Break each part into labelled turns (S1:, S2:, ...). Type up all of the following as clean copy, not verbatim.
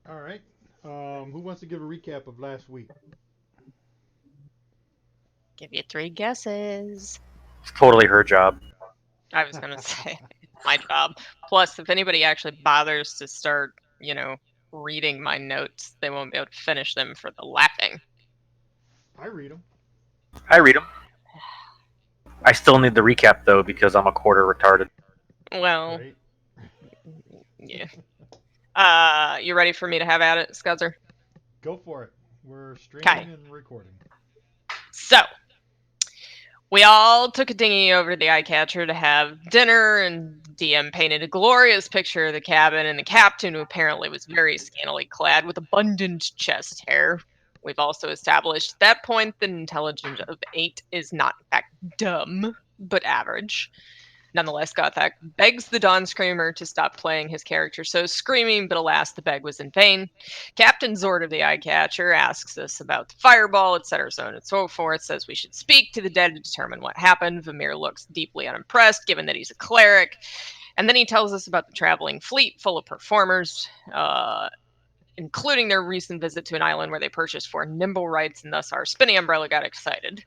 S1: All right. Who wants to give a recap of last week?
S2: Give you three guesses.
S3: It's totally her job.
S2: I was going to say, it's my job. Plus, if anybody actually bothers to start, reading my notes, they won't be able to finish them for the laughing.
S1: I read them.
S3: I read them. I still need the recap though because I'm a quarter retarded.
S2: Well,
S1: Right.
S2: yeah. You ready for me to have at it, Scuzzer?
S1: Go for it. We're
S2: Okay.
S1: streaming and recording.
S2: So, we all took a dinghy over to the eye catcher to have dinner, and DM painted a glorious picture of the cabin and the captain, who apparently was very scantily clad with abundant chest hair. We've also established at that point that an intelligence of 8 is not, in fact, dumb, but average. Nonetheless, Gothak begs the Dawn Screamer to stop playing his character so screaming, but alas, the beg was in vain. Captain Zord of the Eye Catcher asks us about the fireball, etc., so on and so forth, says we should speak to the dead to determine what happened. Vamir looks deeply unimpressed, given that he's a cleric. And then he tells us about the traveling fleet full of performers, including their recent visit to an island where they purchased 4 nimble rights, and thus our spinning umbrella got excited.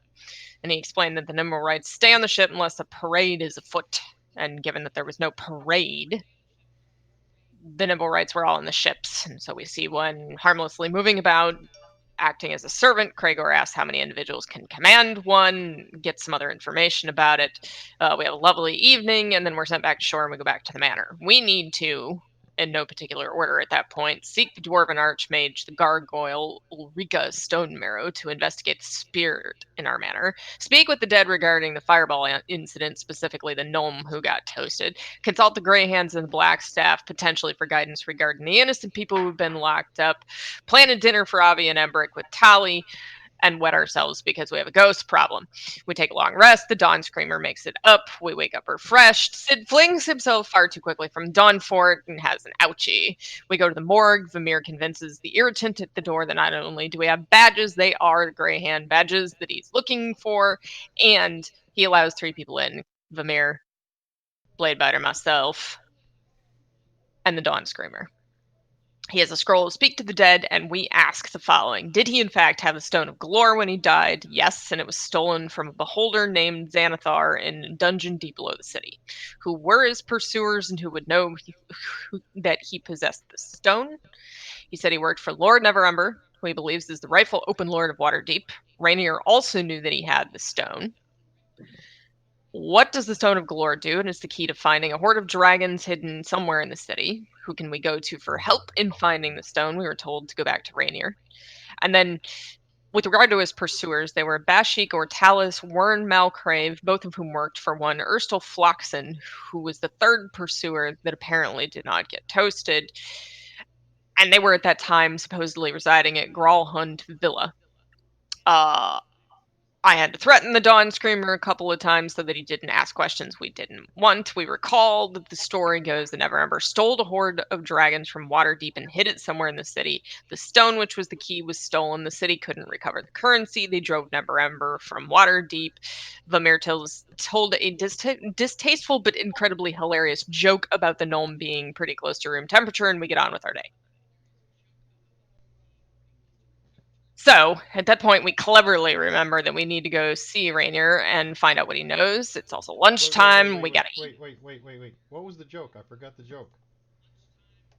S2: And he explained that the nimble rights stay on the ship unless a parade is afoot. And given that there was no parade, the nimble rights were all in the ships. And so we see one harmlessly moving about, acting as a servant. Kragor asks how many individuals can command one, gets some other information about it. We have a lovely evening, and then we're sent back to shore and we go back to the manor. We need to, in no particular order at that point, seek the dwarven archmage, the gargoyle Ulrika Stonemarrow, to investigate the spirit in our manor, speak with the dead regarding the fireball incident, specifically the gnome who got toasted, consult the Grey Hands and the Black Staff, potentially for guidance regarding the innocent people who've been locked up, plan a dinner for Avi and Embrick with Tali, and wet ourselves because we have a ghost problem. We take a long rest. The Dawn Screamer makes it up. We wake up refreshed. Sid flings himself far too quickly from Dawnfort and has an ouchie. We go to the morgue. Vamir convinces the irritant at the door that not only do we have badges, they are the Grey Hand badges that he's looking for, and he allows 3 people in. Vamir, Bladebiter, myself, and the Dawn Screamer. He has a scroll to speak to the dead, and we ask the following. Did he in fact have the Stone of Galore when he died? Yes, and it was stolen from a beholder named Xanathar in a dungeon deep below the city. Who were his pursuers and who would know that he possessed the stone? He said he worked for Lord Neverember, who he believes is the rightful open lord of Waterdeep. Rainier also knew that he had the stone. What does the Stone of Galore do? And it's the key to finding a horde of dragons hidden somewhere in the city. Who can we go to for help in finding the stone? We were told to go back to Rainier. And then, with regard to his pursuers, they were Bashik or Talus, Wern Malcrave, both of whom worked for one Erstal Floxen, who was the third pursuer that apparently did not get toasted. And they were at that time supposedly residing at Gralhund Villa. Uh, I had to threaten the Dawn Screamer a couple of times so that he didn't ask questions we didn't want. We recall that the story goes that Neverember stole a horde of dragons from Waterdeep and hid it somewhere in the city. The stone, which was the key, was stolen. The city couldn't recover the currency. They drove Neverember from Waterdeep. Vamir told a distasteful but incredibly hilarious joke about the gnome being pretty close to room temperature, and we get on with our day. So at that point, we cleverly remember that we need to go see Rainier and find out what he knows. It's also
S1: Wait, wait, wait,
S2: lunchtime.
S1: wait,
S2: We
S1: wait,
S2: gotta eat.
S1: wait, wait, wait, wait, wait. What was the joke? I forgot the joke.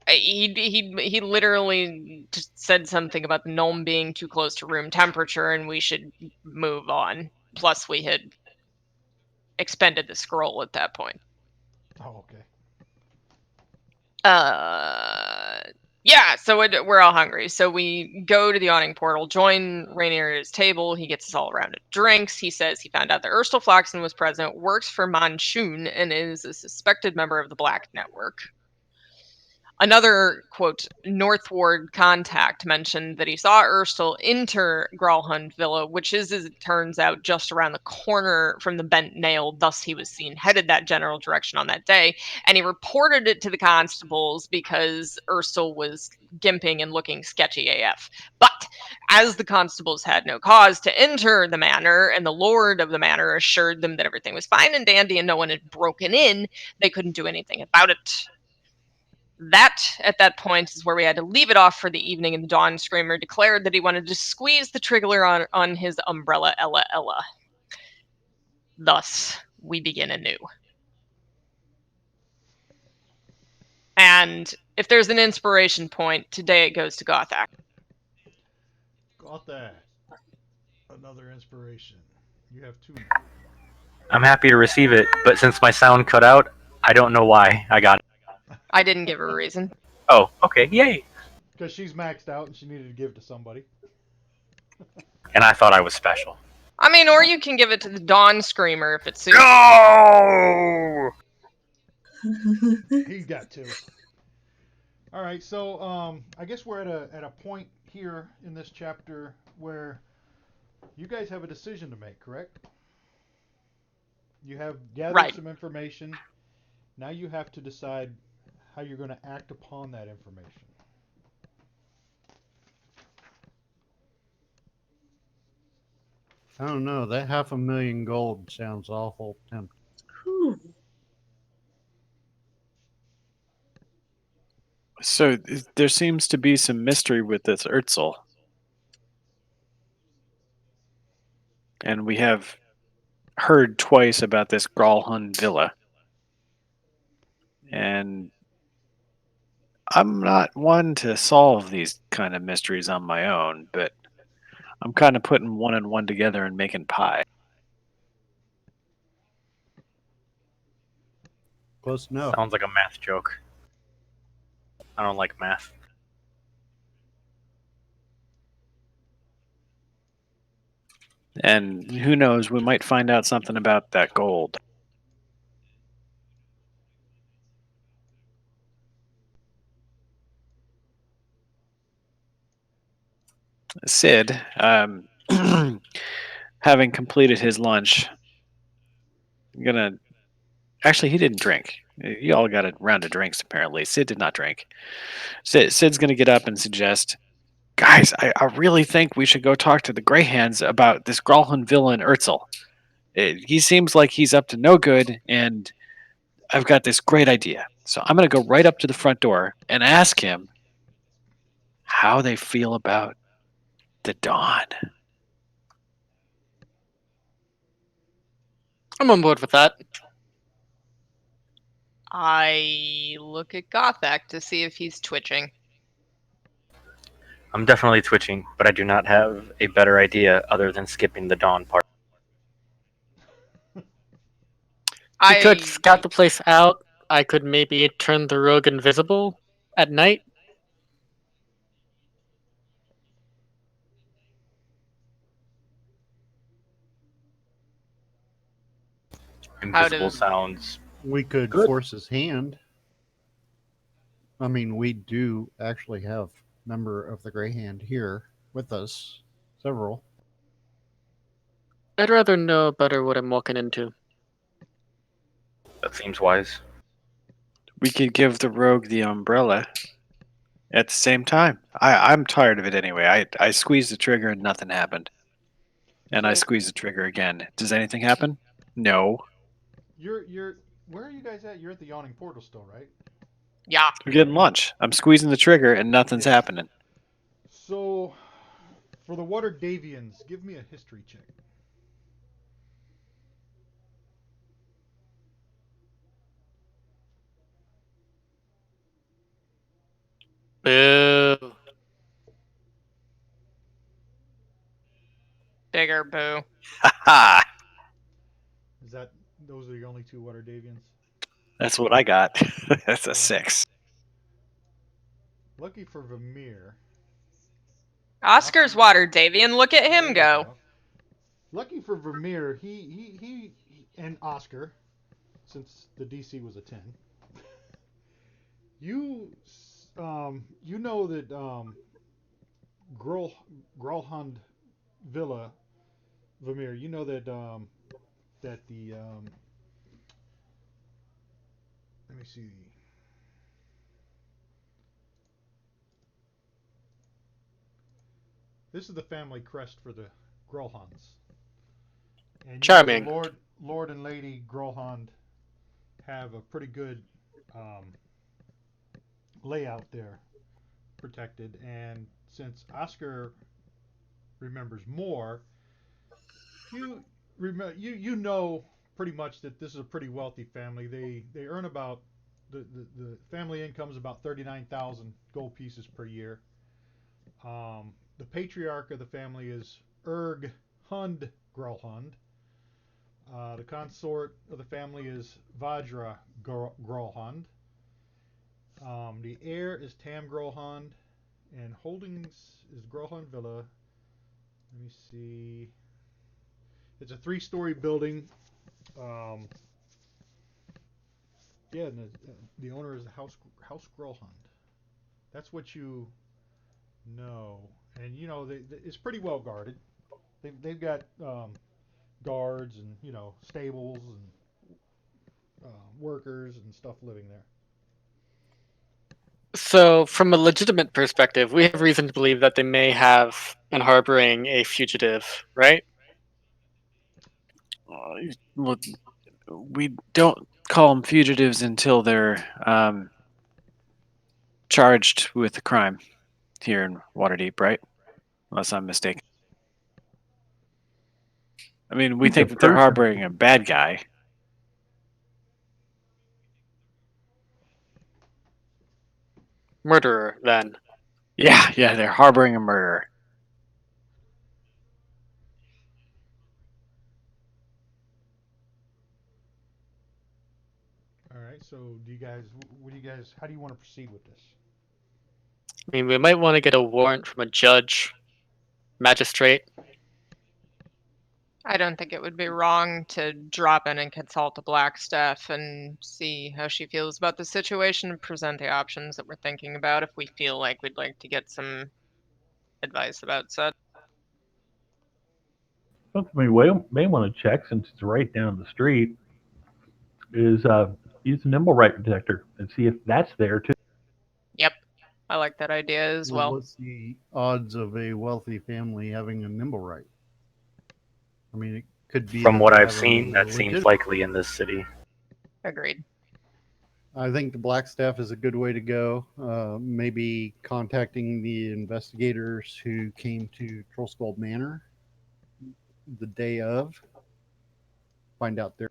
S2: He literally just said something about the gnome being too close to room temperature and we should move on. Plus, we had expended the scroll at that point.
S1: Oh, okay.
S2: Uh, yeah, so we're all hungry. So we go to the awning portal, join Rainier at his table. He gets us all around at drinks. He says he found out that Urstel Flaxen was present, works for Manchun, and is a suspected member of the Black Network. Another, quote, Northward contact mentioned that he saw Urstel enter Gralhund Villa, which is, as it turns out, just around the corner from the Bent Nail. Thus, he was seen headed that general direction on that day. And he reported it to the constables because Urstel was gimping and looking sketchy AF. But as the constables had no cause to enter the manor, and the lord of the manor assured them that everything was fine and dandy and no one had broken in, they couldn't do anything about it. That, at that point, is where we had to leave it off for the evening, and the Dawn Screamer declared that he wanted to squeeze the trigger on his umbrella, Ella Ella. Thus, we begin anew. And if there's an inspiration point, today it goes to Gothak.
S1: Got that. Another inspiration. You have 2 now.
S3: I'm happy to receive it, but since my sound cut out, I don't know why I got it.
S2: I didn't give her a reason.
S3: Oh, okay, yay!
S1: Because she's maxed out and she needed to give it to somebody.
S3: And I thought I was special.
S2: I mean, or you can give it to the Dawn Screamer if it suits.
S3: No!
S1: He got 2. All right, so I guess we're at a point here in this chapter where you guys have a decision to make, correct? You have gathered
S2: Right.
S1: some information. Now you have to decide how you're going to act upon that information.
S4: I don't know. That 500,000 gold sounds awful tempting.
S5: Whew.
S6: So there seems to be some mystery with this Urzel. And we have heard twice about this Gralhund villa. And I'm not one to solve these kind of mysteries on my own, but I'm kind of putting one and one together and making pie.
S4: Close enough.
S3: Sounds like a math joke. I don't like math.
S6: And who knows, we might find out something about that gold. Sid, having completed his lunch, gonna. Actually, he didn't drink. You all got a round of drinks, apparently. Sid did not drink. Sid's gonna get up and suggest, guys, I really think we should go talk to the Greyhands about this Gralhund villa in Urzel. He seems like he's up to no good, and I've got this great idea. So I'm gonna go right up to the front door and ask him how they feel about the Dawn.
S7: I'm on board with that.
S2: I look at Gothak to see if he's twitching.
S3: I'm definitely twitching, but I do not have a better idea other than skipping the dawn part.
S7: We could scout the place out. I could maybe turn the rogue invisible at night.
S3: Invisible sounds.
S4: We could
S3: Good.
S4: force his hand. I mean, we do actually have a member of the Greyhand here with us. Several.
S7: I'd rather know better what I'm walking into.
S3: That seems wise.
S6: We could give the rogue the umbrella at the same time. I'm tired of it anyway. I squeezed the trigger and nothing happened. And I
S1: So-
S6: squeezed the trigger again. Does anything happen? No.
S1: You're where are you guys at? You're at the yawning portal still, right?
S2: Yeah.
S6: We're getting lunch. I'm squeezing the trigger and nothing's
S1: Yeah.
S6: happening.
S1: So for the Water Davians, give me a history check.
S7: Boo.
S2: Bigger boo.
S6: Ha!
S1: Is that those are the only 2 Water Davians?
S6: That's what I got. That's a 6.
S1: Lucky for Vermeer.
S2: Oscar's Water Davian. Look at
S1: There
S2: him
S1: you
S2: go.
S1: Lucky for Vermeer, he and Oscar, since the DC was a 10. You know that Gralhund Villa, Vermeer. You know that that the let me see. This is the family crest for the Gralhunds. And you know
S7: Charming.
S1: the Lord and Lady Gralhund have a pretty good layout there protected. And since Oscar remembers more, you know pretty much that this is a pretty wealthy family. They earn about the family income is about 39,000 gold pieces per year. The patriarch of the family is Erg Hund Grolhund. The consort of the family is Vajra Grolhund. The heir is Tam Grolhund, and holdings is Grolhund Villa. Let me see. It's a three-story building. Um, yeah, and the owner is the House Grolhund. That's what you know, and you know it's pretty well guarded. They've got guards and stables and workers and stuff living there.
S7: So, from a legitimate perspective, we have reason to believe that they may have been harboring a fugitive, right?
S6: Well, we don't call them fugitives until they're charged with a crime here in Waterdeep, right? Unless I'm mistaken. I mean, we think that they're harboring a bad guy.
S7: Murderer, then.
S6: Yeah, they're harboring a murderer.
S1: All right. So, how do you want to proceed with this?
S7: I mean, we might want to get a warrant from a judge, magistrate.
S2: I don't think it would be wrong to drop in and consult the Blackstaff and see how she feels about the situation and present the options that we're thinking about if we feel like we'd like to get some advice about such.
S5: Something we may want to check since it's right down the street is use the nimble right detector and see if that's there too.
S2: Yep, I like that idea as well.
S4: What's the odds of a wealthy family having a nimble right? I mean, it could be.
S3: From
S4: that
S3: what
S4: they
S3: I've
S4: have
S3: seen, that seems likely in this city.
S2: Agreed.
S4: I think the Blackstaff is a good way to go. Maybe contacting the investigators who came to Trollskull Manor the day of. Find out their.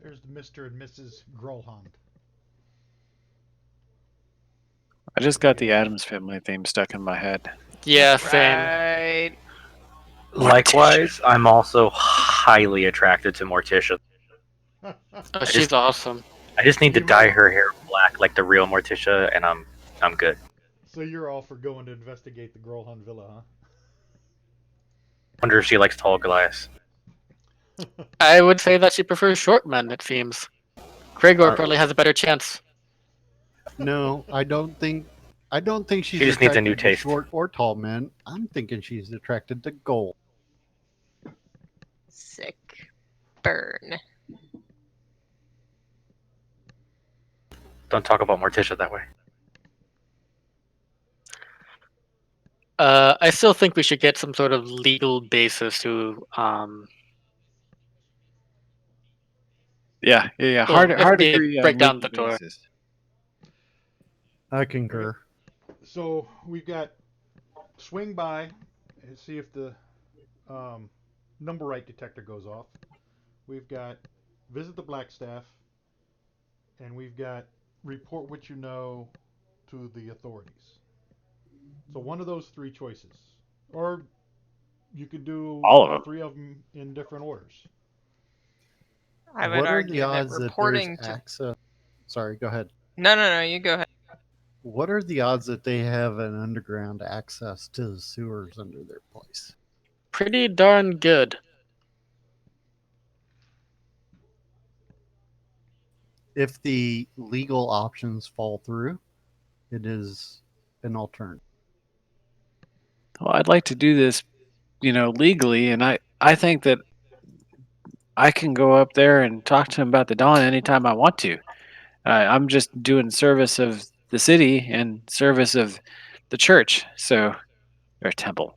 S1: There's the Mr. and Mrs. Grolhund.
S6: I just got the Addams Family theme stuck in my head.
S7: Yeah, same.
S2: Right.
S3: Likewise, I'm also highly attracted to Morticia.
S7: Oh, she's awesome.
S3: I just need to dye her hair black like the real Morticia, and I'm good.
S1: So you're all for going to investigate the Grolhund Villa, huh?
S3: Wonder if she likes tall glass.
S7: I would say that she prefers short men, it seems. Gregor probably has a better chance.
S4: No, I don't think she's
S3: She just needs a
S4: attracted
S3: new
S4: to
S3: taste.
S4: short or tall men. I'm thinking she's attracted to gold.
S2: Sick burn.
S3: Don't talk about Morticia that way.
S7: I still think we should get some sort of legal basis to
S6: Yeah.
S7: Well,
S6: Hard
S7: if they
S6: agree on
S7: break down
S6: legal
S7: the door.
S6: basis.
S4: I concur.
S1: So we've got swing by and see if the number right detector goes off. We've got visit the Blackstaff, and we've got report what you know to the authorities. So one of those three choices, or you could do
S6: All of them.
S1: three of them in different orders.
S2: I would
S4: What are
S2: argue
S4: the odds
S2: that
S4: that
S2: reporting
S4: there's
S2: to.
S4: access? Sorry, go ahead.
S2: No, you go ahead.
S4: What are the odds that they have an underground access to the sewers under their place?
S7: Pretty darn good.
S4: If the legal options fall through, it is an alternative.
S6: Well, I'd like to do this, legally, and I think that I can go up there and talk to him about the Dawn anytime I want to. I'm just doing service of the city and service of the church, or temple.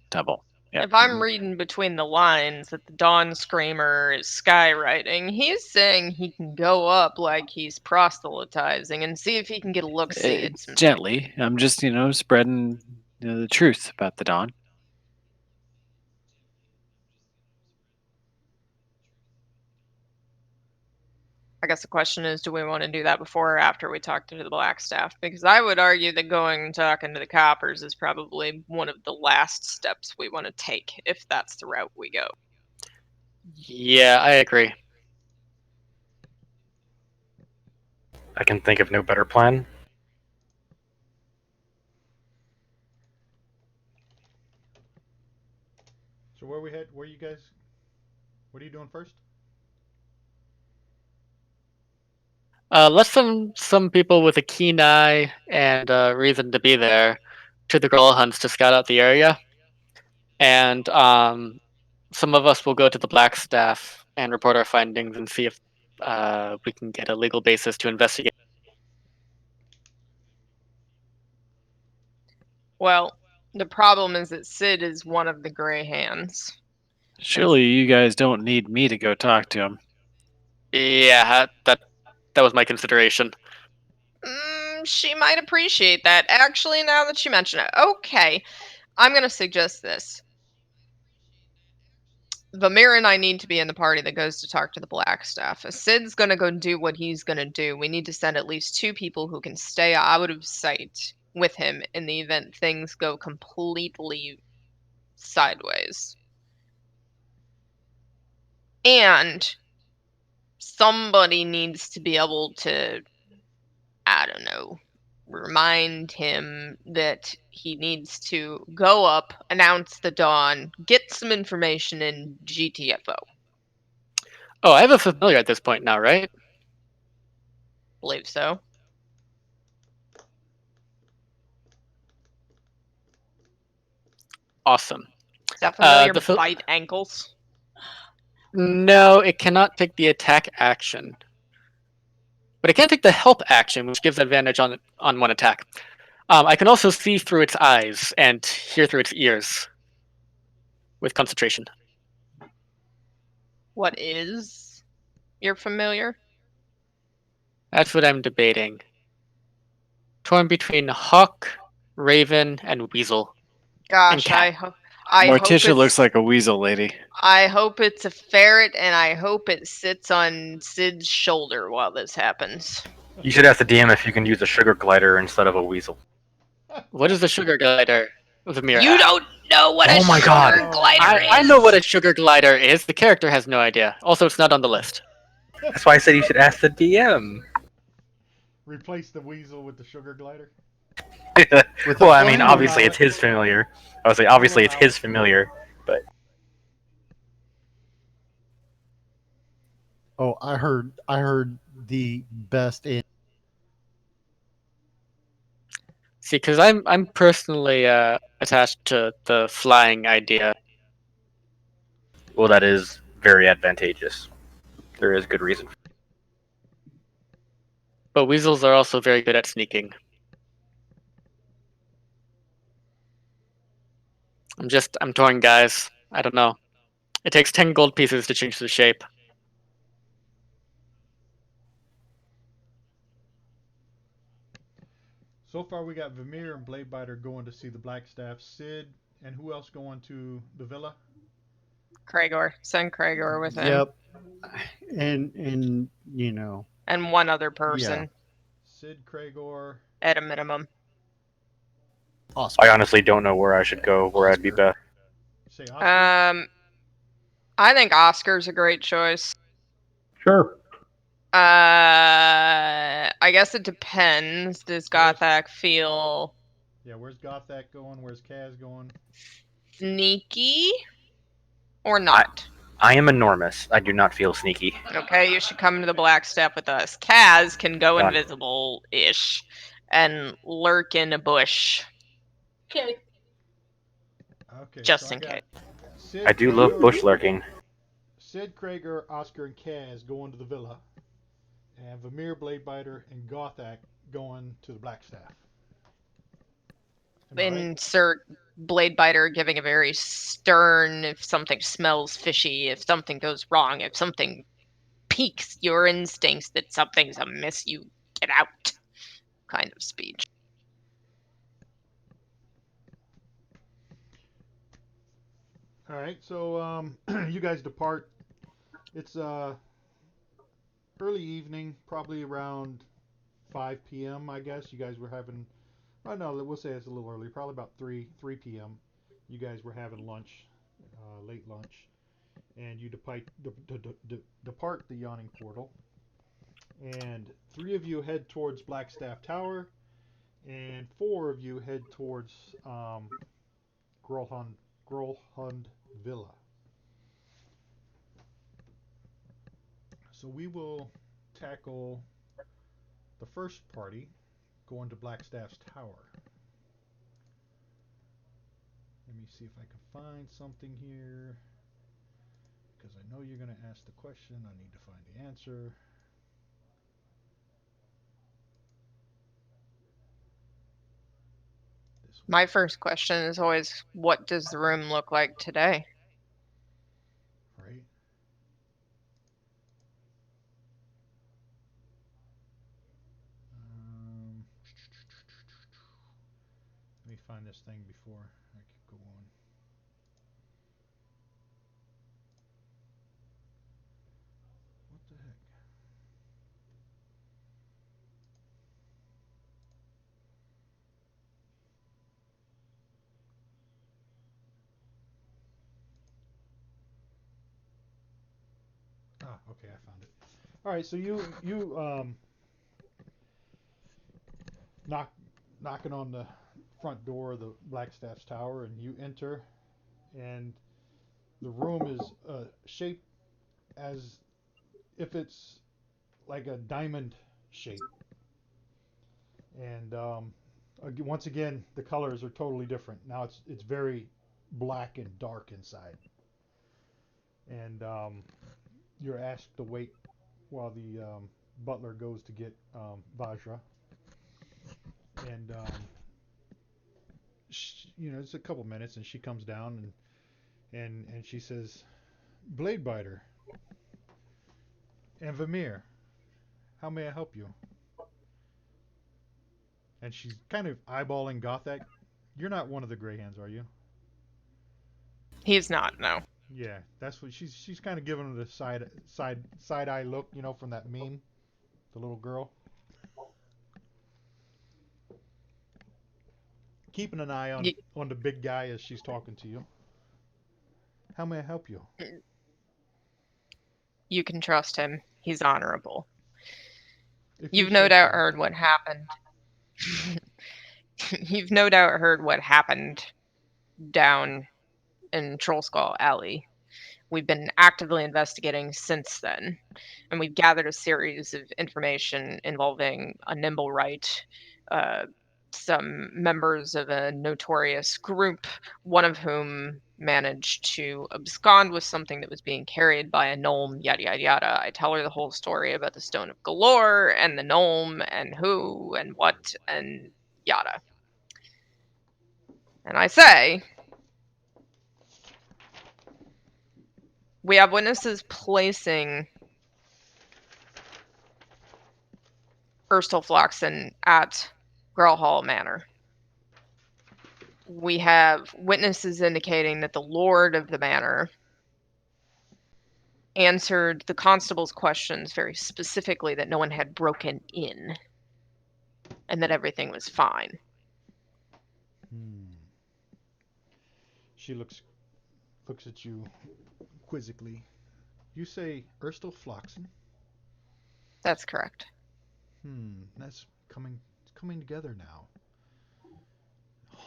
S6: Yep.
S2: If I'm reading between the lines that the Dawn Screamer is skywriting, he's saying he can go up like he's proselytizing and see if he can get a look-see at some
S6: Gently, I'm just spreading the truth about the Dawn.
S2: I guess the question is, do we want to do that before or after we talk to the Black Staff? Because I would argue that going and talking to the coppers is probably one of the last steps we want to take, if that's the route we go.
S7: Yeah, I agree.
S3: I can think of no better plan.
S1: So where we head? Where you guys? What are you doing first?
S7: Let's send some people with a keen eye and reason to be there to the girl hunts to scout out the area, and some of us will go to the Black Staff and report our findings and see if we can get a legal basis to investigate.
S2: Well, the problem is that Sid is one of the Grey Hands.
S6: Surely you guys don't need me to go talk to him.
S7: Yeah, that was my consideration.
S2: She might appreciate that. Actually, now that you mention it. Okay, I'm going to suggest this. Vamir and I need to be in the party that goes to talk to the Black Staff. Sid's going to go do what he's going to do. We need to send at least 2 people who can stay out of sight with him in the event things go completely sideways. And somebody needs to be able to, I don't know, remind him that he needs to go up, announce the dawn, get some information in GTFO.
S7: Oh, I have a familiar at this point now, right?
S2: Believe so.
S7: Awesome.
S2: That familiar
S7: the
S2: bite ankles?
S7: No, it cannot take the attack action. But it can take the help action, which gives advantage on one attack. I can also see through its eyes and hear through its ears with concentration.
S2: What is your familiar?
S7: That's what I'm debating. Torn between hawk, raven, and weasel. And
S2: Gosh,
S7: cat.
S2: I hope
S6: Morticia
S2: it's,
S6: looks like a weasel lady.
S2: I hope it's a ferret, and I hope it sits on Sid's shoulder while this happens.
S3: You should ask the DM if you can use a sugar glider instead of a weasel.
S7: What is the sugar glider? Vamir
S2: You
S7: asked.
S2: don't know what
S3: Oh
S2: a
S3: my
S2: sugar
S3: God.
S2: glider is.
S7: I know what a sugar glider is. The character has no idea. Also, it's not on the list.
S3: That's why I said you should ask the DM.
S1: Replace the weasel with the sugar glider.
S3: Well, I mean,
S1: flame
S3: obviously
S1: allowed.
S3: it's his familiar. I would say obviously it's his familiar, but
S4: Oh, I heard the best in.
S7: See, because I'm personally attached to the flying idea.
S3: well, that is very advantageous. There is good reason.
S7: But weasels are also very good at sneaking. I'm torn, guys. I don't know. It takes 10 gold pieces to change the shape.
S1: So far, we got Vamir and Bladebiter going to see the Black Staff. Sid and who else going to the villa?
S2: Cragor. Send Cragor with him.
S4: Yep. And you know.
S2: And one other person.
S1: Sid, Cragor.
S2: At a minimum.
S4: Awesome.
S3: I honestly don't know where I should go, where I'd be best.
S1: Say Oscar.
S2: I think Oscar's a great choice.
S5: Sure.
S2: I guess it depends. Does Gothak feel
S1: Yeah, where's Gothak going? Where's Kaz going?
S2: sneaky or not?
S3: I am enormous. I do not feel sneaky.
S2: Okay, you should come to the Black Staff with us. Kaz can go
S3: Got it.
S2: invisible-ish and lurk in a bush. Okay.
S1: Okay.
S2: Just
S1: so
S2: in case.
S1: Sid,
S3: I do love bush lurking.
S1: Sid, Cragor, Oscar, and Kaz going to the villa. And Vamir, Bladebiter, and Gothak going to the Black Staff. Am I right?
S2: insert blade biter giving a very stern, if something smells fishy, if something goes wrong, if something piques your instincts that something's amiss, you get out kind of speech.
S1: All right. So you guys depart. It's early evening, probably around 5 p.m. I guess you guys were having. Oh no, we'll say it's a little early. Probably about 3 p.m. You guys were having lunch, late lunch, and you depart the yawning portal, and 3 of you head towards Blackstaff Tower, and 4 of you head towards Grolhund, Grolhund Villa. So we will tackle the first party going to Blackstaff's Tower. Let me see if I can find something here. Because I know you're going to ask the question. I need to find the answer. This one.
S2: My first question is always, what does the room look like today?
S1: Right? Let me find this thing before I can go on. What the heck? Ah, okay, I found it. All right, so you knock knocking on the front door of the Blackstaff's Tower, and you enter, and the room is shaped as if it's like a diamond shape, and once again the colors are totally different. Now it's very black and dark inside, and you're asked to wait while the butler goes to get Vajra, and it's a couple minutes, and she comes down and she says, "Blade Biter and Vamir, how may I help you?" And she's kind of eyeballing Gothak. You're not one of the Greyhands, are you?
S2: He's not, no.
S1: Yeah, that's what she's kind of giving him the side eye look, from that meme, the little girl. Keeping an eye on
S2: You,
S1: on the big guy as she's talking to you. How may I help you?
S2: you can trust him. He's honorable.
S1: If you
S2: You've no
S1: say
S2: doubt
S1: so.
S2: heard what happened. You've no doubt heard what happened down in Troll Skull Alley. We've been actively investigating since then, and we've gathered a series of information involving a nimble right, some members of a notorious group, one of whom managed to abscond with something that was being carried by a gnome, yada yada yada. I tell her the whole story about the Stone of Galore and the gnome and who and what and yada. And I say, we have witnesses placing Erstelflaxen at Grellhall Manor. We have witnesses indicating that the lord of the manor answered the constable's questions very specifically, that no one had broken in and that everything was fine.
S1: She looks at you quizzically. You say Erstal Floxen?
S2: That's correct.
S1: That's coming together now.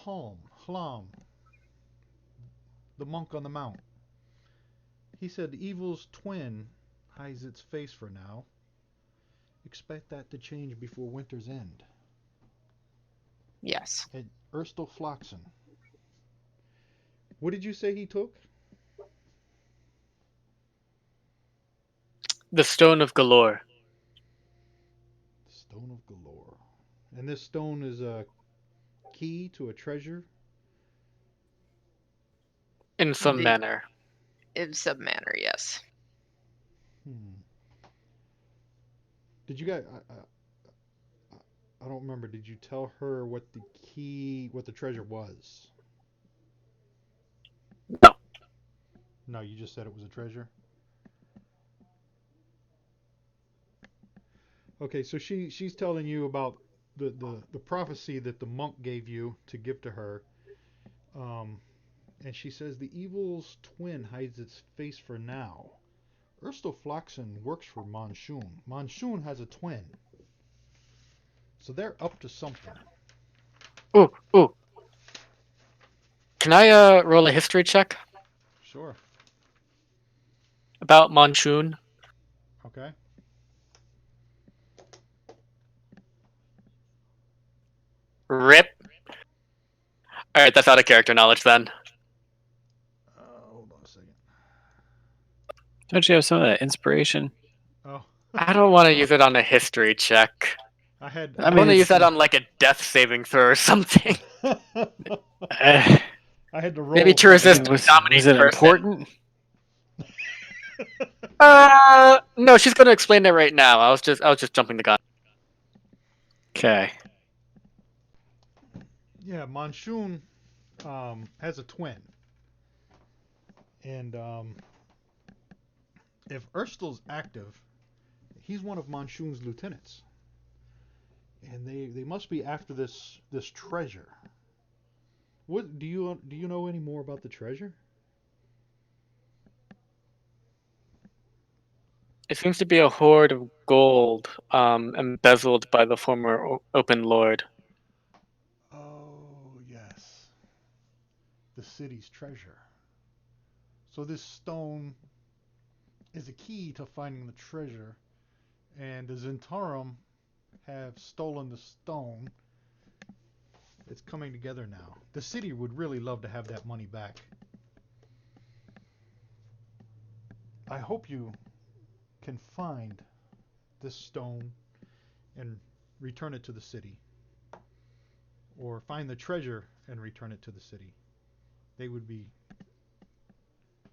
S1: Hlam, the monk on the mount. He said evil's twin hides its face for now. Expect that to change before winter's end.
S2: Yes.
S1: And Erstal Floxen. What did you say he took?
S7: The Stone of Galore.
S1: Stone of Galore. And this stone is key to a treasure?
S7: In some
S2: The-
S7: manner.
S2: In some manner, yes.
S1: Hmm. Did you guys? I don't remember. Did you tell her what the key, what the treasure was?
S7: No.
S1: No, you just said it was a treasure. Okay, so she's telling you about the prophecy that the monk gave you to give to her. Um, and she says the evil's twin hides its face for now. Erstoflaxen works for Monsoon. Monsoon has a twin. So they're up to something.
S7: Ooh. Can I roll a history check
S1: Sure.
S7: about Monsoon?
S1: Okay.
S7: Rip. All right, that's out of character knowledge then.
S1: Hold on a second.
S6: Don't you have some of that inspiration?
S1: Oh.
S7: I don't want to use it on a history check.
S1: I had.
S6: I
S7: I
S6: mean,
S7: want to use
S6: it's-
S7: that on like a death saving throw or something.
S6: Uh,
S1: I had to roll.
S7: Maybe to
S1: for
S7: resist
S1: that.
S7: dominate
S6: was it
S7: person.
S6: important?
S7: No, she's gonna explain it right now. I was just jumping the gun.
S6: Okay.
S1: Yeah, Monsoon has a twin, and if Erstel's active, he's one of Monsoon's lieutenants, and they must be after this treasure. What do you know any more about the treasure?
S7: It seems to be a hoard of gold, embezzled by the former Open Lord.
S1: Oh yes, the city's treasure. So this stone is a key to finding the treasure, and the Zentarum have stolen the stone. It's coming together now. The city would really love to have that money back. I hope you can find this stone and return it to the city. Or find the treasure and return it to the city. They would be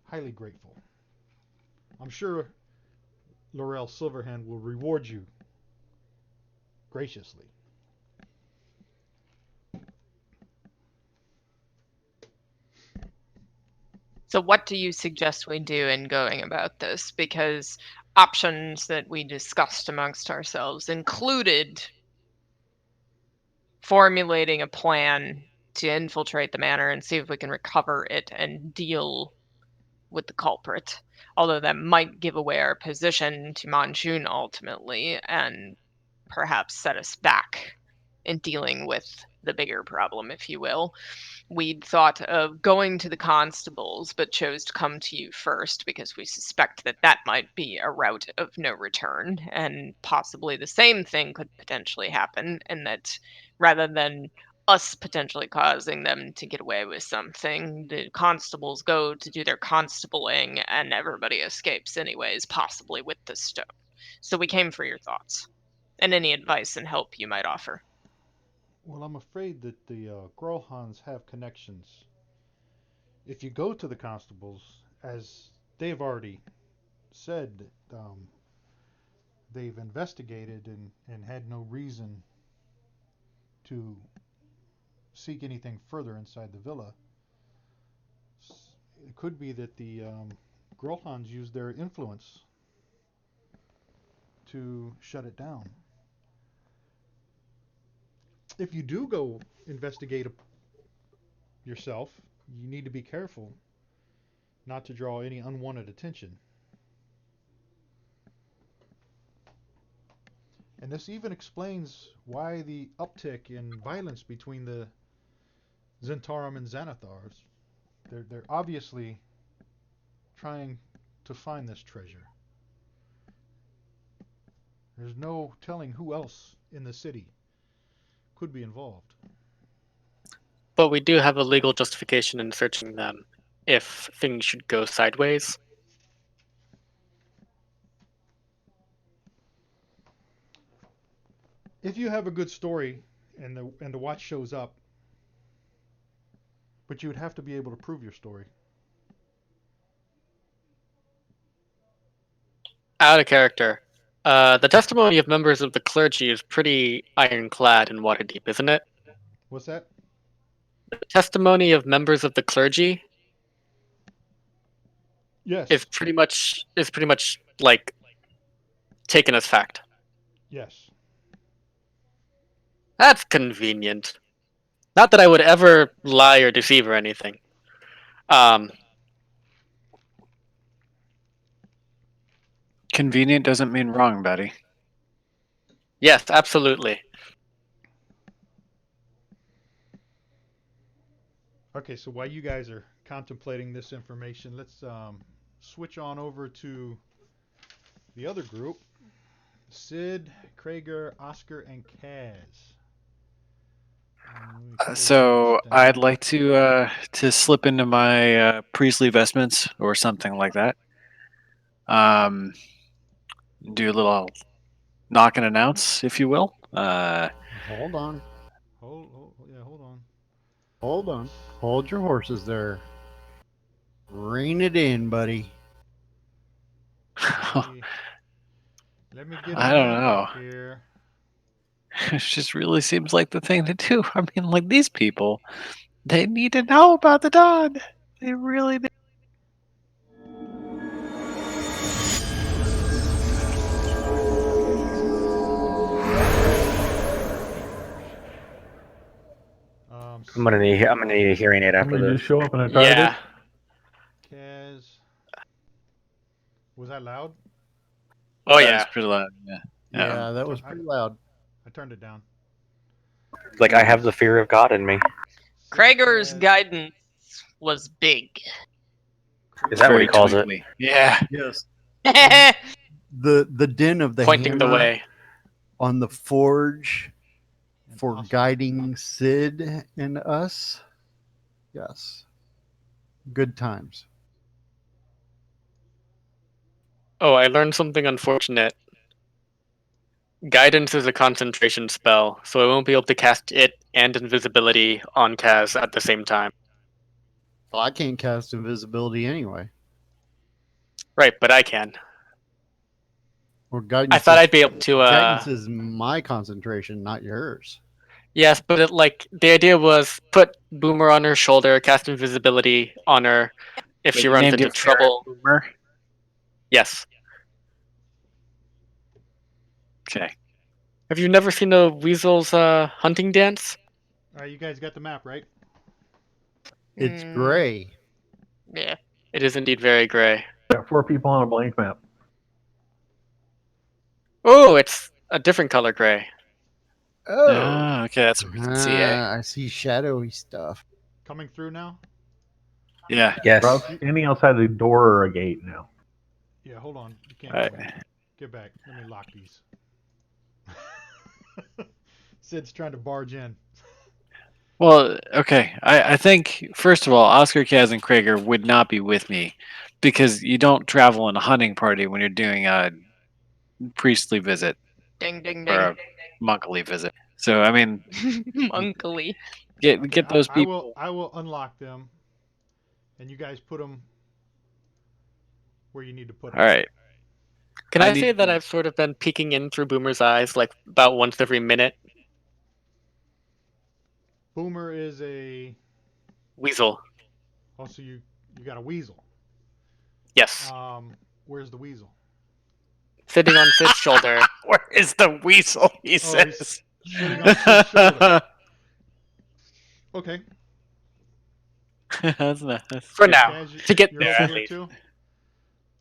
S1: highly grateful. I'm sure Laurel Silverhand will reward you graciously.
S2: So, what do you suggest we do in going about this? Because options that we discussed amongst ourselves included formulating a plan to infiltrate the manor and see if we can recover it and deal with the culprit. Although that might give away our position to Monsoon ultimately and perhaps set us back in dealing with the bigger problem, if you will. We'd thought of going to the constables, but chose to come to you first because we suspect that that might be a route of no return, and possibly the same thing could potentially happen, and that rather than us potentially causing them to get away with something, the constables go to do their constabling, and everybody escapes anyways, possibly with the stone. So we came for your thoughts and any advice and help you might offer.
S1: Well, I'm afraid that the Grolhans have connections. If you go to the constables, as they've already said, they've investigated and had no reason to seek anything further inside the villa. It could be that the Grolhans used their influence to shut it down. If you do go investigate yourself, you need to be careful not to draw any unwanted attention. And this even explains why the uptick in violence between the Zentarum and Xanathars. They're obviously trying to find this treasure. There's no telling who else in the city could be involved.
S7: But we do have a legal justification in searching them if things should go sideways.
S1: If you have a good story and the watch shows up, But you would have to be able to prove your story.
S7: Out of character. The testimony of members of the clergy is pretty ironclad and Waterdeep, isn't it?
S1: What's that?
S7: The testimony of members of the clergy
S1: Yes.
S7: is pretty much like taken as fact.
S1: Yes.
S7: That's convenient. Not that I would ever lie or deceive or anything.
S6: Convenient doesn't mean wrong, Betty.
S7: Yes, absolutely.
S1: Okay, so while you guys are contemplating this information, let's switch on over to the other group. Sid, Krager, Oscar, and Kaz.
S6: So I'd like to slip into my Priestley vestments or something like that. Do a little knock and announce, if you will.
S4: Hold on.
S1: Hold on.
S4: Hold on. Hold your horses there. Rein it in, buddy.
S1: Let me get
S6: I
S1: a
S6: don't
S1: map
S6: know.
S1: up here.
S6: It just really seems like the thing to do. I mean, like these people, they need to know about the Dawn. They really do.
S3: I'm gonna need a hearing aid after
S5: Somebody
S3: this.
S5: just show up in a TARDIS.
S7: Yeah.
S1: Kaz. Was that loud?
S7: Oh
S6: That
S7: yeah.
S6: was pretty loud. Yeah.
S4: Yeah, that was pretty loud.
S1: I turned it down.
S3: Like I have the fear of God in me.
S2: Krager's
S1: Kaz.
S2: guidance was big.
S3: Is that what he
S6: Very
S3: calls it?
S6: twinkly. Yeah.
S4: Yes.
S2: That's
S4: The din of the
S7: Pointing the
S4: hammer
S7: way.
S4: on the forge
S1: And
S4: for
S1: Oscar.
S4: guiding Sid and us. Yes. Good times.
S7: Oh, I learned something unfortunate. Guidance is a concentration spell, so I won't be able to cast it and invisibility on Kaz at the same time.
S4: Well, I can't cast invisibility anyway.
S7: Right, but I can.
S4: Or guidance.
S7: I thought
S4: is,
S7: I'd be able to.
S4: guidance is my concentration, not yours.
S7: Yes, but the idea was put Boomer on her shoulder, cast invisibility on her if
S6: Wait,
S7: she
S6: you
S7: runs
S6: named
S7: into
S6: your ferret
S7: trouble.
S6: Boomer?
S7: Yes.
S6: Okay.
S7: Have you never seen a weasel's hunting dance?
S1: All right, you guys got the map, right?
S4: It's gray.
S2: Yeah.
S7: It is indeed very gray.
S5: Got 4 people on a blank map.
S7: Oh, it's a different color gray.
S4: Oh.
S6: Okay, that's what we can see, eh?
S4: I see shadowy stuff.
S1: Coming through now?
S6: Yeah.
S3: Yes.
S5: We're standing outside the door or a gate now.
S1: Yeah, hold on. You can't
S6: Alright.
S1: go in. Get back. Let me lock these. Sid's trying to barge in.
S6: Well, okay. I think, first of all, Oscar, Kaz, and Krager would not be with me because you don't travel in a hunting party when you're doing a priestly visit
S2: Ding, ding,
S6: or a
S2: ding.
S6: monkly visit. So, I mean,
S2: Monkly.
S6: get those people.
S1: I will unlock them, and you guys put them where you need to put them.
S6: All right.
S7: Can
S6: I
S7: I say
S6: need-
S7: that I've sort of been peeking in through Boomer's eyes like about once every minute?
S1: Boomer is a.
S7: Weasel.
S1: Also, you got a weasel.
S7: Yes.
S1: Where's the weasel?
S7: Sitting on Sid's shoulder.
S6: Where is the weasel? He says.
S1: Sitting on Sid's shoulder. Okay.
S6: That's not.
S7: For now.
S1: Kaz,
S7: To get
S1: you're
S7: there,
S1: over
S7: at
S1: here
S7: least.
S1: too.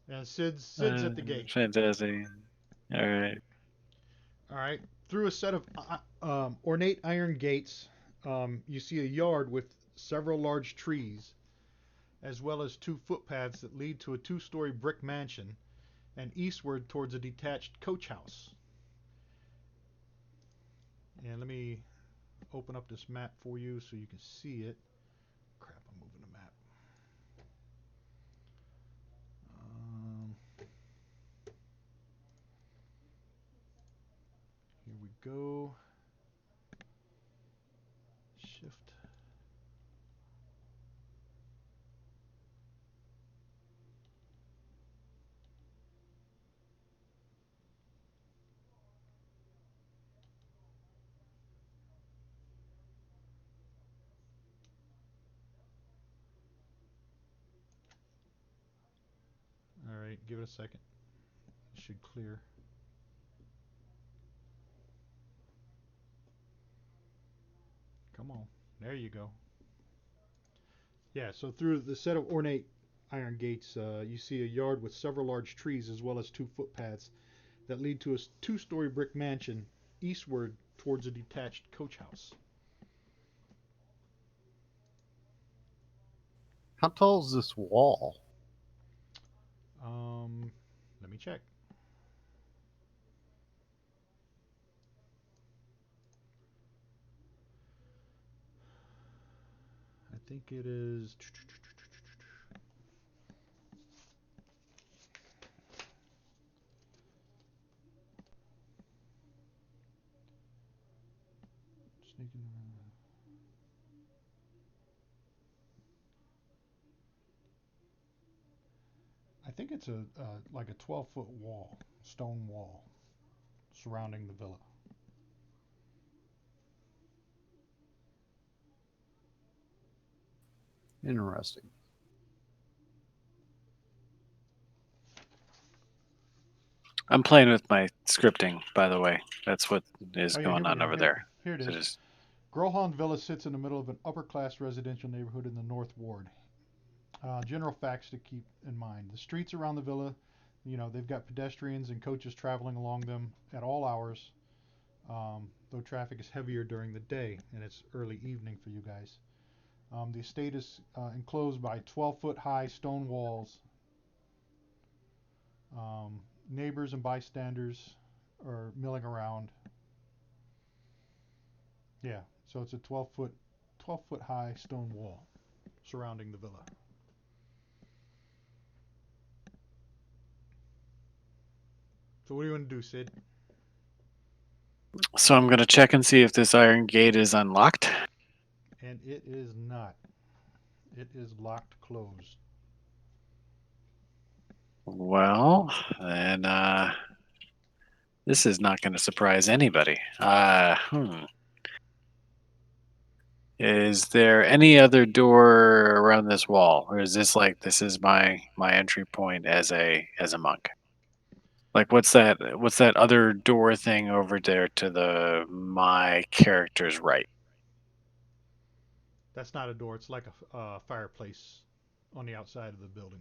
S1: And Sid's at the gate.
S6: Fantastic. All right.
S1: All right. Through a set of ornate iron gates, you see a yard with several large trees, as well as 2 footpaths that lead to a 2-story brick mansion, and eastward towards a detached coach house. And let me open up this map for you so you can see it. Crap, I'm moving the map. Here we go. Shift. Give it a second. It should clear. Come on. There you go. Yeah, so through the set of ornate iron gates, you see a yard with several large trees as well as 2 footpaths that lead to a 2-story brick mansion eastward towards a detached coach house.
S4: How tall is this wall?
S1: Let me check. I think it is. Sneaking around. I think it's like a 12-foot wall, stone wall, surrounding the villa.
S4: Interesting.
S6: I'm playing with my scripting, by the way. That's what is
S1: Oh yeah,
S6: going on over there.
S1: Here it
S6: So
S1: is.
S6: just
S1: Grohon Villa sits in the middle of an upper-class residential neighborhood in the North Ward. General facts to keep in mind: the streets around the villa, they've got pedestrians and coaches traveling along them at all hours. Though traffic is heavier during the day and it's early evening for you guys. The estate is enclosed by 12-foot high stone walls. Neighbors and bystanders are milling around. Yeah, so it's a 12-foot high stone wall surrounding the villa. So what do you want to do, Sid?
S6: so I'm gonna check and see if this iron gate is unlocked.
S1: And it is not. It is locked closed.
S6: Well, then this is not going to surprise anybody. Is there any other door around this wall, or is this like this is my entry point as a monk? Like what's that other door thing over there to the my character's right?
S1: That's not a door. It's like a fireplace on the outside of the building.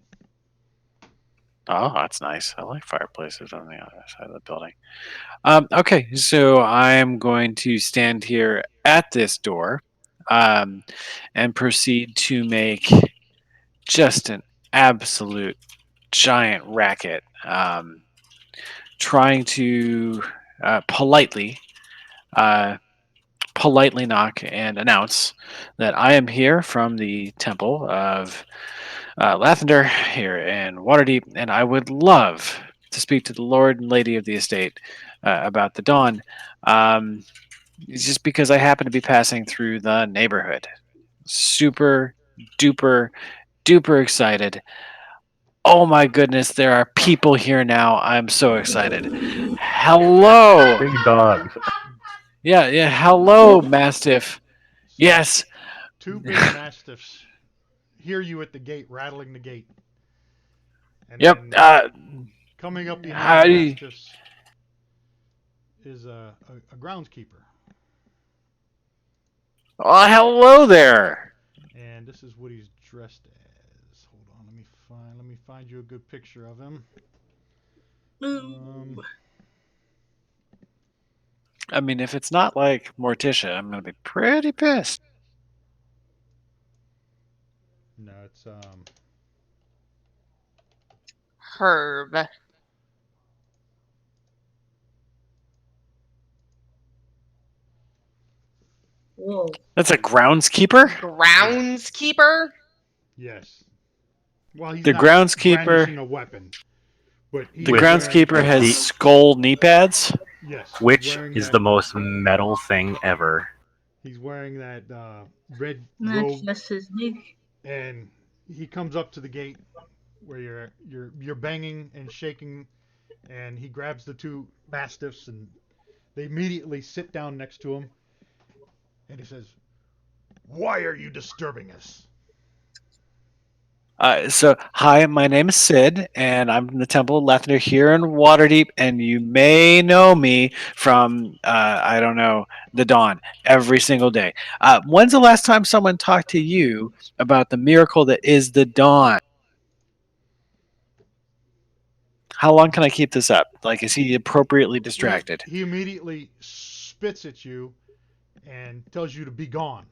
S6: Oh, that's nice. I like fireplaces on the other side of the building. Okay, so I'm going to stand here at this door and proceed to make just an absolute giant racket, trying to politely knock and announce that I am here from the Temple of Lathander here in Waterdeep, and I would love to speak to the Lord and Lady of the estate about the dawn. It's just because I happen to be passing through the neighborhood. Super duper duper excited. Oh my goodness, there are people here now. I'm so excited. Hello.
S5: Big dogs.
S6: Yeah, yeah. Hello, Mastiff.
S1: So
S6: Yes.
S1: 2 big mastiffs hear you at the gate, rattling the gate. And
S6: Yep.
S1: then coming up behind the
S6: Howdy.
S1: mastiffs is a groundskeeper.
S6: Oh, hello there.
S1: And this is what he's dressed as. Hold on, let me find you a good picture of him.
S6: I mean, if it's not like Morticia, I'm gonna be pretty pissed.
S1: No, it's
S2: Herb.
S8: Whoa.
S6: That's a groundskeeper.
S2: Groundskeeper?
S1: yes. Well, he's
S6: The
S1: not
S6: groundskeeper.
S1: brandishing a weapon, but he's
S6: The
S3: With
S6: groundskeeper has
S3: the-
S6: skull knee pads.
S1: Yes, he's
S3: Which
S1: wearing
S3: is
S1: that,
S3: the most metal thing ever.
S1: He's wearing that red
S8: That's
S1: robe,
S8: just his name.
S1: and he comes up to the gate where you're banging and shaking, and he grabs the 2 mastiffs, and they immediately sit down next to him, and he says, "Why are you disturbing us?"
S6: Hi, my name is Sid, and I'm from the Temple of Lethner here in Waterdeep, and you may know me from, I don't know, the Dawn every single day. When's the last time someone talked to you about the miracle that is the Dawn? How long can I keep this up? Like, is he appropriately distracted?
S1: He immediately spits at you and tells you to be gone.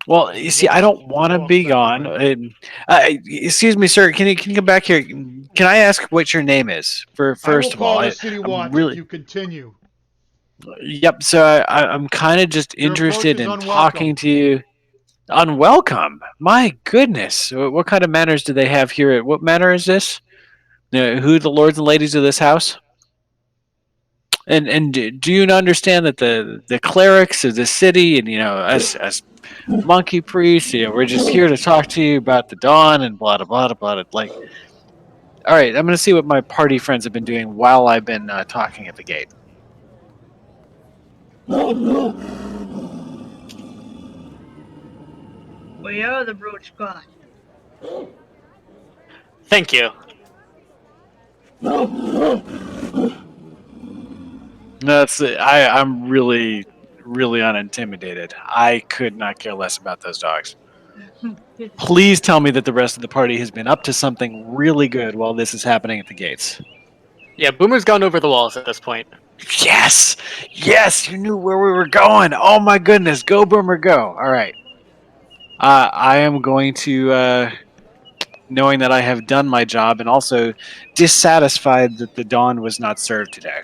S6: Well,
S1: And
S6: you see, I don't want to
S1: walks
S6: be
S1: back
S6: gone.
S1: away.
S6: Excuse me, sir. Can you come back here? Can I ask what your name is? For
S1: I will
S6: first of all,
S1: call the city
S6: I'm
S1: watch if
S6: really.
S1: you continue.
S6: Yep. So I'm kind of just
S1: Your approach
S6: interested
S1: is
S6: in
S1: unwelcome.
S6: talking to you. Unwelcome. My goodness. What kind of manners do they have here? What manor is this? Who the lords and ladies of this house? And do you understand that the clerics of the city and us monkey priests, we're just here to talk to you about the dawn and blah blah blah blah blah. Like, all right, I'm gonna see what my party friends have been doing while I've been talking at the gate.
S8: Where are the brooch gone?
S7: Thank you.
S6: That's I'm really really unintimidated. I could not care less about those dogs. Please tell me that the rest of the party has been up to something really good while this is happening at the gates.
S7: Yeah, Boomer's gone over the walls at this point.
S6: Yes, yes, you knew where we were going. Oh my goodness, go Boomer, go! All right, I am going to, knowing that I have done my job and also dissatisfied that the dawn was not served today.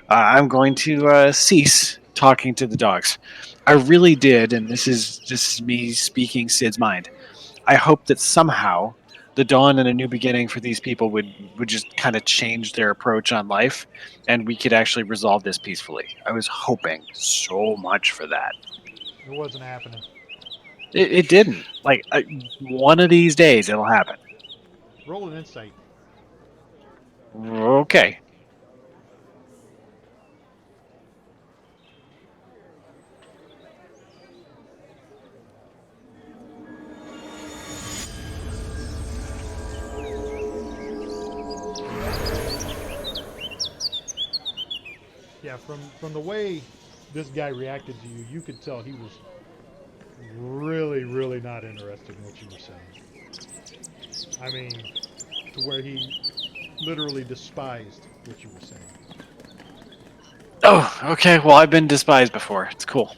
S6: I'm going to cease talking to the dogs. I really did, and this is me speaking Sid's mind. I hope that somehow the dawn and a new beginning for these people would just kind of change their approach on life, and we could actually resolve this peacefully. I was hoping so much for that.
S1: It wasn't happening.
S6: It didn't. Like, one of these days it'll happen.
S1: Roll an insight.
S6: Okay.
S1: Yeah, from the way this guy reacted to you, you could tell he was really, really not interested in what you were saying. I mean, to where he literally despised what you were saying.
S6: Oh, okay. Well, I've been despised before. It's cool.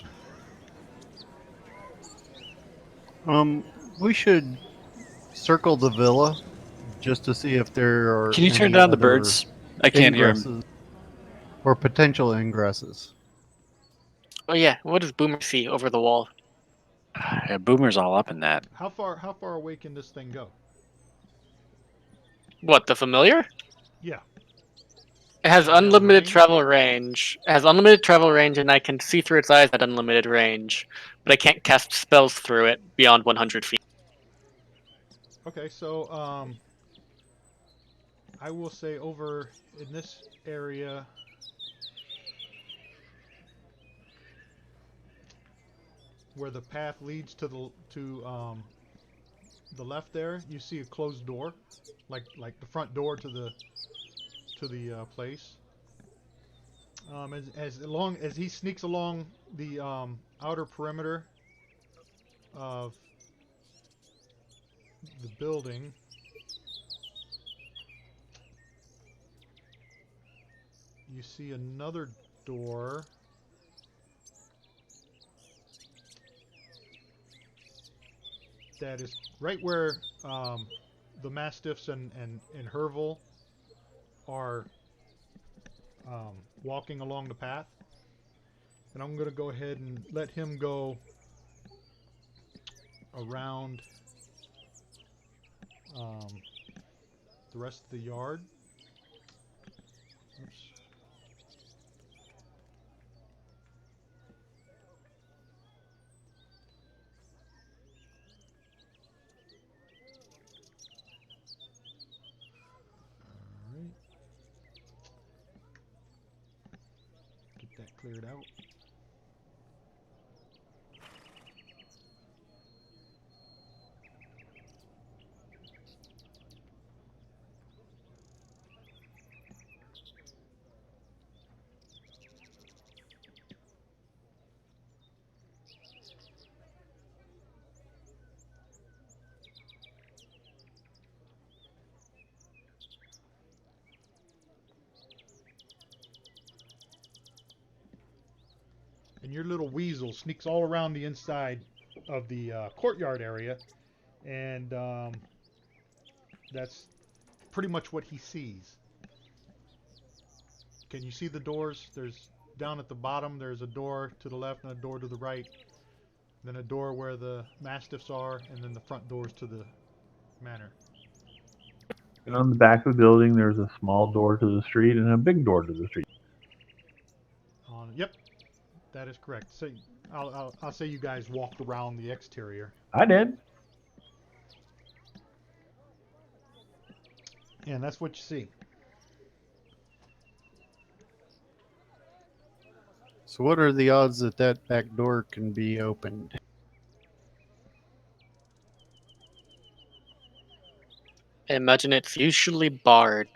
S4: We should circle the villa just to see if there are
S6: Can you turn
S4: any
S6: down the
S4: other
S6: birds? I can't hear him.
S4: ingresses or potential ingresses.
S7: Oh yeah, what does Boomer see over the wall?
S6: Yeah, Boomer's all up in that.
S1: How far away can this thing go?
S7: What, the familiar?
S1: Yeah.
S7: It has
S1: Does it have a
S7: unlimited
S1: range?
S7: travel range. It has unlimited travel range, and I can see through its eyes at unlimited range. But I can't cast spells through it beyond 100 feet.
S1: Okay, so I will say over in this area, where the path leads to the left there, you see a closed door, like the front door to the place. As long as he sneaks along the outer perimeter of the building, you see another door that is right where the Mastiffs and Herval are walking along the path. And I'm going to go ahead and let him go around the rest of the yard. Oops. Alright. Get that cleared out. and your little weasel sneaks all around the inside of the courtyard area, and that's pretty much what he sees. Can you see the doors? There's down at the bottom. There's a door to the left and a door to the right. Then a door where the mastiffs are, and then the front doors to the manor.
S5: And on the back of the building, there's a small door to the street and a big door to the street.
S1: Yep, that is correct. So I'll say you guys walked around the exterior,
S5: I did.
S1: and that's what you see.
S4: So, what are the odds that that back door can be opened?
S7: I imagine it's usually barred.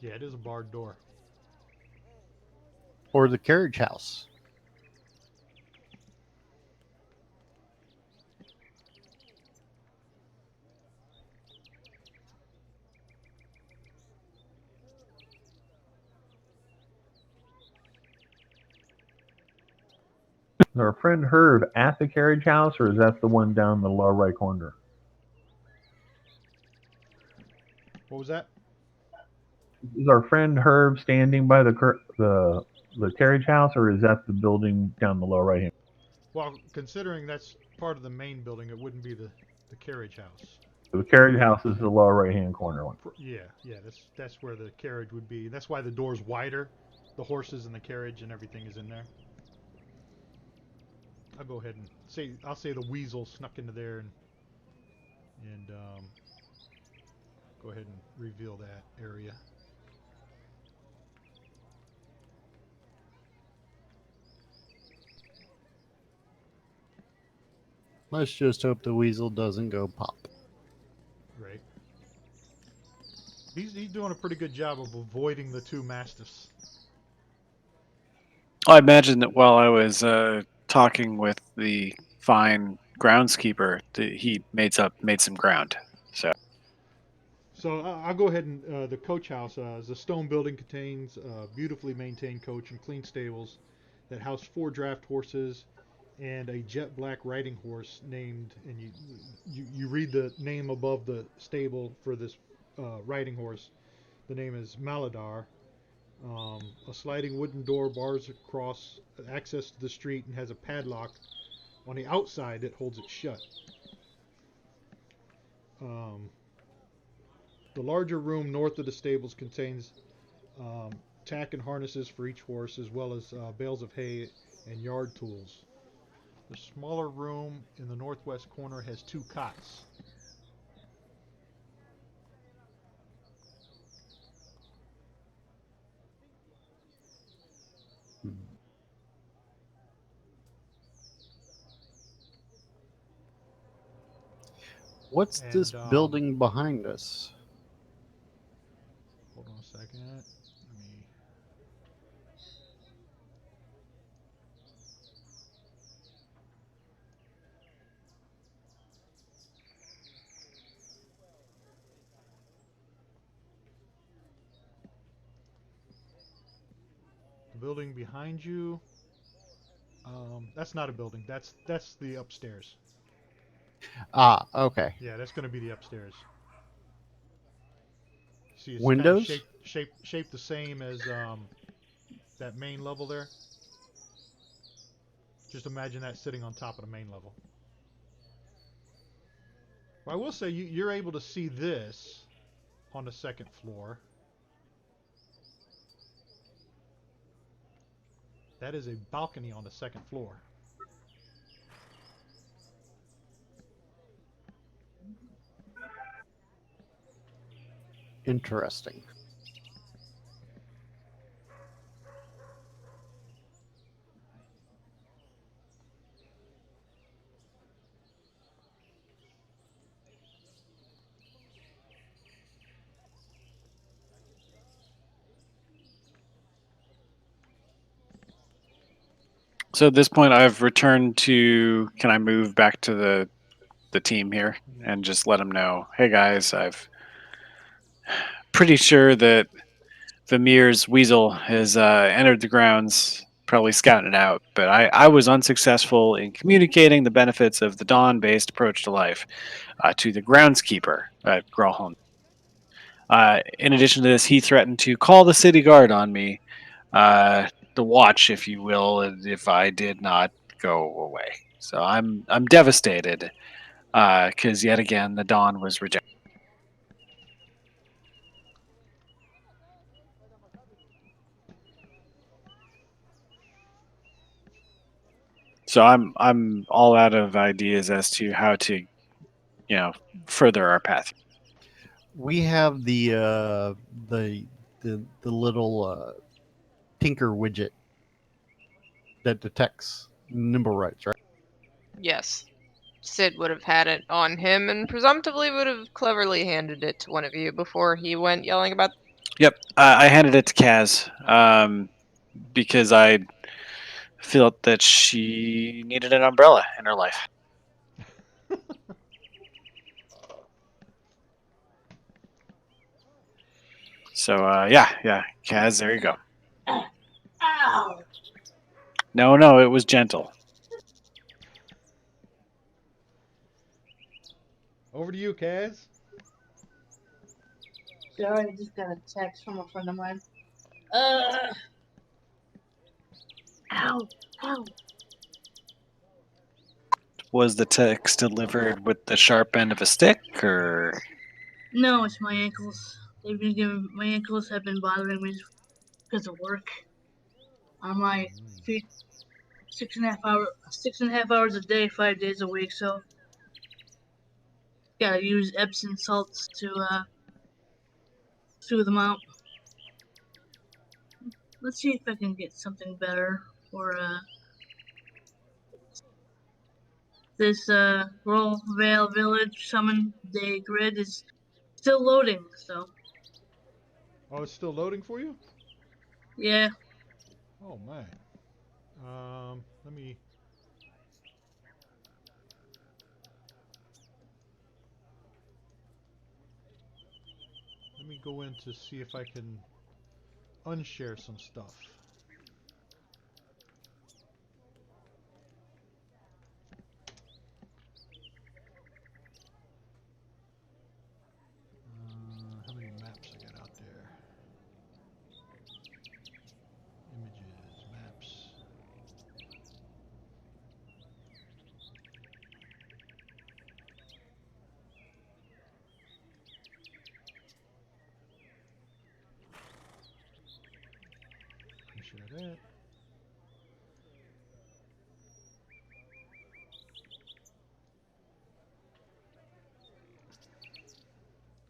S1: Yeah, it is a barred door.
S4: Or the carriage house?
S5: Is our friend Herb at the carriage house, or is that the one down the lower right corner?
S1: What was that?
S5: Is our friend Herb standing by the carriage house, or is that the building down the lower right hand?
S1: Well, considering that's part of the main building, it wouldn't be the carriage house.
S5: The carriage house is the lower right hand corner one.
S1: Yeah, that's where the carriage would be. That's why the door's wider. The horses and the carriage and everything is in there. I'll go ahead and say the weasel snuck into there and go ahead and reveal that area.
S4: Let's just hope the weasel doesn't go pop.
S1: Right. He's doing a pretty good job of avoiding the two mastiffs.
S6: I imagine that while I was talking with the fine groundskeeper, he made some ground.
S1: So I'll go ahead and the coach house is a stone building, contains a beautifully maintained coach and clean stables that house 4 draft horses and a jet black riding horse named, and you read the name above the stable for this riding horse. The name is Maladar. A sliding wooden door bars across access to the street and has a padlock on the outside that holds it shut. The larger room north of the stables contains tack and harnesses for each horse, as well as bales of hay and yard tools. The smaller room in the northwest corner has 2 cots.
S4: What's
S1: And,
S4: this building behind us?
S1: Hold on a second. Let me. The building behind you. That's not a building. That's the upstairs.
S4: Ah, okay.
S1: Yeah, that's going to be the upstairs. See, it's
S4: Windows?
S1: kind of shaped the same as that main level there. Just imagine that sitting on top of the main level. Well, I will say you're able to see this on the second floor. That is a balcony on the second floor.
S4: Interesting.
S6: So at this point, I've returned to. Can I move back to the team here and just let them know? Hey guys, I've pretty sure that Vermeer's weasel has entered the grounds, probably scouting it out. But I was unsuccessful in communicating the benefits of the dawn-based approach to life to the groundskeeper at Gralholm. In addition to this, he threatened to call the city guard on me, the watch, if you will, if I did not go away. So I'm devastated because yet again the dawn was rejected. So I'm all out of ideas as to how to, further our path.
S4: We have the little tinker widget that detects nimble rights, right?
S2: Yes. Sid would have had it on him and presumptively would have cleverly handed it to one of you before he went yelling about.
S6: Yep, I handed it to Kaz because I felt that she needed an umbrella in her life. So yeah, Kaz, there you go.
S8: Ow!
S6: No, it was gentle.
S1: Over to you, Kaz.
S8: Sorry, I just got a text from a friend of mine. Ow! Ow!
S6: Was the text delivered with the sharp end of a stick, or?
S8: No, it's my ankles. My ankles have been bothering me because of work. I'm like 6.5 hours a day, 5 days a week. So gotta use Epsom salts to soothe them out. Let's see if I can get something better for this Roll Vale Village Summon Day grid is still loading. So
S1: Oh, it's still loading for you?
S8: yeah,
S1: Oh man. Let me. Let me go in to see if I can unshare some stuff. How many maps I got out there? Images, maps. Share that.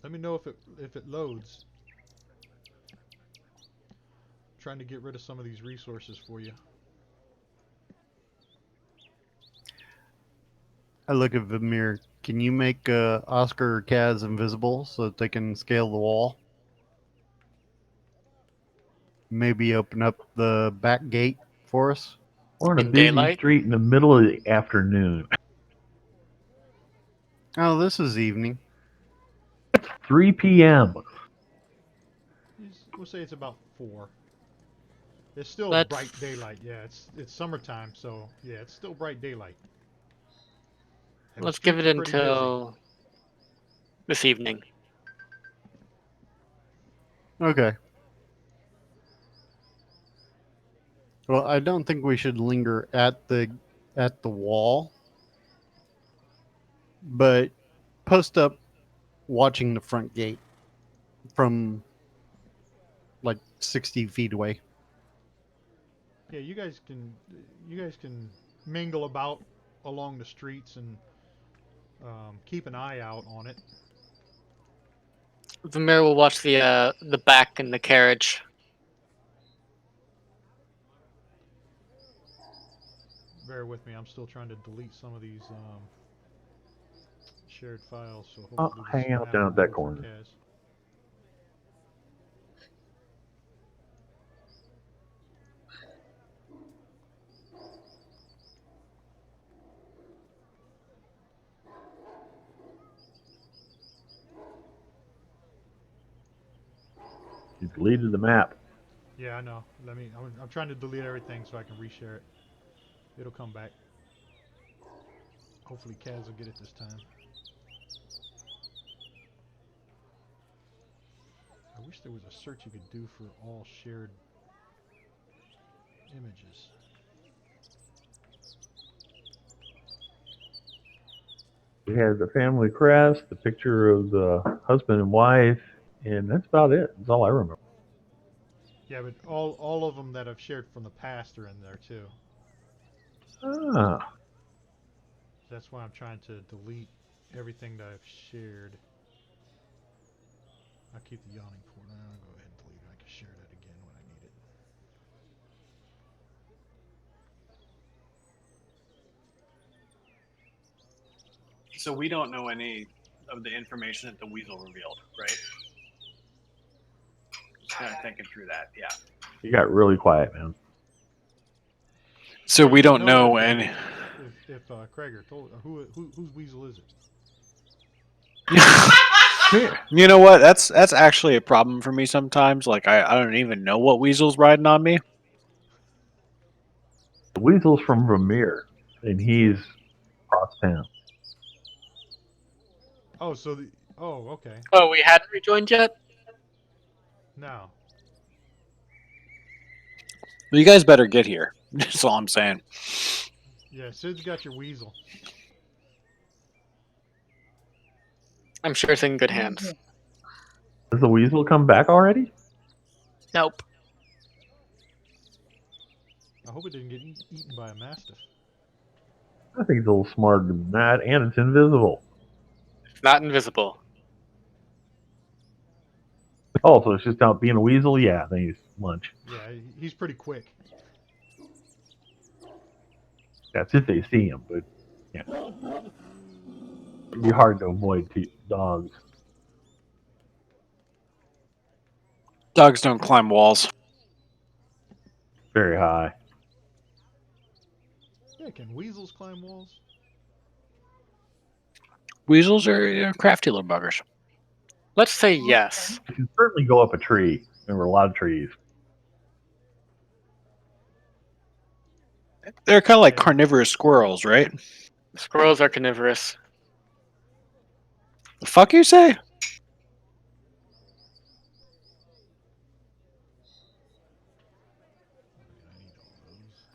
S1: Let me know if it loads. I'm trying to get rid of some of these resources for you.
S4: I look at Vamir. Can you make Oscar or Kaz invisible so that they can scale the wall? Maybe open up the back gate for us?
S5: We're on a
S7: In
S5: busy
S7: daylight?
S5: street in the middle of the afternoon.
S4: Oh, this is evening.
S5: 3 p.m.
S1: We'll say it's about 4. It's still
S7: Let's
S1: bright daylight. Yeah, it's summertime, so yeah, it's still bright daylight. And the
S7: let's give
S1: streets
S7: it
S1: are pretty busy.
S7: until this evening.
S4: Okay. Well, I don't think we should linger at the wall, but post up watching the front gate from like 60 feet away.
S1: Yeah, you guys can mingle about along the streets and keep an eye out on it.
S7: Vamir will watch the back and the carriage.
S1: Bear with me. I'm still trying to delete some of these shared files, so
S5: I'll
S1: hopefully this
S5: hang
S1: will
S5: out
S1: happen
S5: down at that
S1: more for
S5: corner.
S1: Kaz.
S5: You deleted the map.
S1: Yeah, I know. I'm trying to delete everything so I can reshare it. It'll come back. Hopefully Kaz will get it this time. I wish there was a search you could do for all shared images.
S5: We had the family crest, the picture of the husband and wife, and that's about it. That's all I remember.
S1: Yeah, but all of them that I've shared from the past are in there too.
S5: Ah,
S1: That's why I'm trying to delete everything that I've shared. I'll keep the yawning port. I'll go ahead and delete it. I can share that again when I need it.
S6: So we don't know any of the information that the weasel revealed, right? Just kind of thinking through that, yeah.
S5: you got really quiet, man.
S6: So we don't know
S1: that
S6: any.
S1: if Krager told whose weasel is it?
S6: You know what? That's actually a problem for me sometimes. Like I don't even know what weasel's riding on me.
S5: The weasel's from Vermeer, and he's across town.
S1: Oh, okay.
S7: Oh, we hadn't rejoined yet?
S1: Now,
S6: Well, you guys better get here. That's all I'm saying.
S1: yeah, Sid's got your weasel.
S7: I'm sure it's in good hands.
S5: Has the weasel come back already?
S2: Nope.
S1: I hope it didn't get eaten by a mastiff.
S5: I think it's a little smarter than that, and it's invisible.
S7: It's not invisible.
S5: Oh, so it's just out being a weasel? Yeah, then he's lunch.
S1: Yeah, he's pretty quick.
S5: That's if they see him, but yeah. It'd be hard to avoid dogs.
S6: Dogs don't climb walls.
S5: Very high.
S1: Yeah, can weasels climb walls?
S6: Weasels are crafty little buggers.
S7: Let's say yes.
S5: You can certainly go up a tree. There were a lot of trees.
S6: They're kind of like carnivorous squirrels, right?
S7: Squirrels are carnivorous.
S6: The fuck you say?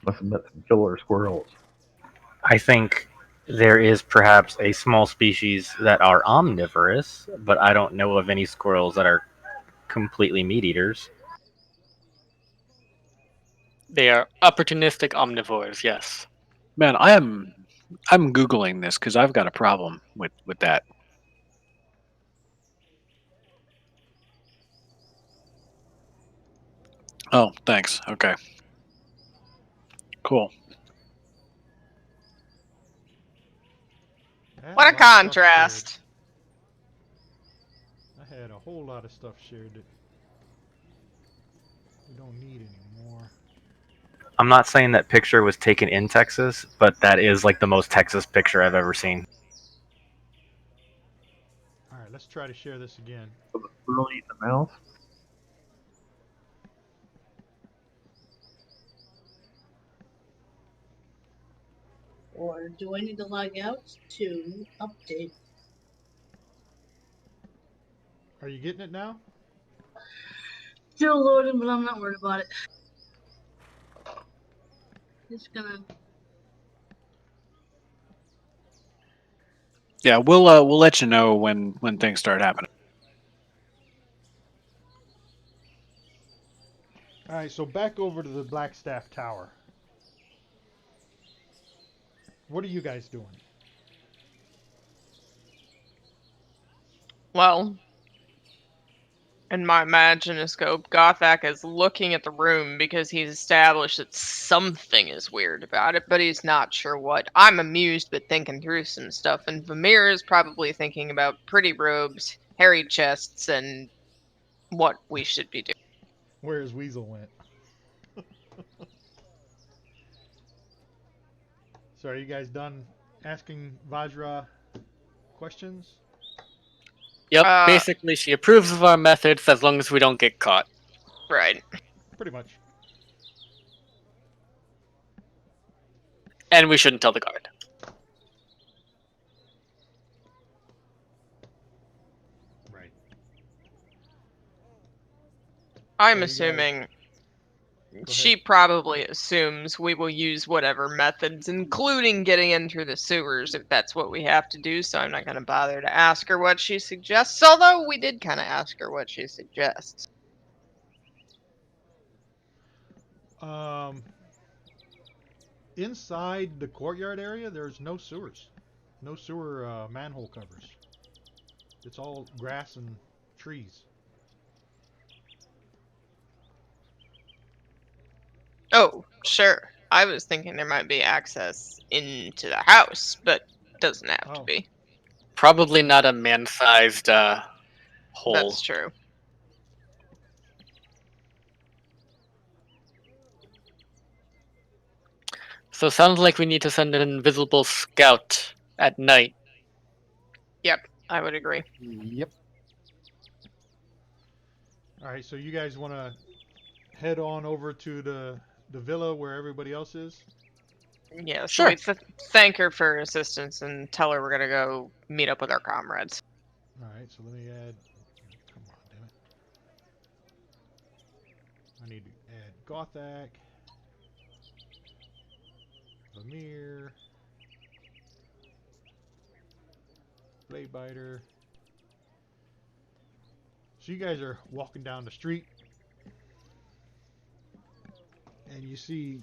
S5: Must have met some killer squirrels.
S3: I think there is perhaps a small species that are omnivorous, but I don't know of any squirrels that are completely meat eaters.
S7: They are opportunistic omnivores, yes.
S6: Man, I'm googling this because I've got a problem with that. Oh, thanks. Okay. Cool.
S2: What a contrast.
S1: I had a whole lot of stuff shared that we don't need anymore.
S3: I'm not saying that picture was taken in Texas, but that is like the most Texas picture I've ever seen.
S1: Alright, let's try to share this again.
S5: So the squirrel eating the mouse?
S8: Or do I need to log out to update?
S1: Are you getting it now?
S8: Still loading, but I'm not worried about it. Just gonna.
S6: Yeah, we'll let you know when things start happening.
S1: Alright, so back over to the Blackstaff Tower. What are you guys doing?
S2: Well, in my imaginoscope, Gothak is looking at the room because he's established that something is weird about it, but he's not sure what. I'm amused but thinking through some stuff, and Vamir is probably thinking about pretty robes, hairy chests, and what we should be doing.
S1: Where his weasel went. So are you guys done asking Vajra questions?
S7: Yep, basically she approves of our methods as long as we don't get caught.
S2: Right.
S1: Pretty much.
S7: And we shouldn't tell the guard.
S1: Right.
S2: I'm
S1: So you guys-
S2: assuming
S1: Go
S2: she
S1: ahead.
S2: probably assumes we will use whatever methods, including getting in through the sewers if that's what we have to do, so I'm not going to bother to ask her what she suggests, although we did kind of ask her what she suggests.
S1: Inside the courtyard area, there's no sewers. No sewer manhole covers. It's all grass and trees.
S2: Oh, sure. I was thinking there might be access into the house, but doesn't have to
S1: Oh.
S2: be.
S7: Probably not a man-sized hole.
S2: That's true.
S7: So sounds like we need to send an invisible scout at night.
S2: Yep, I would agree.
S4: Yep.
S1: All right, so you guys want to head on over to the villa where everybody else is?
S2: Yeah, so
S7: Sure.
S2: we thank her for her assistance and tell her we're going to go meet up with our comrades.
S1: All right, so let me add. Come on, damn it! I need to add Gothak, Lemire, Bladebiter. So you guys are walking down the street, and you see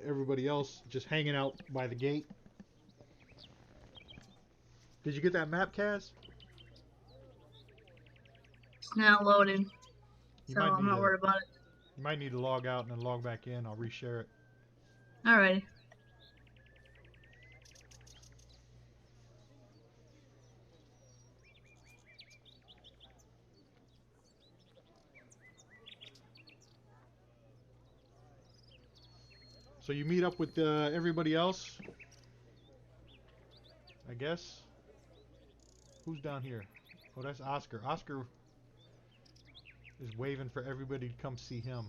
S1: everybody else just hanging out by the gate. Did you get that map, Kaz?
S8: It's now loading,
S1: You
S8: so
S1: might
S8: I'm
S1: need
S8: not
S1: to.
S8: worried about it.
S1: You might need to log out and then log back in. I'll reshare it.
S8: Alrighty.
S1: So you meet up with everybody else, I guess. Who's down here? Oh, that's Oscar. Oscar is waving for everybody to come see him.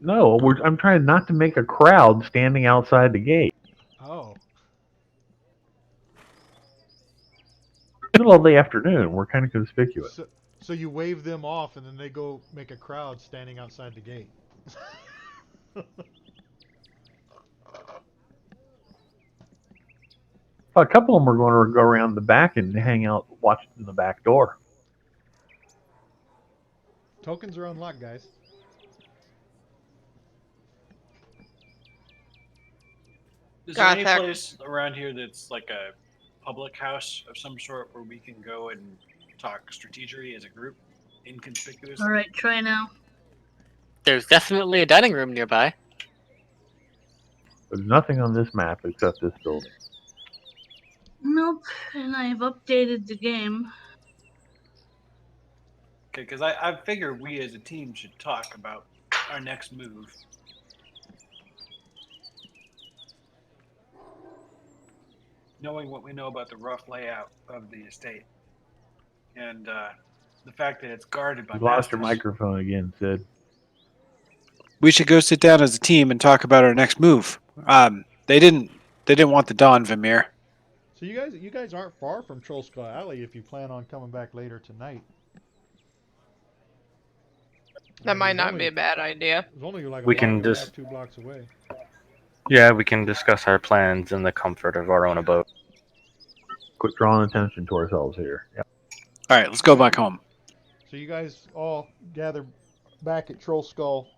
S5: No, I'm trying not to make a crowd standing outside the gate.
S1: Oh,
S5: Middle of the afternoon, we're kind of conspicuous.
S1: so you wave them off, and then they go make a crowd standing outside the gate.
S5: A couple of them are going to go around the back and hang out, watch in the back door.
S1: Tokens are unlocked, guys.
S6: Is there any
S2: Gothak.
S6: place around here that's like a public house of some sort where we can go and talk strategery as a group, inconspicuous?
S8: Alright, try now.
S7: There's definitely a dining room nearby.
S5: There's nothing on this map except this building.
S8: Nope, and I've updated the game.
S6: Okay, because I figure we as a team should talk about our next move. Knowing what we know about the rough layout of the estate. And the fact that it's guarded by
S5: You lost your
S6: masters.
S5: microphone again, Sid.
S6: We should go sit down as a team and talk about our next move. They didn't want the Dawn, Vimir.
S1: So you guys aren't far from Troll Skull Alley if you plan on coming back later tonight.
S2: That might
S1: It's
S2: not
S1: only-
S2: be a bad idea.
S1: It's only like a
S3: We
S1: block
S3: can
S1: and a half,
S3: just-
S1: 2 blocks away.
S3: Yeah, we can discuss our plans in the comfort of our own abode.
S5: Quit drawing attention to ourselves here. Yeah.
S6: All right, let's go back home.
S1: So you guys all gather back at Troll Skull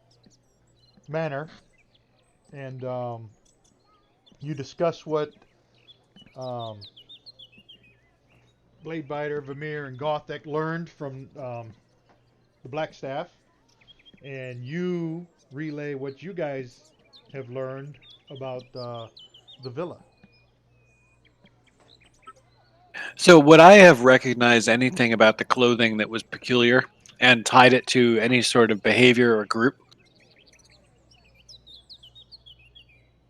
S1: Manor, and you discuss what Bladebiter, Vimir, and Gothek learned from the Black Staff, and you relay what you guys have learned about the villa.
S6: So, would I have recognized anything about the clothing that was peculiar and tied it to any sort of behavior or group?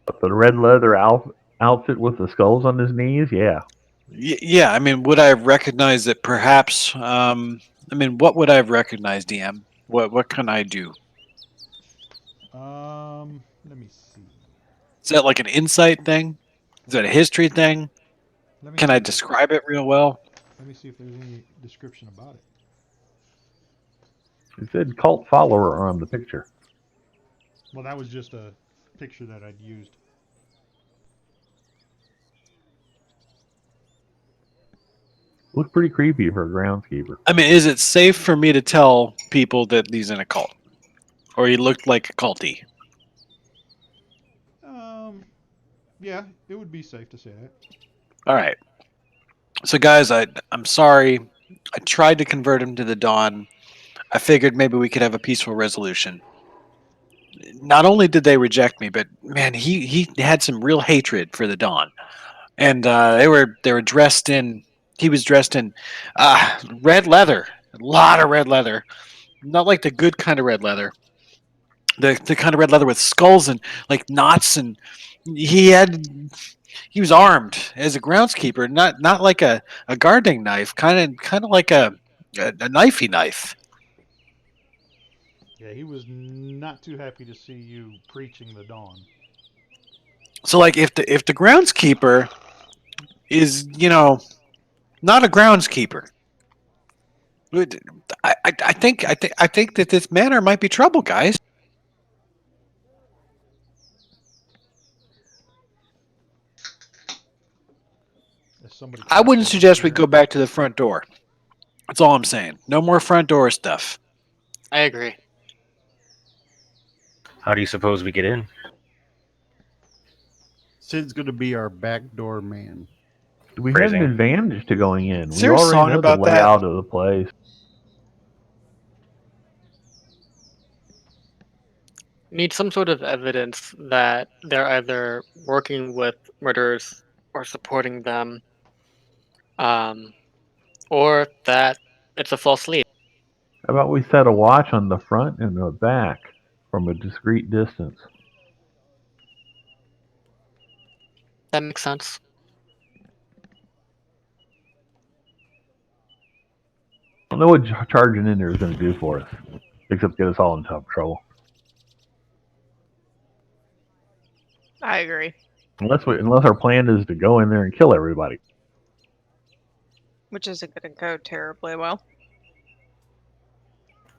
S5: But the red leather outfit with the skulls on his knees, yeah.
S6: Yeah, I mean, would I have recognized that perhaps I mean, what would I have recognized, DM? What can I do?
S1: Let me see.
S6: Is that like an insight thing? Is that a history thing?
S1: Let me
S6: Can
S1: see
S6: I
S1: if there's,
S6: describe it real well?
S1: let me see if there's any description about it.
S5: It said cult follower on the picture.
S1: Well, that was just a picture that I'd used.
S5: Looked pretty creepy for a groundskeeper.
S6: I mean, is it safe for me to tell people that he's in a cult, or he looked like a culty?
S1: Yeah, it would be safe to say that.
S6: All right. So, guys, I'm sorry. I tried to convert him to the Dawn. I figured maybe we could have a peaceful resolution. Not only did they reject me, but man, he had some real hatred for the Dawn, and they were dressed in. He was dressed in red leather, a lot of red leather, not like the good kind of red leather, the kind of red leather with skulls and like knots, and he had he was armed as a groundskeeper, not like a gardening knife, kind of like a knifey knife.
S1: Yeah, he was not too happy to see you preaching the dawn.
S6: So like if the groundskeeper is not a groundskeeper, I think that this manor might be trouble, guys.
S1: As somebody
S6: I
S1: coughs
S6: wouldn't
S1: in his
S6: suggest we
S1: ear.
S6: go back to the front door. That's all I'm saying. No more front door stuff.
S7: I agree.
S3: How do you suppose we get in?
S4: Sid's going to be our backdoor man.
S5: Do we have
S3: Phrasing.
S5: an advantage to going in?
S6: Is
S5: We
S6: there a
S5: already
S6: song
S5: know the
S6: about that?
S5: layout of the place.
S7: Need some sort of evidence that they're either working with murderers or supporting them, um, or that it's a false lead.
S5: How about we set a watch on the front and the back from a discreet distance?
S7: That makes sense.
S5: I don't know what charging in there is going to do for us, except get us all in tough trouble.
S2: I agree.
S5: Unless our plan is to go in there and kill everybody.
S2: Which isn't going to go terribly well.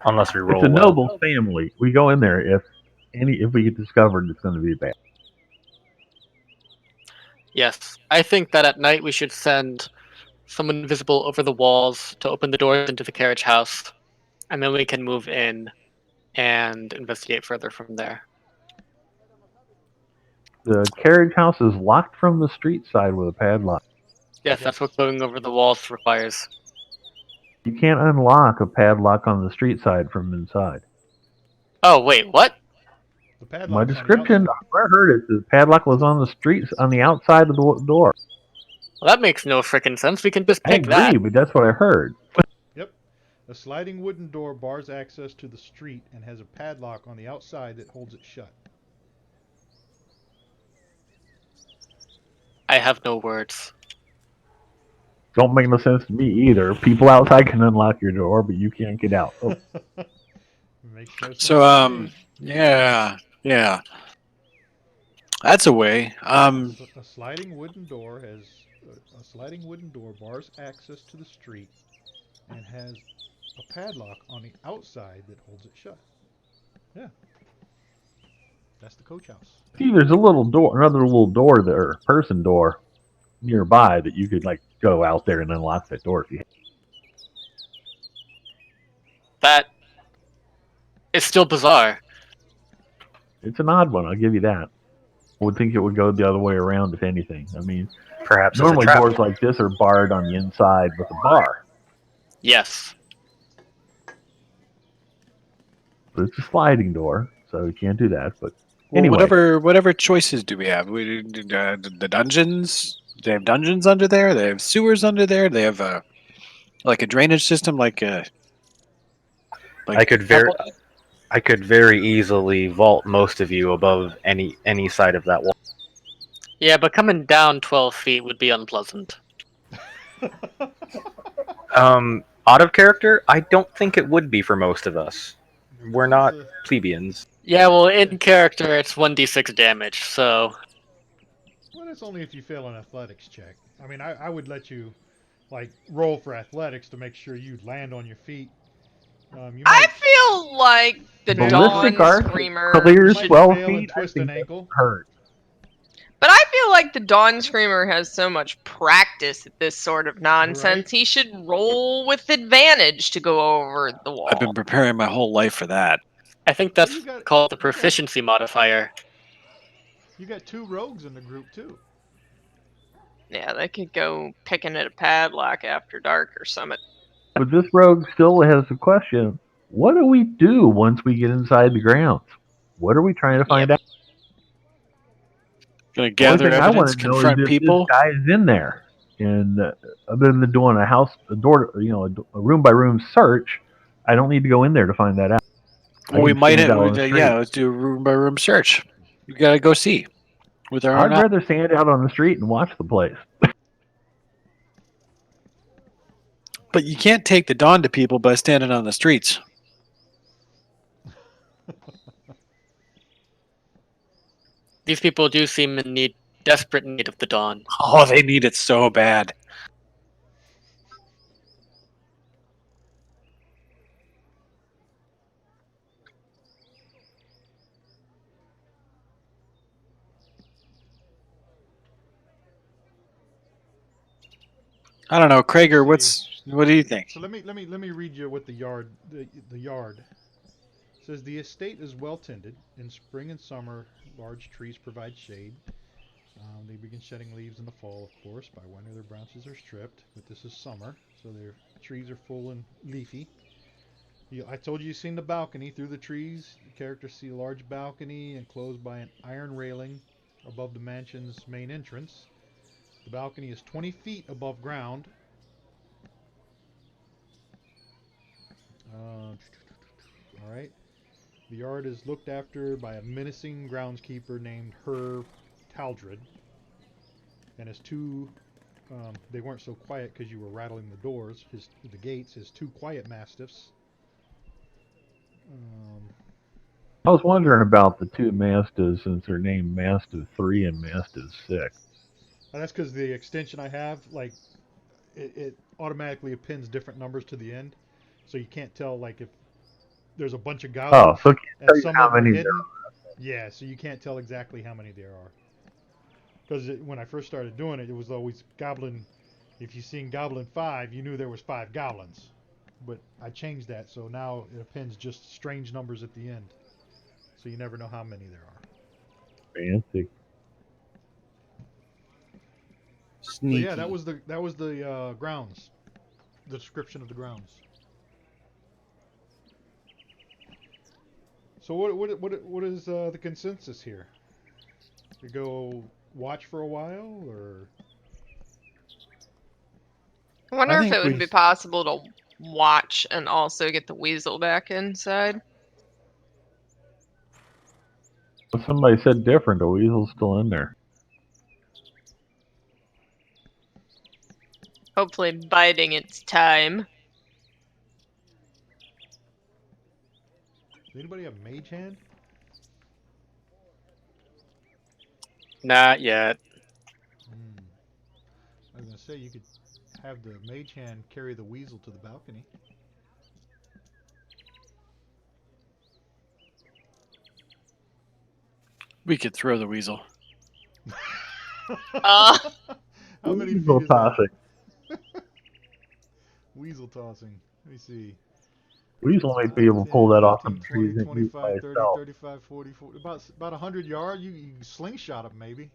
S3: Unless we
S5: It's
S3: roll
S5: a
S3: well.
S5: noble family. We go in there if we get discovered, it's going to be bad.
S7: Yes, I think that at night we should send someone visible over the walls to open the doors into the carriage house, and then we can move in and investigate further from there.
S5: The carriage house is locked from the street side with a padlock.
S7: Yes, that's what going over the walls requires.
S5: You can't unlock a padlock on the street side from inside.
S7: Oh, wait, what?
S1: The padlock's
S5: My
S1: on the
S5: description,
S1: outside.
S5: I heard it. The padlock was on the streets on the outside of the door.
S7: Well, that makes no frickin' sense. We can just
S5: I
S7: pick
S5: agree,
S7: that.
S5: but that's what I heard.
S1: Yep. A sliding wooden door bars access to the street and has a padlock on the outside that holds it shut.
S7: I have no words.
S5: Don't make no sense to me either. People outside can unlock your door, but you can't get out. Oh,
S1: Makes no sense
S6: So
S1: to me.
S6: yeah, that's a way.
S1: A sliding wooden door has a sliding wooden door bars access to the street and has a padlock on the outside that holds it shut. Yeah. That's the coach house.
S5: see, there's a little door, another little door there, person door nearby that you could like go out there and unlock that door if you.
S7: That is still bizarre.
S5: It's an odd one, I'll give you that. I would think it would go the other way around, if anything. I mean,
S3: Perhaps it's a
S5: normally
S3: trap.
S5: doors like this are barred on the inside with a bar,
S7: Yes.
S5: but it's a sliding door, so you can't do that. But
S6: Well,
S5: anyway,
S6: whatever choices do we have? The dungeons. They have dungeons under there. They have sewers under there. They have like a drainage system, like
S3: I could very easily vault most of you above any side of that wall.
S7: Yeah, but coming down 12 feet would be unpleasant.
S3: Out of character, I don't think it would be for most of us. We're
S1: This is
S3: not
S1: the
S3: plebeians.
S7: Yeah, well, in character, it's 1d6 damage, so
S1: well. That's only if you fail an athletics check. I mean, I would let you like roll for athletics to make sure you land on your feet. You
S2: I
S1: might
S2: feel like the
S5: Ballistic
S2: Dawn
S5: arc
S2: Screamer
S1: you
S5: clears
S1: might
S2: should.
S5: 12
S1: fail and
S5: feet. I
S1: twist an
S5: think that
S1: ankle.
S5: hurt.
S2: But I feel like the Dawn Screamer has so much practice at this sort of
S1: Right?
S2: nonsense. He should roll with advantage to go over the
S6: I've been
S2: wall.
S6: preparing my whole life for that.
S7: I think
S1: Well,
S7: that's called the proficiency modifier.
S1: you got two rogues in the group too.
S2: Yeah, they could go picking at a padlock after dark or something.
S5: But this rogue still has a question. What do we do once we get inside the grounds? What are we trying to find
S2: Yep.
S5: out?
S6: Gonna
S5: The only
S6: gather
S5: thing I
S6: evidence,
S5: want to know is
S6: confront
S5: if this
S6: people.
S5: guy is in there. And other than doing a door, a room by room search, I don't need to go in there to find that out. I
S6: Well, we
S5: can
S6: might
S5: stand
S6: have,
S5: out on the street.
S6: yeah, let's do a room by room search. You gotta go see with our own
S5: I'd
S6: eyes.
S5: rather stand out on the street and watch the place.
S6: But you can't take the dawn to people by standing on the streets.
S7: These people do seem in desperate need of the dawn.
S6: Oh, they need it so bad. I don't know, Krager. What do you think?
S1: So let me read you what the yard says. The estate is well tended. In spring and summer, large trees provide shade. They begin shedding leaves in the fall, of course. By winter, their branches are stripped. But this is summer, so their trees are full and leafy. I told you you've seen the balcony through the trees. The characters see a large balcony enclosed by an iron railing above the mansion's main entrance. The balcony is 20 feet above ground. All right. The yard is looked after by a menacing groundskeeper named Herr Taldred, and his two. They weren't so quiet because you were rattling the doors. The gates. His two quiet mastiffs.
S5: I was wondering about the two Mastas since they're named Mastiff 3 and Mastiff 6.
S1: That's because the extension I have, like, it automatically appends different numbers to the end, so you can't tell like if there's a bunch of
S5: Oh,
S1: goblins
S5: so can you
S1: and
S5: tell you
S1: some
S5: how
S1: of them are
S5: many there
S1: hidden.
S5: are?
S1: Yeah, so you can't tell exactly how many there are. Because when I first started doing it, it was always goblin. If you seen Goblin 5, you knew there was 5 goblins. But I changed that, so now it appends just strange numbers at the end. So you never know how many there are.
S5: Fancy.
S1: So
S4: Sneaky.
S1: yeah, that was the grounds. The description of the grounds. So what is the consensus here? You go watch for a while, or
S2: I wonder
S4: I
S2: if it
S4: think
S2: would be possible to watch and also get the weasel back inside.
S5: Well, somebody said different. The weasel's still in there.
S2: Hopefully biding its time.
S1: does anybody have mage hand?
S7: Not yet.
S1: I was gonna say you could have the mage hand carry the weasel to the balcony.
S6: We could throw the weasel.
S2: Uh,
S1: How many
S5: Weasel
S1: feet is that?
S5: tossing.
S1: Weasel tossing. Let me see.
S5: Weasel might be able to pull
S1: 10,
S5: that off in
S1: 15,
S5: the
S1: 20,
S5: trees and eat by
S1: 25, 30,
S5: itself.
S1: 35, 40, 40 about 100 yards. You can slingshot him maybe.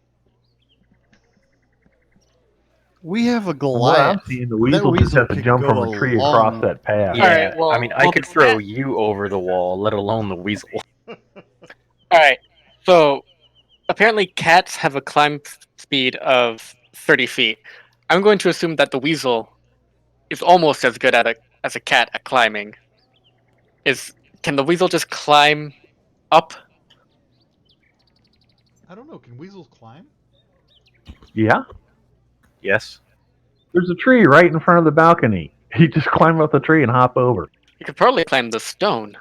S4: We have a
S5: From what I'm
S4: Goliath.
S5: seeing, the
S4: That
S5: weasel just
S4: weasel
S5: has to
S4: could
S5: jump
S4: go
S5: from
S4: a
S5: a tree
S4: long
S5: across that path.
S3: Yeah,
S7: Alright, well,
S3: I mean, I
S7: well,
S3: could throw you over the wall, let alone the weasel.
S7: Alright, so apparently cats have a climb speed of 30 feet. I'm going to assume that the weasel is almost as good as a cat at climbing. Can the weasel just climb up?
S1: I don't know. Can weasels climb?
S5: Yeah,
S3: Yes.
S5: there's a tree right in front of the balcony. You just climb up the tree and hop over.
S7: You could probably climb the stone.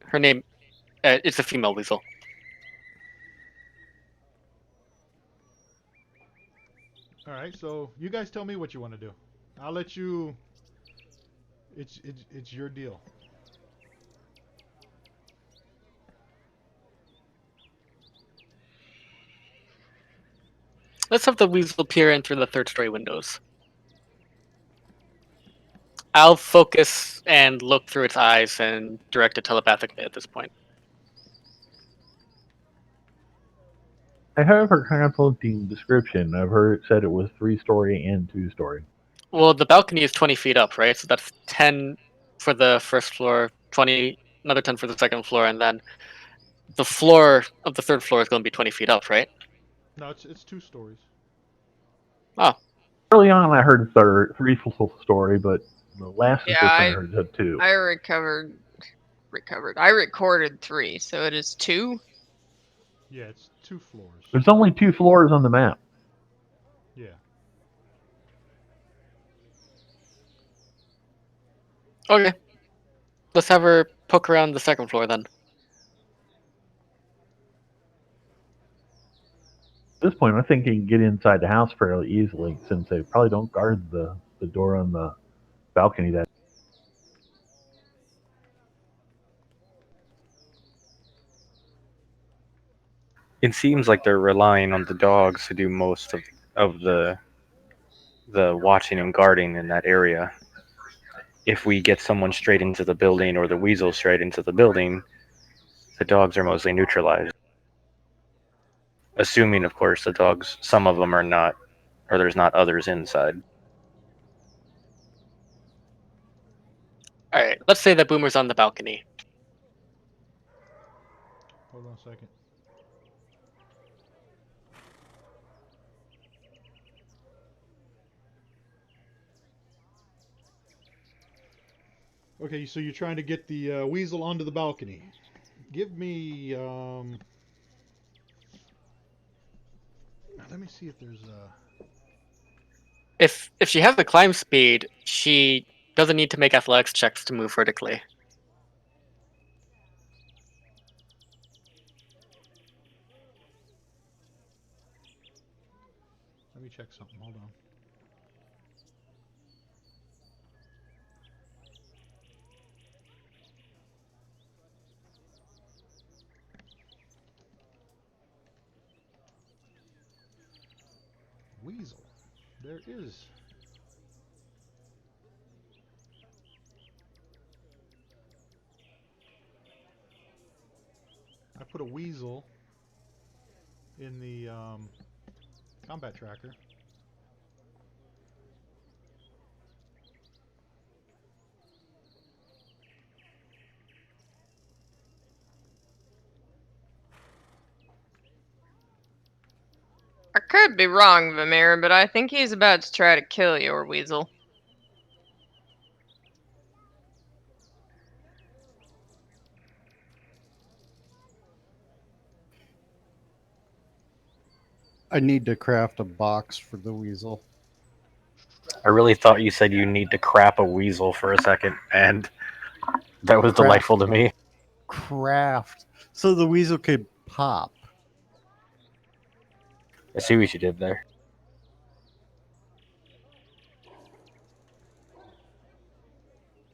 S7: Her name, it's a female weasel.
S1: All right, so you guys tell me what you want to do. I'll let you. It's your deal.
S7: Let's have the weasel peer in through the third-story windows. I'll focus and look through its eyes and direct it telepathically at this point.
S5: I have a conflicting description. I've heard it said it was 3-story and 2-story.
S7: Well, the balcony is 20 feet up, right? So that's 10 for the first floor, 20, another 10 for the second floor, and then the floor of the third floor is going to be 20 feet up, right?
S1: No, it's 2 stories.
S7: Oh,
S5: Early on, I heard 3-story, but the last
S2: Yeah,
S5: description I heard said 2.
S2: I recovered. I recorded 3, so it is 2.
S1: Yeah, it's 2 floors.
S5: There's only 2 floors on the map.
S1: Yeah.
S7: okay. Let's have her poke around the second floor then.
S5: At this point, I think you can get inside the house fairly easily, since they probably don't guard the door on the balcony. That
S3: It seems like they're relying on the dogs to do most of the watching and guarding in that area. If we get someone straight into the building or the weasel straight into the building, the dogs are mostly neutralized. Assuming, of course, the dogs, some of them are not, or there's not others inside.
S7: All right, let's say that Boomer's on the balcony.
S1: Hold on a second. Okay, so you're trying to get the weasel onto the balcony. Give me. Let me see if there's.
S7: If she has the climb speed, she doesn't need to make athletics checks to move vertically.
S1: Let me check something. Hold on. Weasel. There is. I put a weasel in the combat tracker.
S2: I could be wrong, Vamir, but I think he's about to try to kill your weasel.
S4: I need to craft a box for the weasel.
S3: I really thought you said you need to crap a weasel for a second, and that was delightful to me.
S4: Craft so the weasel could pop.
S3: I see what you did there.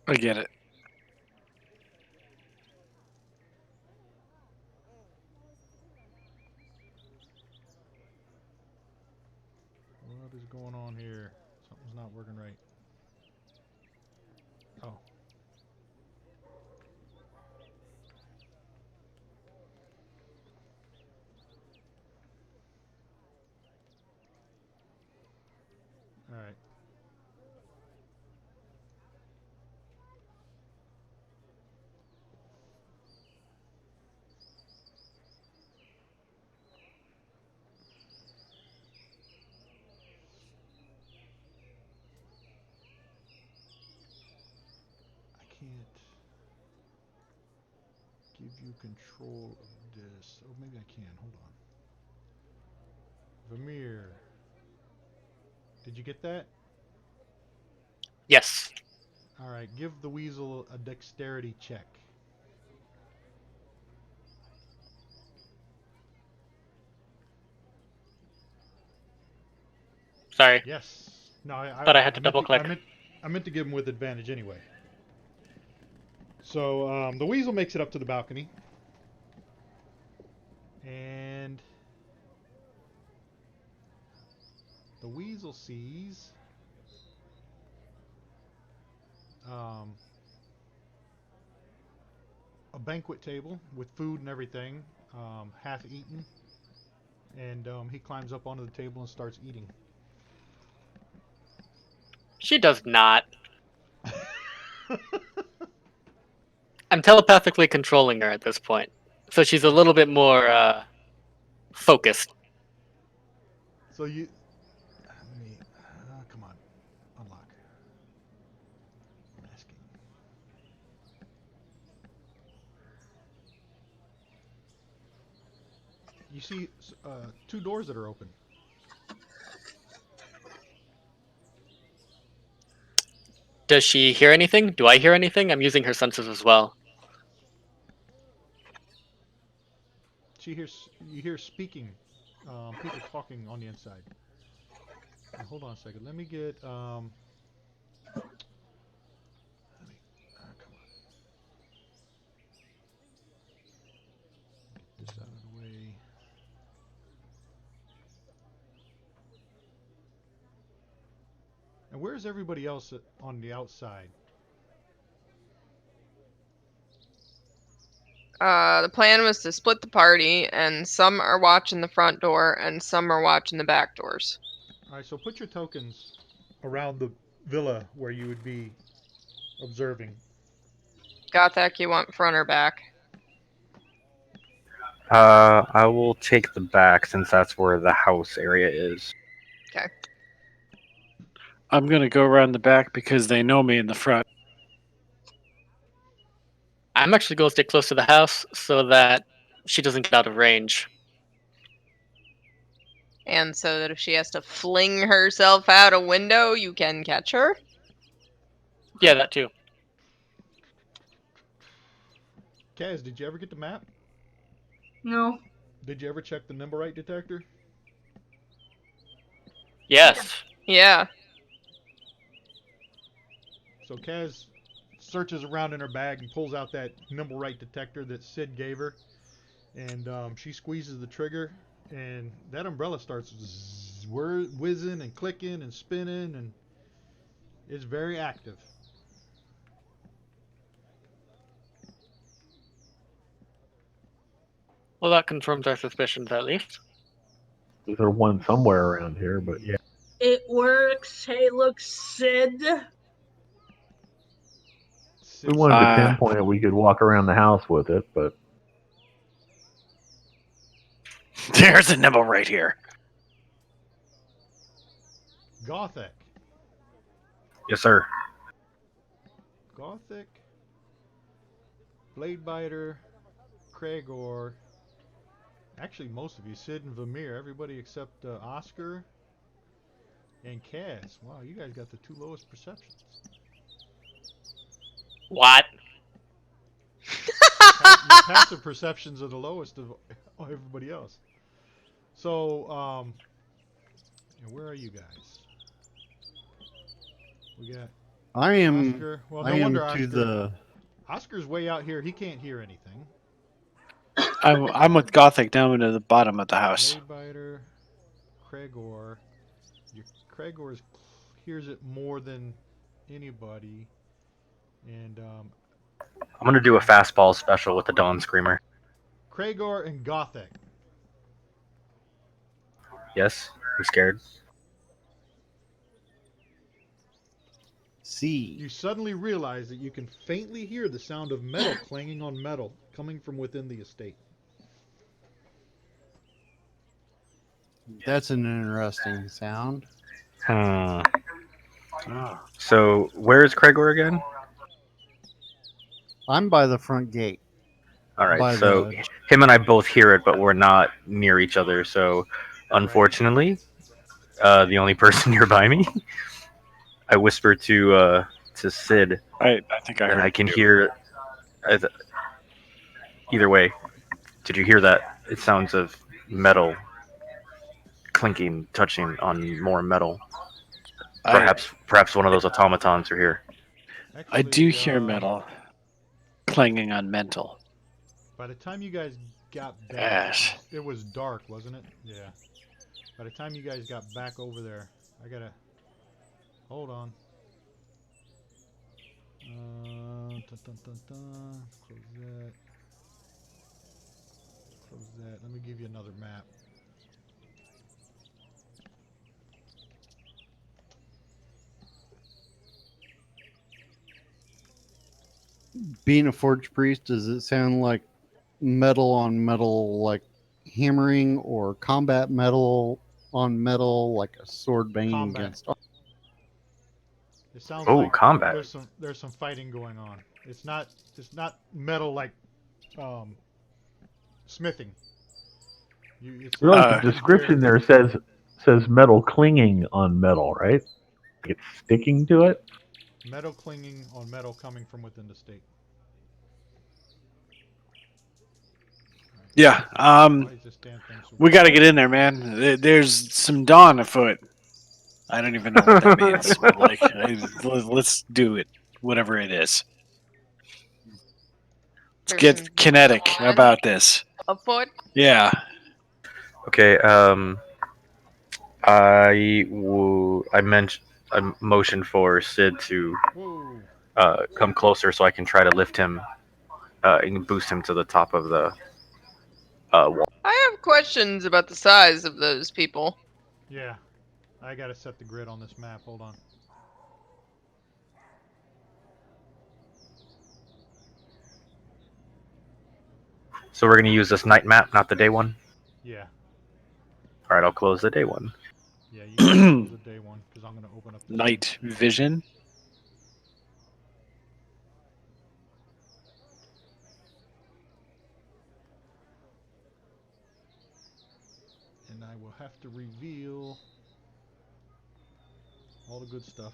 S6: I get it.
S1: What is going on here? Something's not working right. Oh. Alright. I can't give you control of this. Oh, maybe I can. Hold on. Vermeer. Did you get that?
S7: Yes.
S1: All right. Give the weasel a dexterity check.
S7: Sorry.
S1: Yes. No,
S7: Thought I had to
S1: meant
S7: double click.
S1: I meant to give him with advantage anyway. So the weasel makes it up to the balcony, and the weasel sees a banquet table with food and everything, half eaten, and he climbs up onto the table and starts eating.
S7: She does not. I'm telepathically controlling her at this point, so she's a little bit more focused.
S1: So you, come on, unlock. Masking. You see two doors that are open.
S7: Does she hear anything? Do I hear anything? I'm using her senses as well.
S1: You hear speaking, people talking on the inside. Now, hold on a second. Let me get come on. Get this out of the way. And where's everybody else on the outside?
S2: The plan was to split the party, and some are watching the front door, and some are watching the back doors.
S1: All right, so put your tokens around the villa where you would be observing.
S2: Gothak, you want front or back?
S3: I will take the back since that's where the house area is.
S2: Okay.
S6: I'm gonna go around the back because they know me in the front.
S7: I'm actually going to stay close to the house so that she doesn't get out of range.
S2: And so that if she has to fling herself out a window, you can catch her?
S7: Yeah, that too.
S1: Kaz, did you ever get the map?
S8: No.
S1: Did you ever check the nimberite detector?
S7: Yes.
S2: Yeah.
S1: So Kaz searches around in her bag and pulls out that nimberite detector that Sid gave her, and she squeezes the trigger, and that umbrella starts whizzing and clicking and spinning, and it's very active.
S7: Well, that confirms our suspicions at least.
S5: There's one somewhere around here, but yeah.
S8: It works. Hey, look, Sid.
S5: If we wanted to pinpoint it, we could walk around the house with it, but
S6: There's a nimble right here.
S1: Gothic.
S3: Yes, sir.
S1: Gothic, Bladebiter, Cragor. Actually, most of you, Sid and Vermeer, everybody except Oscar and Kaz. Wow, you guys got the two lowest perceptions.
S7: What?
S1: Your passive perceptions are the lowest of everybody else. So, where are you guys? We got
S4: I am.
S1: Oscar. Well,
S4: I
S1: no
S4: am
S1: wonder
S4: to
S1: Oscar.
S4: the.
S1: Oscar's way out here. He can't hear anything.
S6: I'm with Gothic down into the bottom of the house.
S1: Bladebiter, Cragor. Your Cragor hears it more than anybody. And
S3: I'm gonna do a fastball special with the Dawn Screamer.
S1: Cragor and Gothic.
S3: Yes, I'm scared.
S4: C.
S1: You suddenly realize that you can faintly hear the sound of metal clanging on metal coming from within the estate.
S4: That's an interesting sound.
S3: So, where is Cragor again?
S4: I'm by the front gate.
S3: All right,
S4: By
S3: so
S4: the-
S3: him and I both hear it, but we're not near each other. So, Unfortunately, the only person nearby me. I whisper to Sid,
S6: I think I
S3: and
S6: heard
S3: I can hear. Either way, did you hear that? It sounds of metal clinking, touching on more metal.
S6: I
S3: Perhaps one of those automatons are here.
S6: do
S1: Actually,
S6: hear metal clanging on mental.
S1: by the time you guys got back,
S6: Yes.
S1: it was dark, wasn't it? Yeah. By the time you guys got back over there, I gotta hold on. Dun, dun, dun, dun. Close that. Close that. Let me give you another map.
S4: Being a forge priest, does it sound like metal on metal, like hammering, or combat metal on metal, like a sword banging
S1: Combat.
S4: against?
S1: It sounds
S3: Oh,
S1: like
S3: combat.
S1: there's some fighting going on. It's not metal like smithing. It
S5: You know,
S1: sounds
S5: like
S6: Uh,
S5: the
S1: like you hear.
S5: description there says metal clinging on metal, right? Like it's sticking to it.
S1: Metal clinging on metal coming from within the state.
S6: yeah.
S1: Why is this damn thing so
S6: We
S1: bright?
S6: got to get in there, man. There's some dawn afoot. I don't even know what that means. But let's do it. Whatever it is. Let's
S2: There's some
S6: get kinetic
S2: dawn
S6: about this.
S2: afoot.
S6: Yeah.
S3: Okay. I motioned for Sid to
S1: Whoa!
S3: come closer so I can try to lift him and boost him to the top of the wall.
S2: I have questions about the size of those people.
S1: Yeah, I gotta set the grid on this map. Hold on.
S3: So we're gonna use this night map, not the day one.
S1: Yeah,
S3: All right, I'll close the day one.
S1: yeah. You guys close the day one because I'm gonna open up this thing.
S6: Night vision.
S1: And I will have to reveal all the good stuff.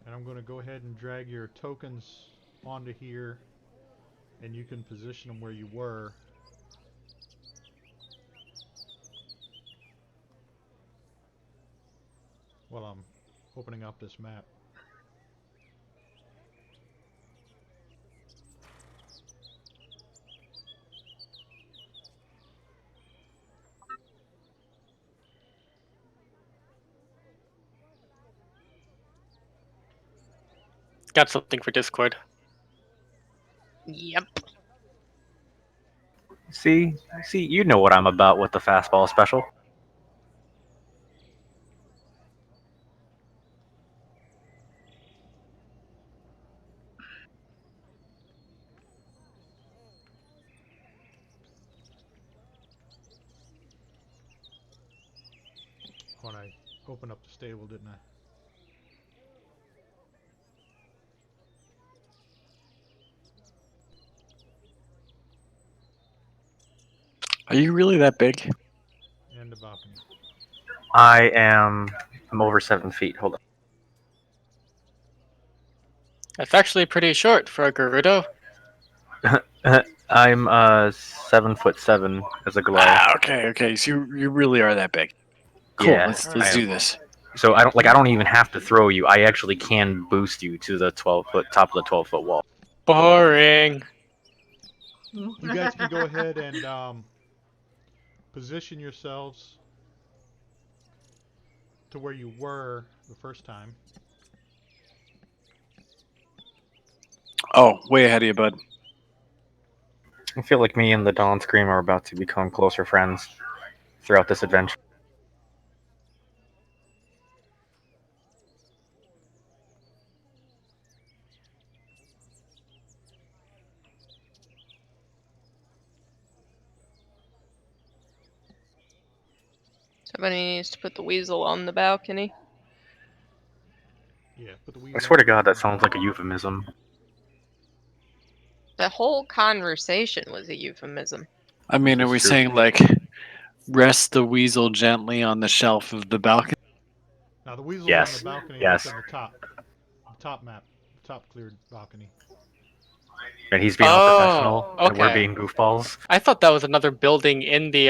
S1: And I'm going to go ahead and drag your tokens onto here, and you can position them where you were. While I'm opening up this map.
S7: Got something for Discord.
S2: Yep.
S3: See, you know what I'm about with the fastball special.
S1: When I opened up the stable, didn't I?
S6: Are you really that big?
S1: And the balcony.
S3: I'm over 7 feet. Hold
S7: That's actually pretty short for a Gerudo.
S3: on. I'm 7'7" as a Goliath.
S6: Okay. So you really are that big. Cool.
S3: Yeah,
S6: Let's
S3: I
S6: do
S3: am.
S6: this.
S3: So I don't even have to throw you. I actually can boost you to the 12-foot top of the 12-foot wall.
S7: Boring.
S1: You guys can go ahead and position yourselves to where you were the first time.
S6: Oh, way ahead of you, bud.
S3: I feel like me and the Dawn Scream are about to become closer friends throughout this adventure.
S2: Somebody needs to put the weasel on the balcony.
S1: Yeah, put the
S3: I
S1: weasel
S3: swear to
S1: on.
S3: God, that sounds like a euphemism.
S2: The whole conversation was a euphemism.
S6: I mean, are
S3: That's
S6: we
S3: true.
S6: saying like rest the weasel gently on the shelf of the balcony?
S1: Now the weasel's on the
S3: Yes.
S1: balcony
S3: Yes.
S1: up in the top map, top cleared balcony.
S3: And he's being all professional, and we're
S7: okay.
S3: being goofballs.
S7: I thought that was another building in the.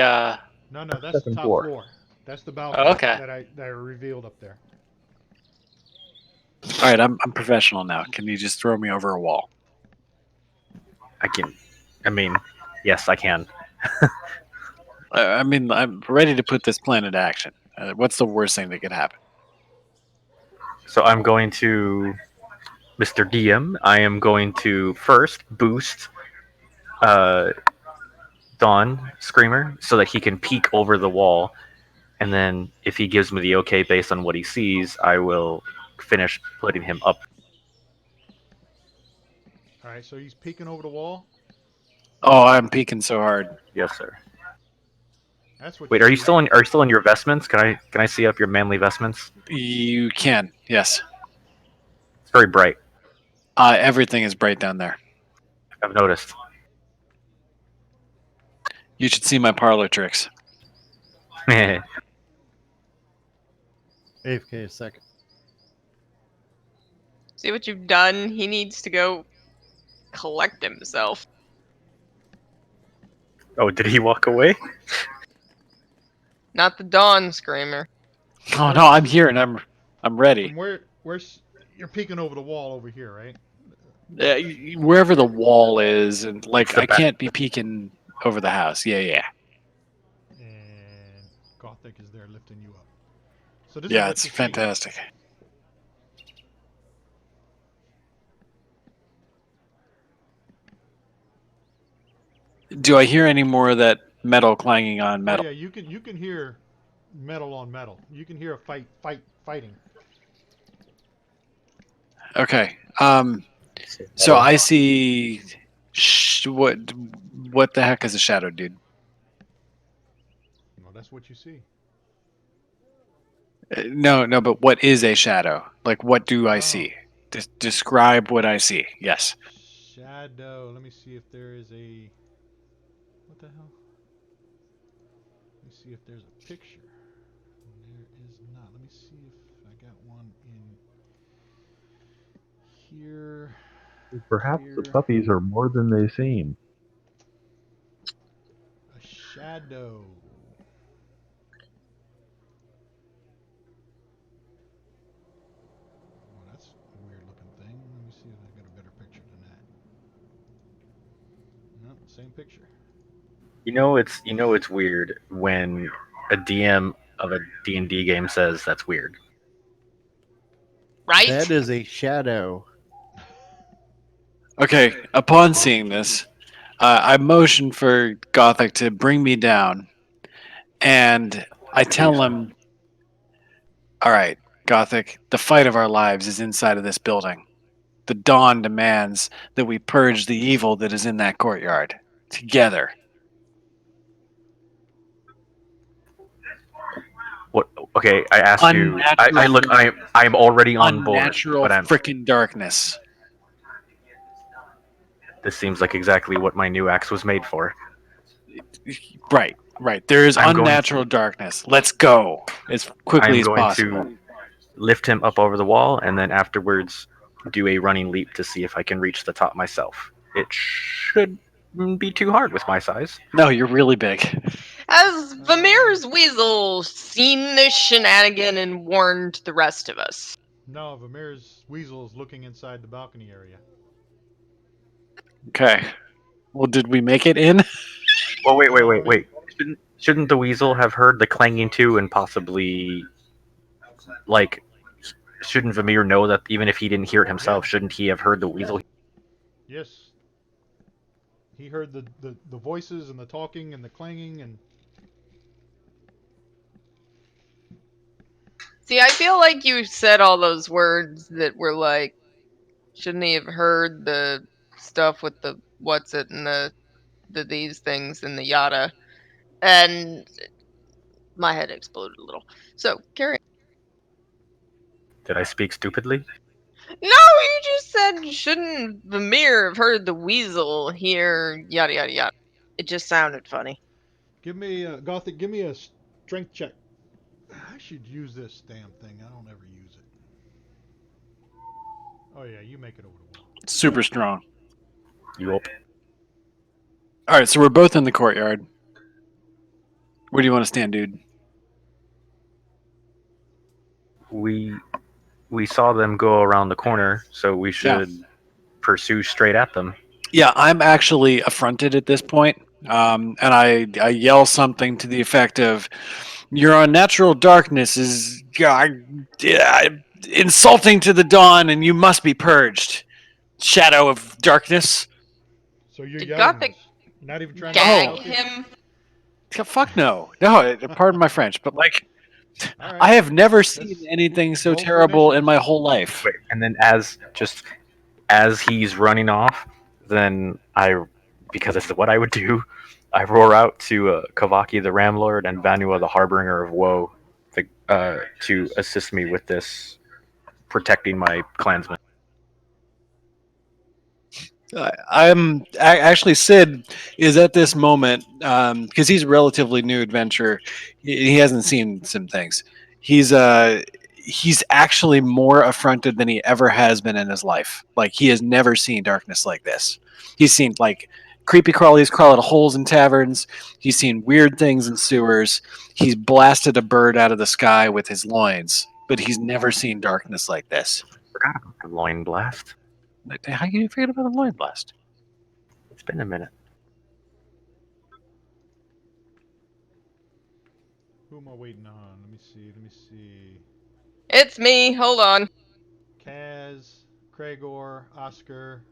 S1: No, that's the
S5: Second
S1: top
S5: floor.
S1: floor. That's the balcony
S7: okay.
S1: that I revealed up there.
S6: All right, I'm professional now. Can you just throw me over a wall?
S3: I mean, yes, I can.
S6: I mean, I'm ready to put this plan into action. What's the worst thing that could happen?
S3: So I'm going to, Mr. DM, I am going to first boost uh, Dawn Screamer so that he can peek over the wall. And then if he gives me the okay based on what he sees, I will finish putting him up.
S1: All right, so he's peeking over the wall.
S6: Oh, I'm peeking so hard.
S3: Yes, sir.
S1: That's what.
S3: Wait, are you still in your vestments? Can I see up your manly vestments?
S6: You can, yes.
S3: It's very bright.
S6: Everything is bright down there.
S3: I've noticed.
S6: You should see my parlor tricks.
S4: AFK a second.
S2: See what you've done? He needs to go collect himself.
S3: Oh, did he walk away?
S2: Not the Dawn Screamer.
S6: Oh no, I'm here and I'm ready.
S1: From where's you're peeking over the wall over here, right?
S6: Wherever the wall is, and like
S3: It's the
S6: I
S3: back.
S6: can't be peeking over the house. Yeah.
S1: And Gothic is there lifting you up. So this is
S6: Yeah,
S1: what
S6: it's
S1: you see.
S6: fantastic. Do I hear any more of that metal clanging on
S1: Oh
S6: metal?
S1: yeah, you can hear metal on metal. You can hear a fighting.
S6: Okay. So I see. What the heck is a shadow, dude?
S1: Well, that's what you see.
S6: No, but what is a shadow? Like, what do I
S1: Oh.
S6: see? Describe what I see. Yes.
S1: Shadow. Let me see if there is a. What the hell? Let me see if there's a picture. There is not. Let me see if I got one in here.
S5: Perhaps the
S1: Here.
S5: puppies are more than they seem.
S1: A shadow. Oh, that's a weird looking thing. Let me see if I got a better picture than that. Nope, same picture.
S3: You know it's weird when a DM of a D&D game says that's weird.
S2: Right?
S4: That is a shadow.
S6: Okay. Upon seeing this, I motion for Gothic to bring me down, and I tell him, "All right, Gothic, the fight of our lives is inside of this building. The dawn demands that we purge the evil that is in that courtyard together."
S3: What? Okay, I asked you. I look.
S6: Unnatural-
S3: I am already on board,
S6: Unnatural
S3: but I'm.
S6: freaking darkness.
S3: This seems like exactly what my new axe was made for.
S6: Right. There is
S3: I'm going-
S6: unnatural darkness. Let's go as quickly
S3: I'm
S6: as
S3: going
S6: possible.
S3: to lift him up over the wall, and then afterwards do a running leap to see if I can reach the top myself. It should be too hard with my size.
S6: No, you're really big.
S2: Has Vamir's weasel seen this shenanigan and warned the rest of us?
S1: No, Vamir's weasel is looking inside the balcony area.
S6: Okay. Well, did we make it in?
S3: Well, wait. Shouldn't the weasel have heard the clanging too, and possibly, like, shouldn't Vamir know that even if he didn't hear it himself, shouldn't he have heard the weasel?
S1: Yes. He heard the voices and the talking and the clanging and.
S2: See, I feel like you said all those words that were like, shouldn't he have heard the stuff with the what's it and the these things and the yada? And My head exploded a little. So, carry on.
S3: Did I speak stupidly?
S2: No, you just said shouldn't Vamir have heard the weasel here, yada yada yada. It just sounded funny.
S1: Give me Gothic. Give me a strength check. I should use this damn thing. I don't ever use it. Oh yeah, you make it over the wall.
S6: Super strong.
S3: Yup.
S6: All right, so we're both in the courtyard. Where do you want to stand, dude?
S3: We saw them go around the corner, so we should pursue straight at them.
S6: Yeah, I'm actually affronted at this point, and I yell something to the effect of, "Your unnatural darkness is insulting to the dawn, and you must be purged." Shadow of darkness.
S1: So you're
S2: Did
S1: yelling
S2: Gothic
S1: this. You're not even trying to
S2: gag
S1: be stealthy?
S2: him?
S6: Fuck no, no. Pardon my French, but like,
S1: All right.
S6: I have never seen
S1: Let's
S6: anything so
S1: roll for
S6: terrible in
S1: initiative.
S6: my whole life.
S3: Wait, and then as he's running off, then because this is what I would do, I roar out to Kavaki the Ramlord and Vanua the Harbinger of Woe to assist me with this protecting my clansmen.
S6: Actually, Sid is at this moment because he's a relatively new adventurer. He hasn't seen some things. He's actually more affronted than he ever has been in his life. Like, he has never seen darkness like this. He's seen like creepy crawlies crawl out of holes in taverns. He's seen weird things in sewers. He's blasted a bird out of the sky with his loins, but he's never seen darkness like this.
S3: Forgot about the loin blast.
S6: How can you forget about the loin blast?
S3: It's been a minute.
S1: Who am I waiting on? Let me see. Let me see.
S2: It's me. Hold on.
S1: Kaz, Cragor, Oscar.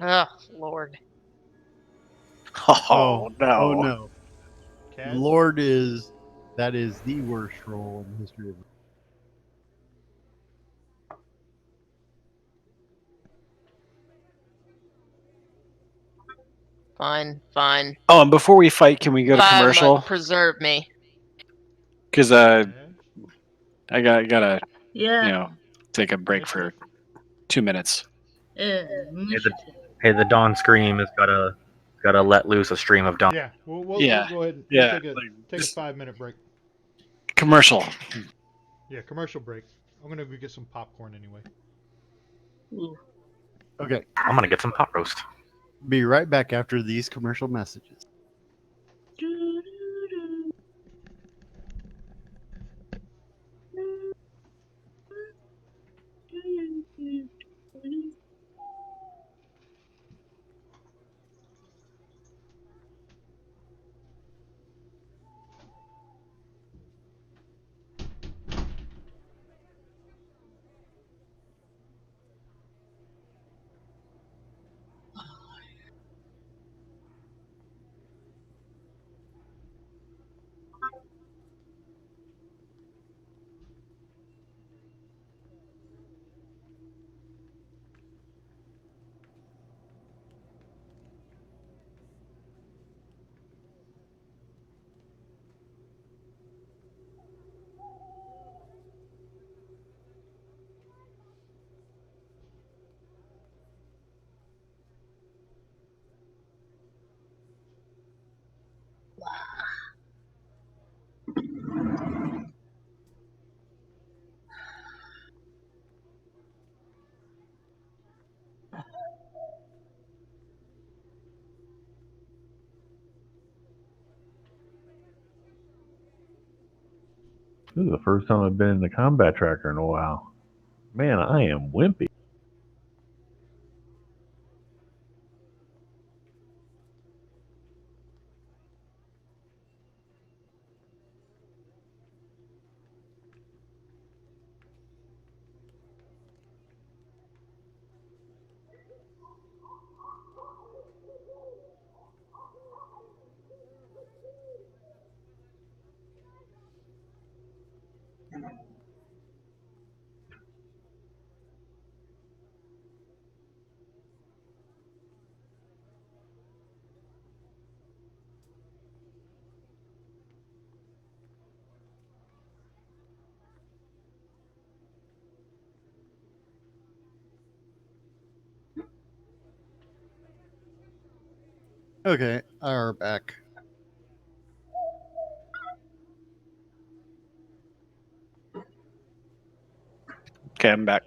S2: Oh, Lord.
S6: Oh no!
S4: Oh no.
S1: Kaz?
S4: Lord that is the worst roll in the history of.
S2: Fine, fine.
S6: Oh, and before we fight, can we go to commercial?
S2: Preserve me.
S6: Because
S1: Yeah.
S6: I gotta
S8: Yeah.
S6: take a break for 2 minutes.
S8: Initiative.
S3: Hey, the Dawn Scream has gotta let loose a stream of dawn.
S1: Yeah. We'll
S6: Yeah.
S1: go ahead.
S6: Yeah,
S1: We'll take a
S6: just
S1: 5-minute break.
S6: commercial.
S1: Yeah, commercial break. I'm gonna go get some popcorn anyway.
S8: Ooh.
S4: Okay,
S3: I'm gonna get some pot roast.
S4: be right back after these commercial messages.
S8: Doo-doo-doo. Doo-doo-doo.
S5: This is the first time I've been in the combat tracker in a while. Man, I am wimpy.
S4: Okay, are back.
S6: Okay, I'm back.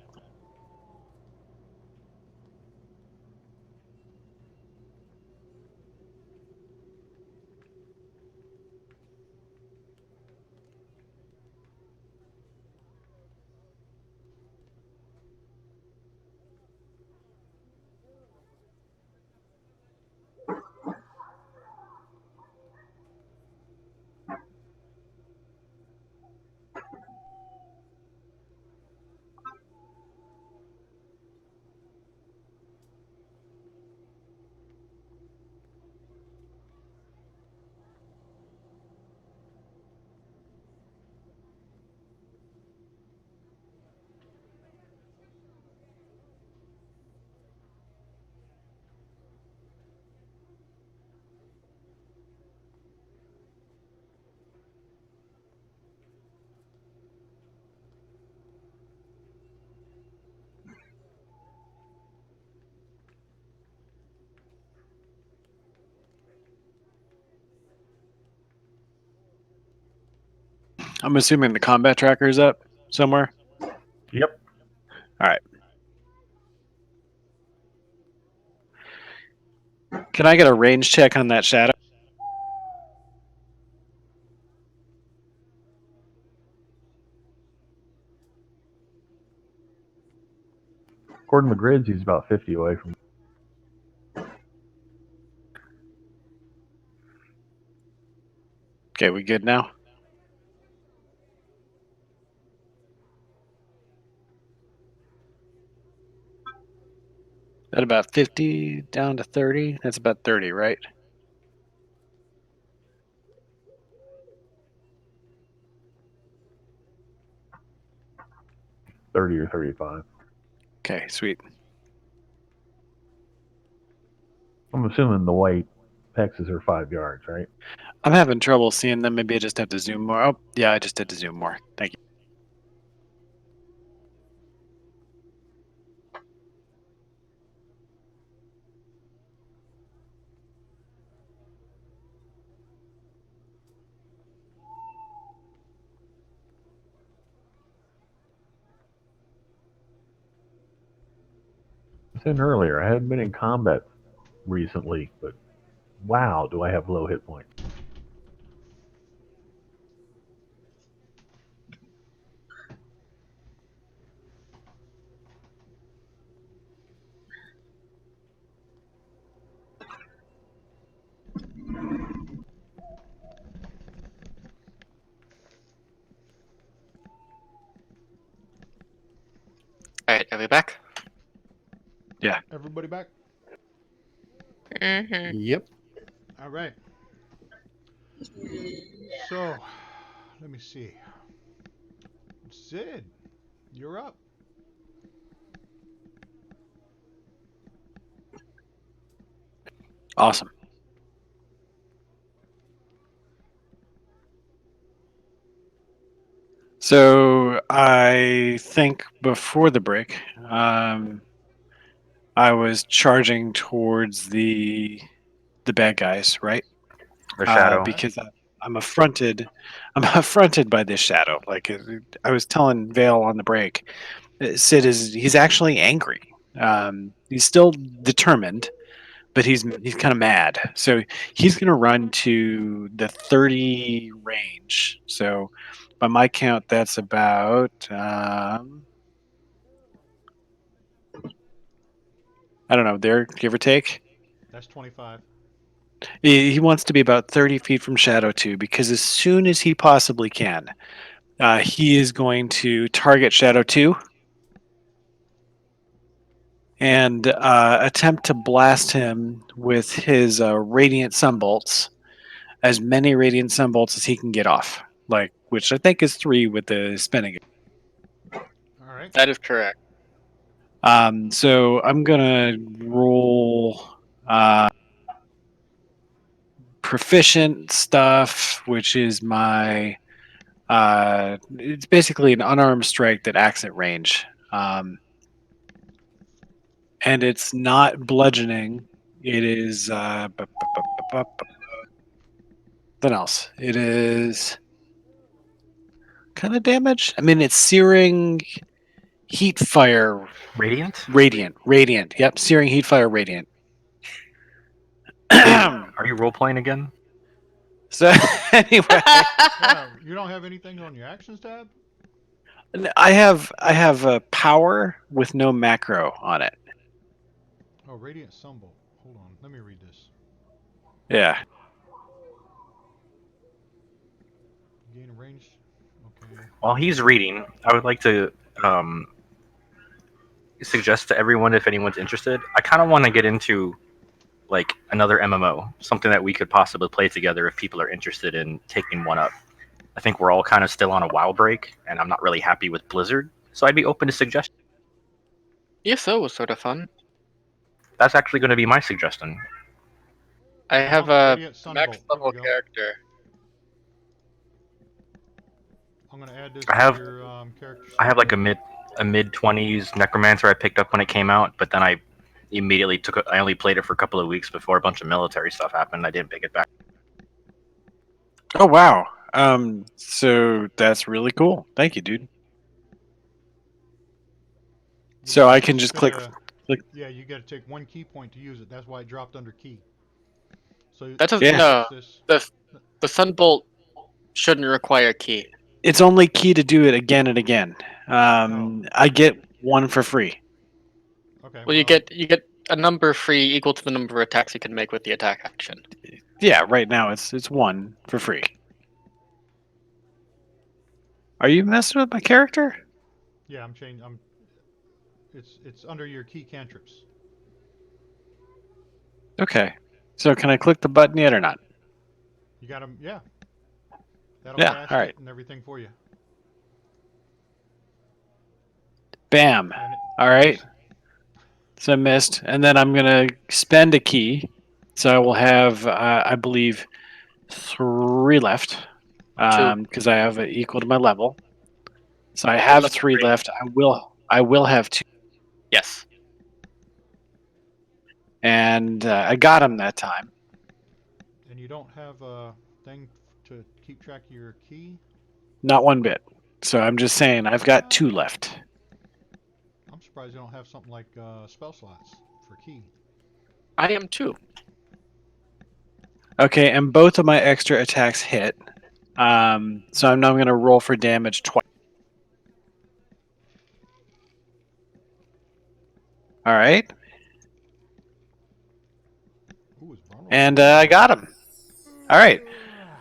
S6: I'm assuming the combat tracker is up somewhere.
S5: Yep.
S6: All right. Can I get a range check on that shadow?
S5: According to the grids, he's about 50 away from.
S6: Okay, we good now? At about 50 down to 30? That's about 30, right?
S5: $30 or $35.
S6: Okay, sweet.
S5: I'm assuming the white hexes are 5 yards, right?
S6: I'm having trouble seeing them. Maybe I just have to zoom more. Oh, yeah, I just had to zoom more. Thank you.
S5: I said earlier, I haven't been in combat recently, but wow, do I have low hit points.
S7: All right, are we back?
S1: Everybody back?
S2: Mm-hmm.
S4: Yep.
S1: All right. So, let me see. Sid, you're up.
S6: Awesome. So I think before the break, I was charging towards the bad guys, right?
S3: The shadow.
S6: Because I'm affronted. I'm affronted by this shadow. Like I was telling Vale on the break, Sid he's actually angry. He's still determined, but he's kind of mad. So he's going to run to the 30 range. So by my count, that's about I don't know, there, give or take.
S1: That's 25.
S6: He wants to be about 30 feet from Shadow 2 because as soon as he possibly can, he is going to target Shadow 2 and attempt to blast him with his Radiant Sunbolts, as many Radiant Sunbolts as he can get off, like which I think is 3 with the spinning.
S1: All right.
S7: That is correct.
S6: So I'm gonna roll proficient stuff, which is my it's basically an unarmed strike that acts at range, and it's not bludgeoning. It is Then else. It is kind of damage. I mean, it's searing, heat, fire,
S3: Radiant?
S6: radiant. Yep, searing, heat, fire, radiant.
S3: Are you role playing again?
S6: So anyway,
S1: Yeah, you don't have anything on your actions tab?
S6: I have a power with no macro on it.
S1: Oh, Radiant Sunbolt. Hold on, let me read this.
S6: Yeah.
S1: Gain a range. Okay.
S3: While he's reading, I would like to suggest to everyone, if anyone's interested, I kind of want to get into like another MMO, something that we could possibly play together if people are interested in taking one up. I think we're all kind of still on a WoW break, and I'm not really happy with Blizzard, so I'd be open to suggestions.
S7: ESO was sort of fun.
S3: That's actually going to be my suggestion.
S7: I have
S1: Oh,
S7: a
S1: Radiant Sunbolt.
S7: max
S1: There
S7: level
S1: we go.
S7: character.
S1: I'm gonna add this
S3: I have-
S1: to your character.
S3: I have like
S1: sheet.
S3: a mid 20s Necromancer I picked up when it came out, but then I immediately took it. I only played it for a couple of weeks before a bunch of military stuff happened. I didn't pick it back.
S6: Oh wow. So that's really cool. Thank you, dude. So I can just click.
S1: Yeah, you got to take one key point to use it. That's why it dropped under key. So
S7: That does
S6: Yeah.
S7: no.
S1: this.
S7: The Sunbolt shouldn't require key.
S6: It's only key to do it again and again. I get one for free.
S1: Okay.
S7: Well, you get a number free equal to the number of attacks you can make with the attack action.
S6: Yeah, right now it's one for free. Are you messing with my character?
S1: Yeah, I'm changing. It's under your key cantrips.
S6: Okay. So can I click the button yet or not?
S1: You got them. Yeah. That'll
S6: Yeah,
S1: cast
S6: all right.
S1: it and everything for you.
S6: Bam.
S1: And
S6: All right. So I missed, and then I'm gonna spend a key. So I will have, I believe, 3 left, because I have it equal to my level. So I have
S7: level
S6: 3
S7: 3.
S6: left. I will have 2,
S7: Yes.
S6: and I got him that time.
S1: And you don't have a thing to keep track of your key.
S6: Not one bit. So I'm just saying I've got 2 left.
S1: I'm surprised you don't have something like spell slots for key.
S7: I am too.
S6: Okay, and both of my extra attacks hit. So I'm now going to roll for damage twice. All right,
S1: Ooh, it's vulnerable.
S6: and I got him. All right.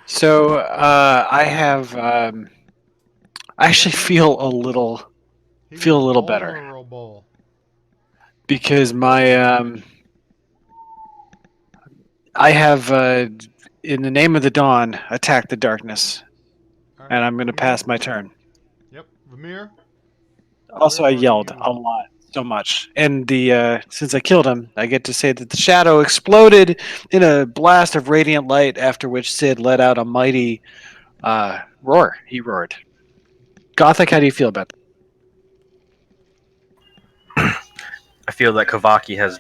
S6: So I have. I actually feel a little better
S1: Vulnerable.
S6: because my I have in the name of the dawn attack the darkness,
S1: All
S6: and
S1: right,
S6: I'm going to
S1: Vamir.
S6: pass my turn.
S1: Yep, Vamir.
S6: Also, I
S1: Where are
S6: yelled
S1: you?
S6: a lot, so much, and the since I killed him, I get to say that the shadow exploded in a blast of radiant light. After which Sid let out a mighty roar. He roared. Gothic, how do you feel about that?
S3: I feel that Kavaki has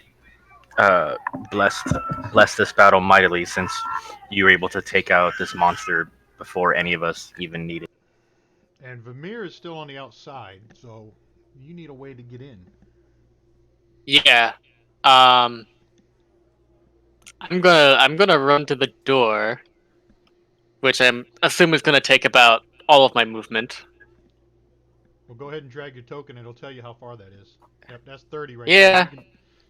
S3: uh, blessed this battle mightily since you were able to take out this monster before any of us even needed.
S1: And Vamir is still on the outside, so you need a way to get in.
S7: Yeah. I'm gonna run to the door, which I'm assuming is gonna take about all of my movement.
S1: Well, go ahead and drag your token. It'll tell you how far that is. Yep, that's 30 right
S7: Yeah.
S1: there.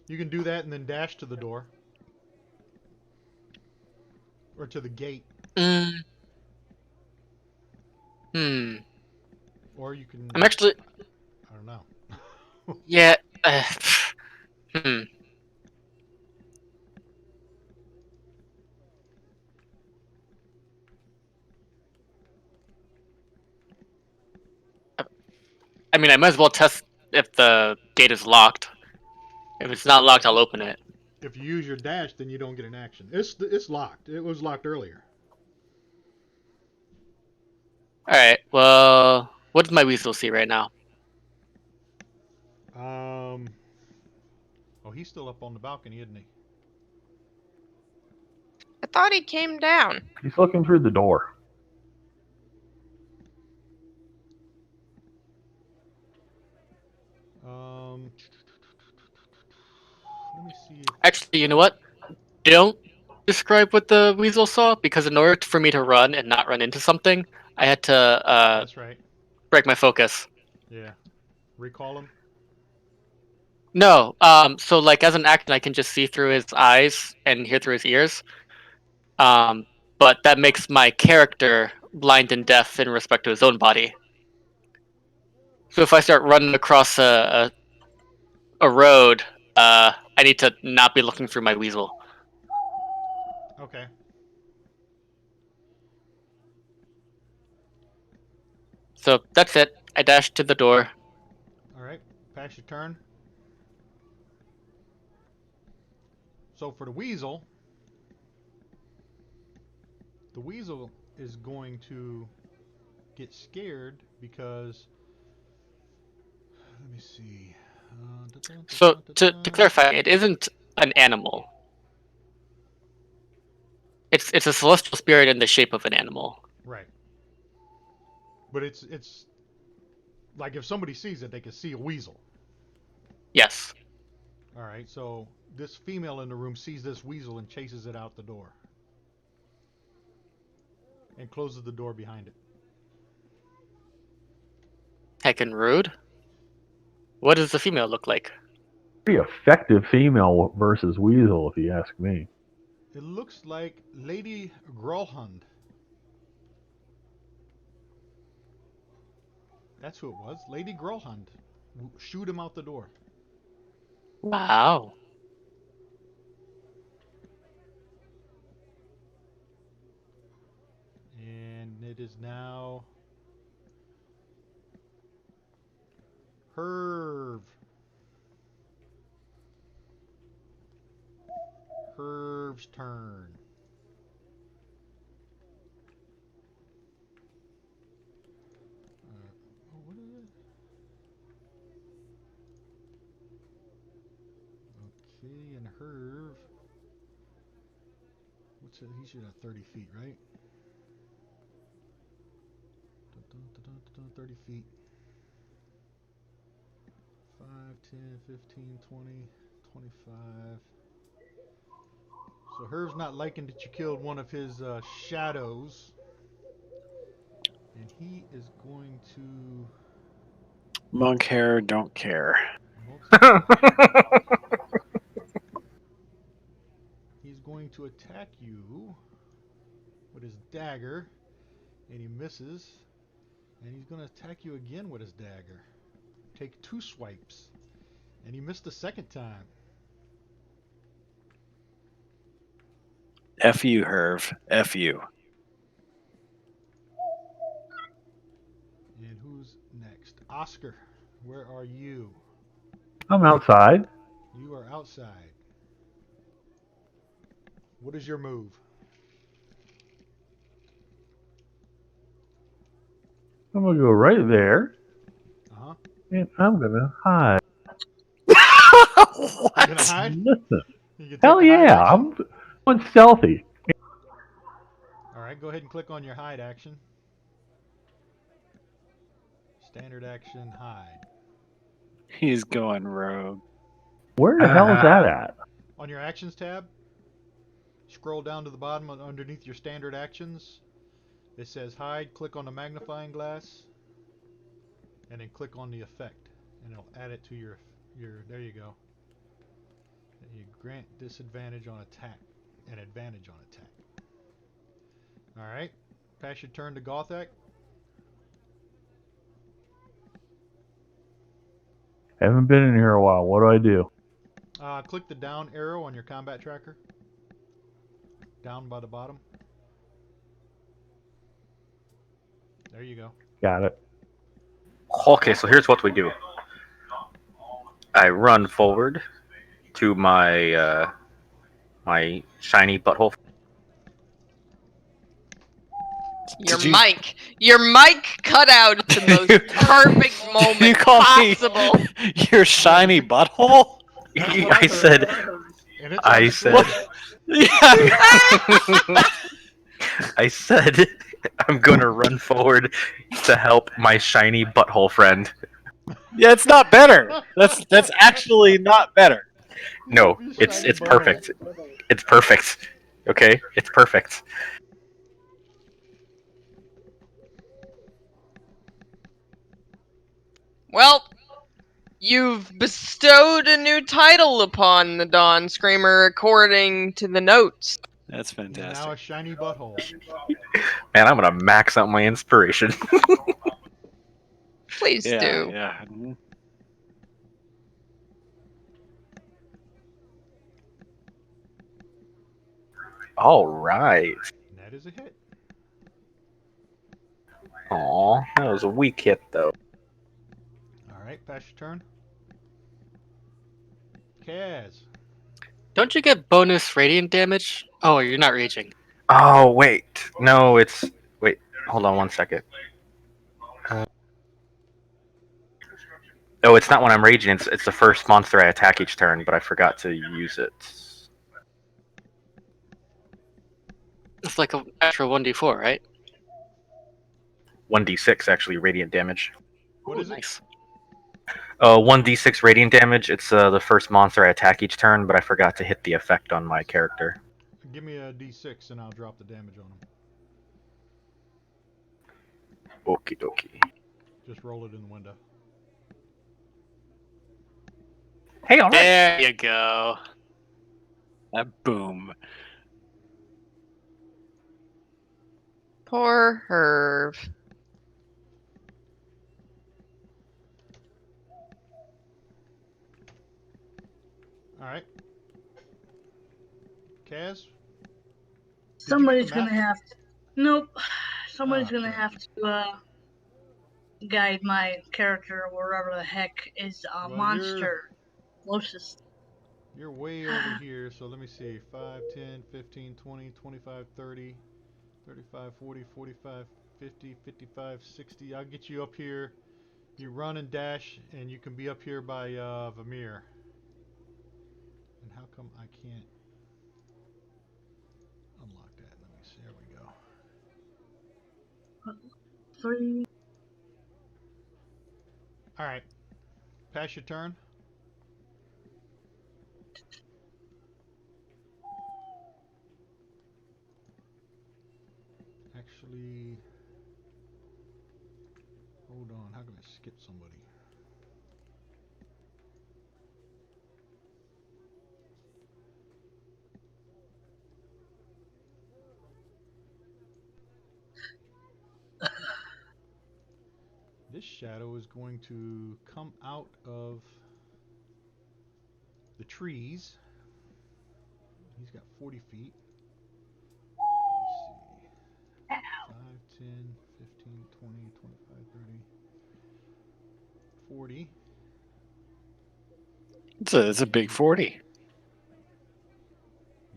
S1: You can do that and then dash to the door. Or to the gate.
S7: Mm. Hmm.
S1: Or you can...
S7: I'm actually.
S1: I don't know.
S7: Yeah. Hmm. I mean, I might as well test if the gate is locked. If it's not locked, I'll open it.
S1: If you use your dash, then you don't get an action. It's locked. It was locked earlier.
S7: All right. Well, what does my weasel see right now?
S1: Oh, he's still up on the balcony, isn't he?
S2: thought he came down.
S5: He's looking through the door.
S1: Let me see.
S7: Actually, you know what? Don't describe what the weasel saw, because in order for me to run and not run into something, I had to
S1: That's right.
S7: break my focus.
S1: Yeah. Recall him.
S7: No, so like as an actor, I can just see through his eyes and hear through his ears. But that makes my character blind and deaf in respect to his own body. So if I start running across a road, I need to not be looking through my weasel.
S1: Okay.
S7: So that's it. I dash to the door.
S1: All right. Pass your turn. So for the weasel is going to get scared because, let me see.
S7: So to clarify, it isn't an animal. It's a celestial spirit in the shape of an animal.
S1: Right. But it's like if somebody sees it, they can see a weasel.
S7: Yes.
S1: All right. So this female in the room sees this weasel and chases it out the door and closes the door behind it.
S7: Heckin' rude. What does the female look like?
S5: Pretty effective female versus weasel, if you ask me.
S1: It looks like Lady Grolhund. That's who it was. Lady Grolhund. Shoot him out the door.
S7: Wow.
S1: And it is now Herv's turn. What is it? Okay, and Herv. What's it? He should have 30 feet, right? 30 feet. 5, 10, 15, 20, 25. So Herv's not liking that you killed one of his shadows. And he is going to...
S6: Monk hair, don't care.
S1: He's going to attack you with his dagger. And he misses. And he's going to attack you again with his dagger. Take 2 swipes. And he missed the second time.
S6: F you, Herv. F you.
S1: And who's next? Oscar, where are you?
S5: I'm outside.
S1: You are outside. What is your move?
S5: I'm gonna go right there,
S1: Uh-huh.
S5: and I'm gonna hide.
S1: You're going to hide?
S5: Listen,
S1: You can take
S5: hell
S1: a hide
S5: yeah,
S1: action.
S5: I'm going stealthy.
S1: Alright, go ahead and click on your hide action. Standard action, hide.
S6: He's going rogue.
S5: Where the hell is that at?
S1: On your actions tab, scroll down to the bottom underneath your standard actions. It says hide, click on the magnifying glass, and then click on the effect. And it'll add it to your there you go. You grant disadvantage on attack and advantage on attack. Alright, pass your turn to Gothak.
S5: Haven't been in here a while. What do I do?
S1: Click the down arrow on your combat tracker. Down by the bottom. There you go.
S5: Got it.
S3: Okay, so here's what we do. I run forward to my my shiny butthole.
S2: Your mic cut out at the most perfect moment
S6: you call
S2: possible.
S6: Me your shiny butthole?
S3: I said,
S7: Yeah.
S3: I said I'm gonna run forward to help my shiny butthole friend.
S6: Yeah, it's not better. That's actually not better.
S3: No,
S1: Help your
S3: it's
S1: shiny
S3: it's
S1: butthole.
S3: perfect. It's perfect. Okay, it's perfect.
S2: Well, you've bestowed a new title upon the Dawn Screamer according to the notes.
S6: That's
S1: He's now
S6: fantastic.
S1: a shiny butthole.
S3: Man, I'm gonna max out my inspiration.
S2: Please
S6: Yeah,
S2: do.
S6: yeah.
S3: All right.
S1: That is a hit.
S3: Aw, that was a weak hit though.
S1: All right, pass your turn. Kaz.
S7: Don't you get bonus radiant damage? Oh, you're not raging.
S3: Oh wait, no, it's wait. Hold on one second. Oh, it's not when I'm raging. It's the first monster I attack each turn, but I forgot to use it.
S7: It's like an extra 1d4, right?
S3: 1d6 actually radiant damage.
S1: What
S7: Ooh,
S1: is it?
S7: nice.
S3: 1d6 radiant damage. It's the first monster I attack each turn, but I forgot to hit the effect on my character.
S1: Give me a d6 and I'll drop the damage on him.
S3: Okie dokie.
S1: Just roll it in the window.
S3: Hey, all right.
S7: There you go.
S6: Boom.
S2: Poor Herb.
S1: All right. Kaz.
S8: Somebody's
S1: map?
S8: gonna have to. Nope. Somebody's
S1: Ah,
S8: gonna
S1: crap.
S8: have to guide my character wherever the heck is a
S1: Well,
S8: monster closest.
S1: You're way over here, so let me see. 5, 10, 15, 20, 25, 30, 35, 40, 45, 50, 55, 60. I'll get you up here. You run and dash, and you can be up here by Vamir. And how come I can't unlock that? Let me see. There we go.
S8: 3.
S1: All right. Pass your turn. Actually, hold on. How can I skip somebody? This shadow is going to come out of the trees. He's got 40 feet. Let's see. 5, 10, 15, 20, 25, 30, 40.
S6: It's a big 40.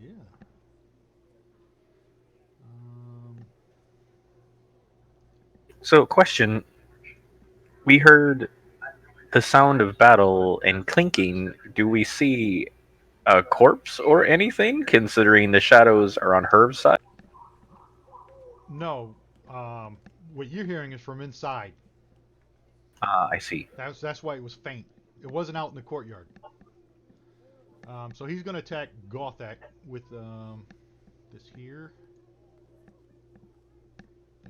S1: Yeah. Um,
S3: So, question: we heard the sound of battle and clinking. Do we see a corpse or anything? Considering the shadows are on Herb's side.
S1: no. What you're hearing is from inside.
S3: Ah, I see.
S1: That's why it was faint. It wasn't out in the courtyard. So he's going to attack Gothak with this here.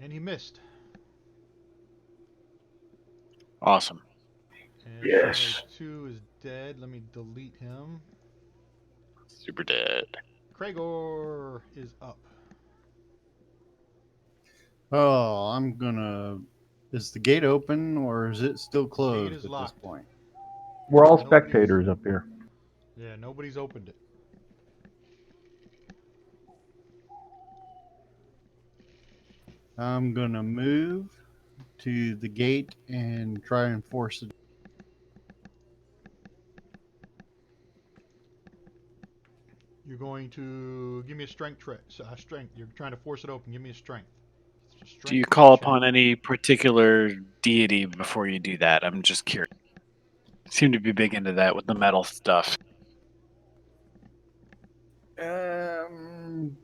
S1: And he missed.
S6: Awesome.
S1: And
S3: Yes.
S1: Shadow 2 is dead. Let me delete him.
S6: Super dead.
S1: Kragor is up.
S4: Oh, I'm gonna. Is the gate open or is it still closed
S1: is
S4: at
S1: locked.
S4: this point?
S5: We're all
S1: Nobody's-
S5: spectators up here.
S1: Yeah, nobody's opened it.
S4: I'm gonna move to the gate and try and force it.
S1: You're going to give me a strength. Strength. You're trying to force it open. Give me a strength. It's a strength
S6: Do you call
S1: check.
S6: upon any particular deity before you do that? I'm just curious. Seem to be big into that with the metal stuff.
S4: I'm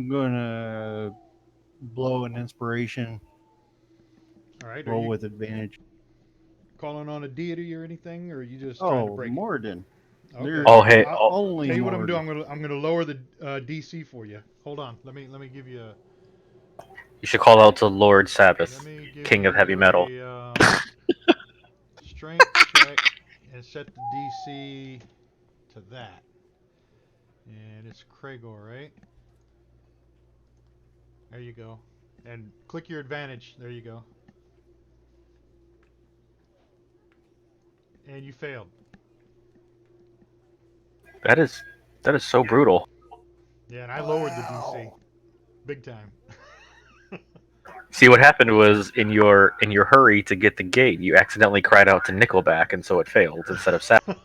S4: gonna blow an inspiration.
S1: All right. Are
S4: Roll
S1: you
S4: with advantage.
S1: calling on a deity or anything, or are you just trying to
S4: Oh,
S1: break
S4: Morden.
S1: it? Okay.
S3: Oh, hey,
S1: I'll
S4: Only
S1: tell you what I'm gonna
S4: Morden.
S1: do. I'm gonna lower the DC for you. Hold on. Let me give you a.
S3: you should call out to Lord
S1: Let
S3: Sabbath,
S1: me give
S3: King of Heavy
S1: you
S3: Metal.
S1: a strength check and set the DC to that. And it's Kragor, right? There you go. And click your advantage. There you go. And you failed.
S3: That is so brutal.
S1: Yeah, and I lowered the DC big time.
S3: See, what happened was in your hurry to get the gate, you accidentally cried out to Nickelback, and so it failed instead of Sabbath.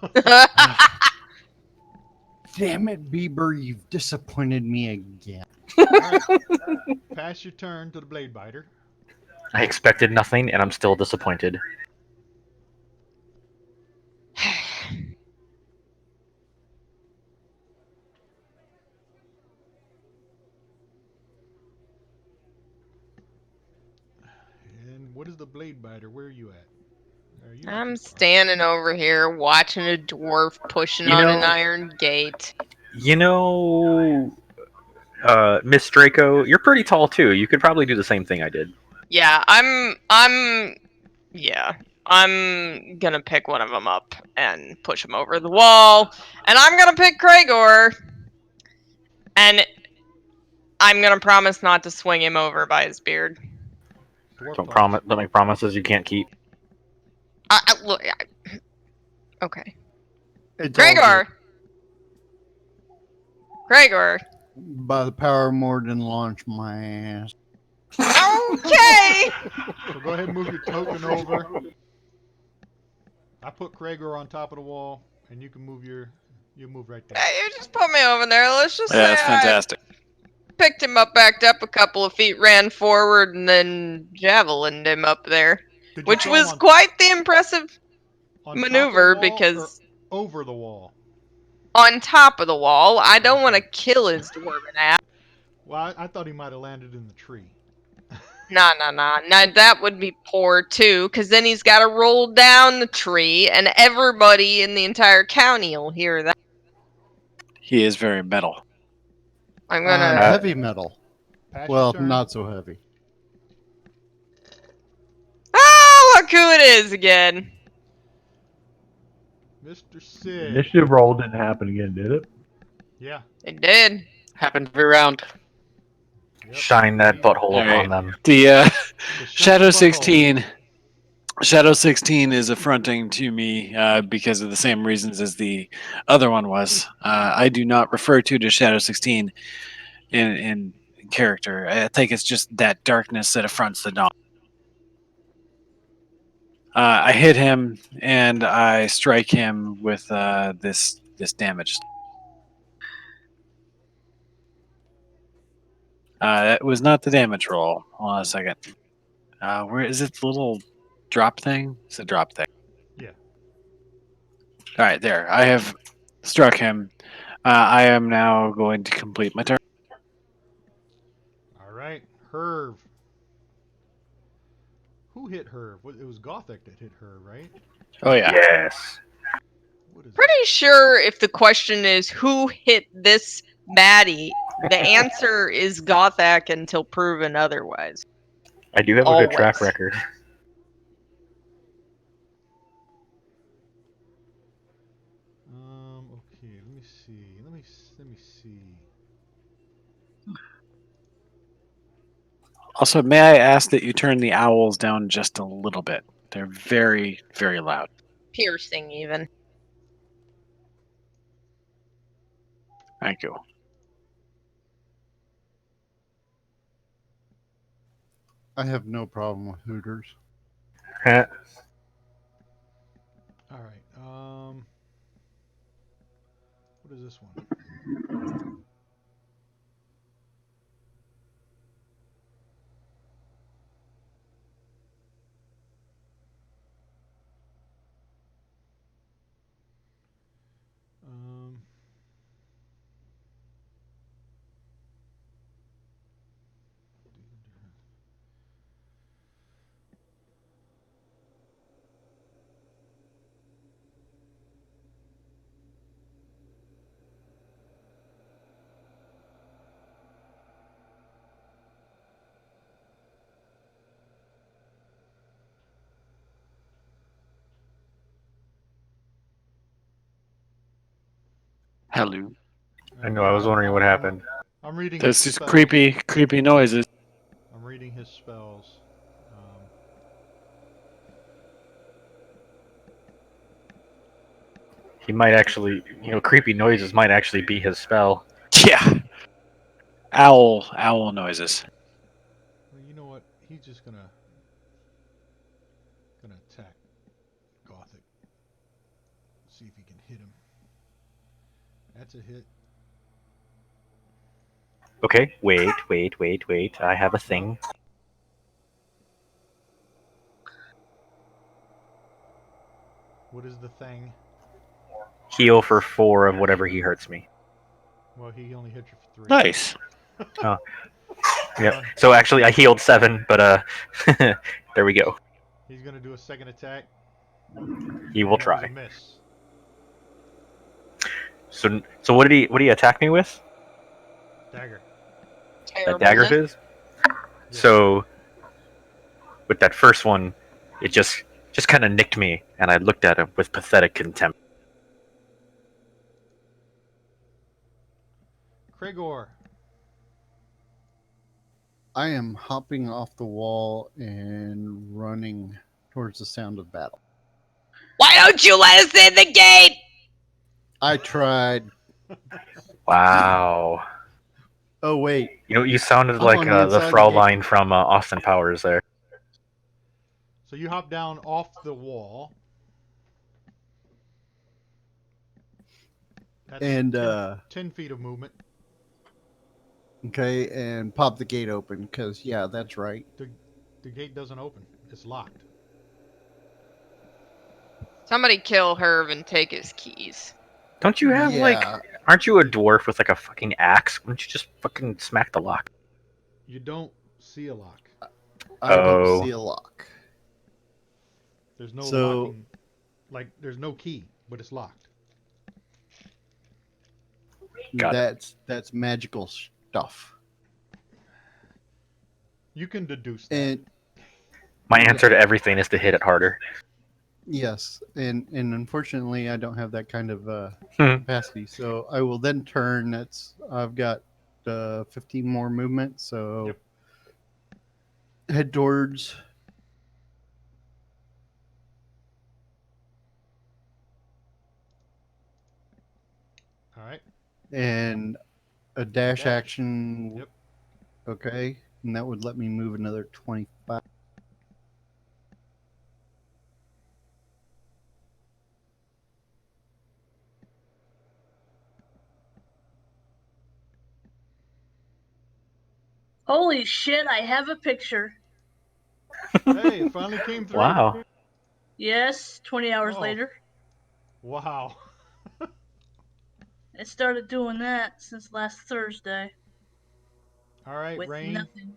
S4: Damn it, Bieber, you've disappointed me again.
S1: All right. Pass your turn to the blade biter.
S3: I expected nothing, and I'm still disappointed.
S1: And what is the blade biter? Where are you at? You're not too
S2: I'm
S1: far.
S2: standing over here watching a dwarf pushing
S3: You
S2: on an
S3: know,
S2: iron gate.
S3: you know, Miss Draco, you're pretty tall too. You could probably do the same thing I did.
S2: Yeah, yeah, I'm gonna pick one of them up and push him over the wall, and I'm gonna pick Kragor, and I'm gonna promise not to swing him over by his beard.
S1: Dwarf
S3: Don't
S1: promise.
S3: promise. Don't make promises you can't keep.
S2: Look, okay,
S4: It's all good.
S2: Kragor.
S4: By the power of Morden, launch my ass.
S2: Okay.
S1: So go ahead and move your token over. I put Kragor on top of the wall, and you can move you move right there.
S2: Hey, you just put me over there. Let's just
S6: Yeah,
S2: say
S6: that's
S2: I
S6: fantastic.
S2: picked him up, backed up a couple of feet, ran forward, and then javelined him up there,
S1: Did you
S2: which
S1: throw him
S2: was quite the impressive
S1: on top of the
S2: maneuver
S1: wall or
S2: because
S1: over the wall?
S2: on top of the wall, I don't want to
S1: Okay.
S2: kill his dwarven ass.
S1: Well, I thought he might have landed in the tree.
S2: Nah. Now that would be poor too, because then he's got to roll down the tree, and everybody in the entire county will hear that.
S6: He is very metal.
S2: I'm
S4: I'm
S2: gonna.
S4: heavy metal.
S1: Pass
S4: Well,
S1: your turn.
S4: not so heavy.
S2: Oh, look who it is again.
S1: Mr. Sid.
S5: Initiative roll didn't happen again, did it?
S1: Yeah.
S2: It did.
S7: Happened every round.
S1: Yep.
S3: Shine that butthole
S6: All right.
S3: upon them.
S6: The
S1: The shiny
S6: Shadow
S1: butthole.
S6: 16. Shadow 16 is affronting to me because of the same reasons as the other one was. I do not refer to the Shadow 16 in character. I think it's just that darkness that affronts the dawn. I hit him and I strike him with this damage. That was not the damage roll. Hold on a second. Where is it? The little drop thing? It's a drop thing.
S1: Yeah.
S6: All right, there. I have struck him. I am now going to complete my turn.
S1: All right. Herv. Who hit Herv? It was Gothic that hit Herv, right?
S6: Oh yeah.
S3: Yes.
S1: What is
S2: Pretty sure if the question is who hit this baddie, the answer is Gothak until proven otherwise.
S3: I do have a good track
S2: Always.
S3: record.
S1: Okay. Let me see. Let me see.
S6: Also, may I ask that you turn the owls down just a little bit? They're very, very loud.
S2: Piercing, even.
S6: Thank you.
S4: I have no problem with Hooters.
S1: All right. What is this one? Um.
S6: Hello.
S3: I know. I was wondering what happened.
S1: I'm reading
S6: There's
S1: his
S6: just
S1: spells.
S6: creepy noises.
S1: I'm reading his spells.
S3: He might actually, creepy noises might actually be his spell.
S6: Yeah. Owl noises.
S1: Well, you know what? He's just gonna attack Gothic. See if he can hit him. That's a hit.
S3: Okay, wait. I have a thing.
S1: What is the thing?
S3: Heal for 4 of whatever he hurts me.
S1: Well, he only hit you for 3.
S6: Nice.
S3: Oh. Yep. So actually, I healed 7, but there we go.
S1: He's gonna do a second attack.
S3: He will
S1: And it was a
S3: try.
S1: miss.
S3: So what did he attack me with?
S1: Dagger.
S3: That dagger of
S2: Terribleness.
S3: his? So with that first one, it just kind of nicked me, and I looked at him with pathetic contempt.
S1: Kragor.
S4: I am hopping off the wall and running towards the sound of battle.
S2: Why don't you let us in the gate?
S4: I tried.
S3: Wow.
S4: Oh wait,
S3: You sounded
S4: I'm
S3: like
S4: on the
S3: the
S4: inside of the
S3: Fraulein from Austin Powers there.
S1: So you hop down off the wall. That's
S4: and
S1: 10 feet of movement.
S4: okay, and pop the gate open because yeah, that's right.
S1: The gate doesn't open. It's locked.
S2: Somebody kill Herb and take his keys.
S3: Don't you have aren't you a dwarf with like a fucking axe? Wouldn't you just fucking smack the lock?
S1: You don't see a lock.
S4: I
S3: Oh.
S4: don't see a lock.
S1: There's no
S4: So-
S1: locking. Like, there's no key, but it's locked.
S3: Got it.
S4: That's magical stuff.
S1: You can deduce that.
S4: And
S3: My answer to everything is to hit it harder.
S4: yes, and unfortunately, I don't have that kind of
S3: Hmm.
S4: capacity. So I will then turn. I've got 15 more movement. So
S1: Yep.
S4: head towards.
S1: All right.
S4: And a dash action.
S1: Yep.
S4: Okay, and that would let me move another 25.
S8: Holy shit, I have a picture.
S1: Hey, it finally came through.
S3: Wow.
S8: Yes, 20 hours
S1: Oh.
S8: later.
S1: Wow.
S8: I started doing that since last Thursday
S1: All right,
S8: with
S1: Rain.
S8: nothing.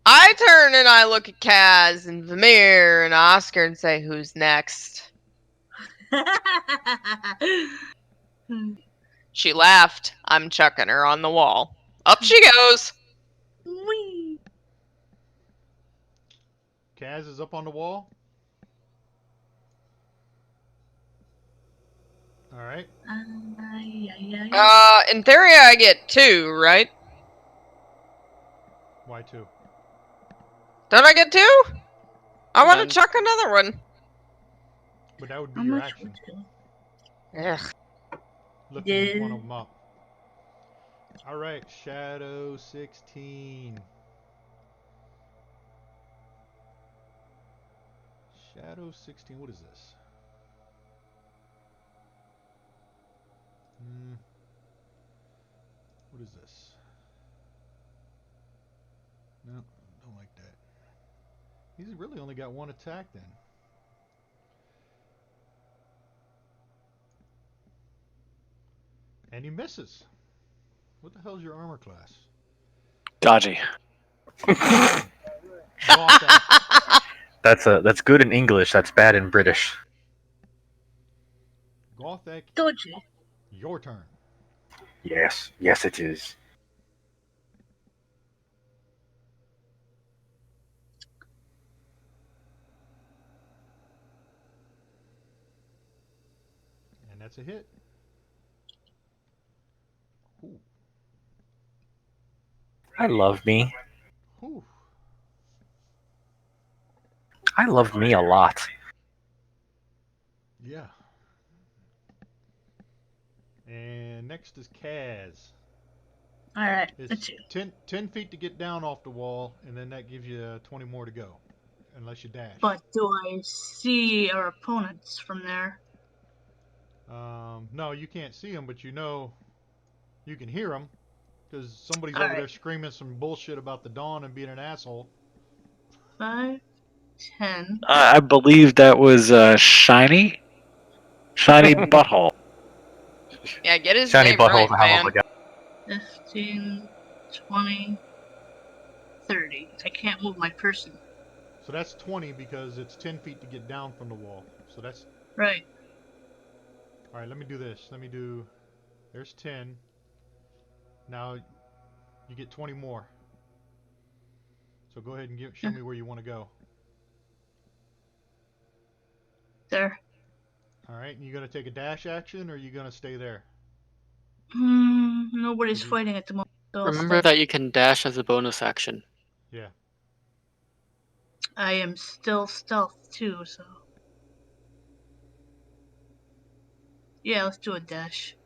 S2: I turn and I look at Kaz and Vamir and Oscar and say, "Who's next?" She laughed. I'm chucking her on the wall. Up she goes.
S8: Whee!
S1: Kaz is up on the wall. All right.
S2: In theory, I get 2, right?
S1: Why 2?
S2: Don't I get 2? I want to
S7: Depends.
S2: chuck another one.
S1: But that would be
S8: I'm
S1: your
S8: not sure
S1: action.
S8: too.
S2: Ugh.
S1: Lifting one of them up. All right, Shadow 16. Shadow 16. What is this? What is this? No, don't like that. He's really only got 1 attack then. And he misses. What the hell's your armor class?
S6: Dodgy.
S1: Gothic.
S3: That's good in English. That's bad in British.
S1: Gothic,
S8: Dodgy.
S1: your turn.
S3: Yes, it is.
S1: that's a hit. Ooh.
S3: I love me.
S1: Ooh.
S3: I love me a lot.
S1: Yeah. And next is Kaz.
S8: Alright, let's
S1: It's
S8: see.
S1: 10 feet to get down off the wall, and then that gives you 20 more to go, unless you dash.
S8: But do I see our opponents from there?
S1: No, you can't see them, but you know you can hear them because somebody's over
S8: Alright.
S1: there screaming some bullshit about the Dawn and being an asshole.
S8: 5, 10,
S6: I believe that was Shiny. Shiny Butthole.
S2: Yeah, get his
S3: Shiny
S2: name
S3: butthole's
S2: right,
S3: a hell of
S2: man.
S3: a guy.
S8: 15, 20, 30. I can't move my person.
S1: So that's 20 because it's 10 feet to get down from the wall. So that's
S8: Right.
S1: all right. Let me do this. Let me do. There's 10. Now you get 20 more. So go ahead and show me where you want to go.
S8: There.
S1: All right. And you gonna take a dash action, or are you gonna stay there?
S8: Nobody's
S1: Mhm.
S8: fighting at the moment. So I'll
S7: Remember
S8: stay.
S7: that you can dash as a bonus action.
S1: Yeah.
S8: I am still stealth too, so. Yeah, let's do a dash.